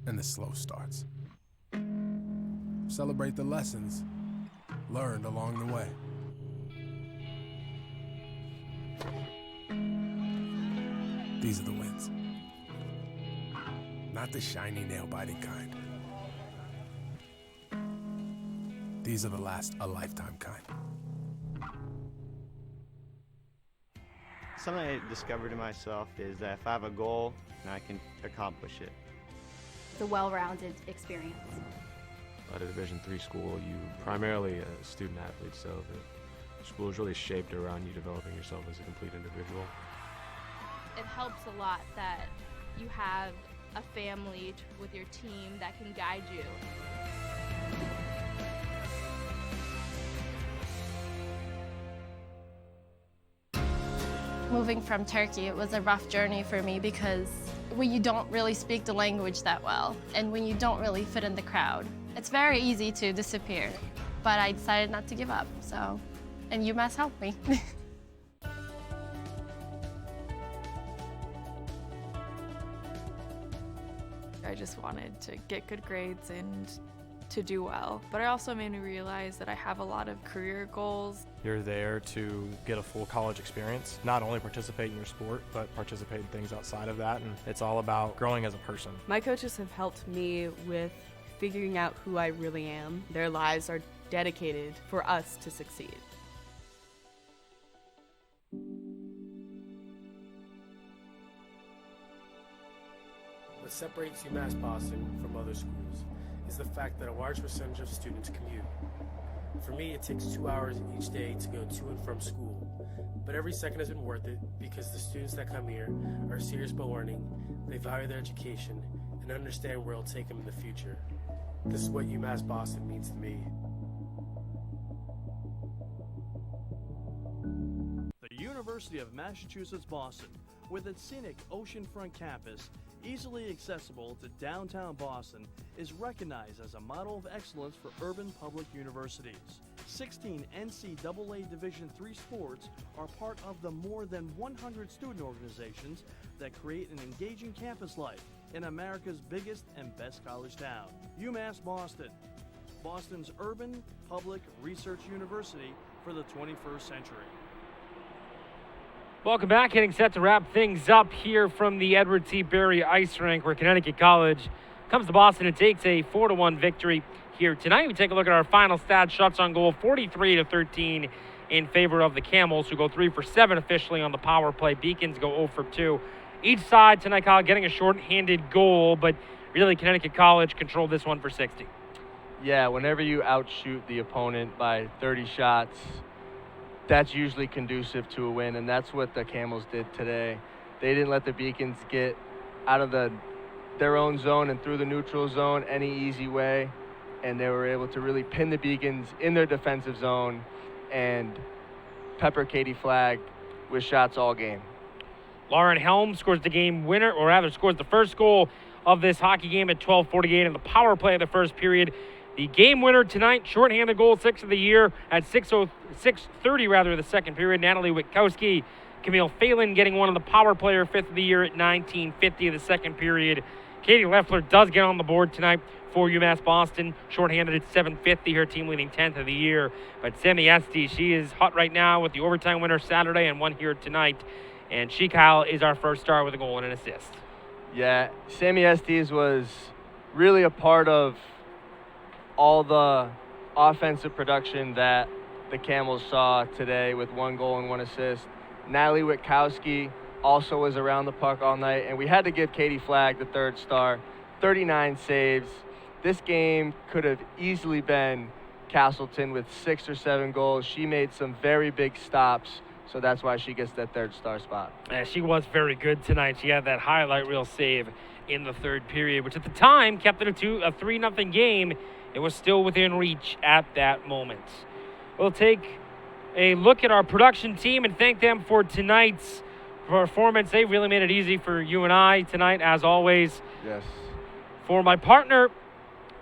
and the slow starts. Celebrate the lessons learned along the way. These are the wins. Not the shiny, nail-biting kind. These are the last a lifetime kind. Something I discovered in myself is that if I have a goal, and I can accomplish it. It's a well-rounded experience. At a Division III school, you primarily a student athlete, so the school is really shaped around you developing yourself as a complete individual. It helps a lot that you have a family with your team that can guide you. Moving from Turkey, it was a rough journey for me because when you don't really speak the language that well and when you don't really fit in the crowd, it's very easy to disappear. But I decided not to give up, and UMass helped me. I just wanted to get good grades and to do well. But it also made me realize that I have a lot of career goals. You're there to get a full college experience, not only participate in your sport, but participate in things outside of that, and it's all about growing as a person. My coaches have helped me with figuring out who I really am. Their lives are dedicated for us to succeed. What separates UMass Boston from other schools is the fact that a large percentage of students commute. For me, it takes 2 hours each day to go to and from school, but every second has been worth it because the students that come here are serious about learning, they value their education, and understand where it'll take them in the future. This is what UMass Boston means to me. The University of Massachusetts Boston, with its scenic oceanfront campus, easily accessible to downtown Boston, is recognized as a model of excellence for urban public universities. 16 NCAA Division III sports are part of the more than 100 student organizations that create an engaging campus life. in America's biggest and best college town, UMass Boston. Boston's urban public research university for the 21st century. Welcome back. Getting set to wrap things up here from the Edward T. Berry Ice Rink, where Connecticut College comes to Boston and takes a 4-1 victory here tonight. We take a look at our final stats. Shots on goal, 43-13 in favor of the Camels, who go 3 for 7 officially on the power play. Beacons go 0 for 2. Each side tonight, Kyle, getting a short-handed goal, but really Connecticut College controlled this one for 60. Yeah, whenever you outshoot the opponent by 30 shots, that's usually conducive to a win, and that's what the Camels did today. They didn't let the Beacons get out of their own zone and through the neutral zone any easy way, and they were able to really pin the Beacons in their defensive zone and pepper Katie Flagg with shots all game. Lauren Helm scores the game winner, or rather scores the first goal of this hockey game at 12:48 in the power play of the first period. The game winner tonight, shorthanded goal, 6th of the year at 6:30 the second period. Natalie Witkowski, Camille Phelan getting one of the power player, 5th of the year at 19:50 of the second period. Katie Leffler does get on the board tonight for UMass Boston, shorthanded at 7:50, her team leading 10th of the year. But Sammy Estes, she is hot right now with the overtime winner Saturday and one here tonight. And she, Kyle, is our first star with a goal and an assist. Yeah, Sammy Estes was really a part of all the offensive production that the Camels saw today with 1 goal and 1 assist. Natalie Witkowski also was around the puck all night, and we had to give Katie Flagg the 3rd star. 39 saves. This game could have easily been Castleton with 6 or 7 goals. She made some very big stops, so that's why she gets that 3rd star spot. Yeah, she was very good tonight. She had that highlight reel save in the 3rd period, which at the time kept it a 3-0 game. It was still within reach at that moment. We'll take a look at our production team and thank them for tonight's performance. They really made it easy for you and I tonight, as always. Yes. For my partner,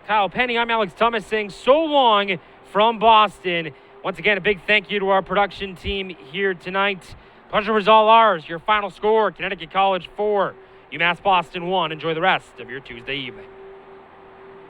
Kyle Penny, I'm Alex Thomas saying so long from Boston. Once again, a big thank you to our production team here tonight. Pleasure was all ours. Your final score, Connecticut College 4, UMass Boston 1. Enjoy the rest of your Tuesday evening.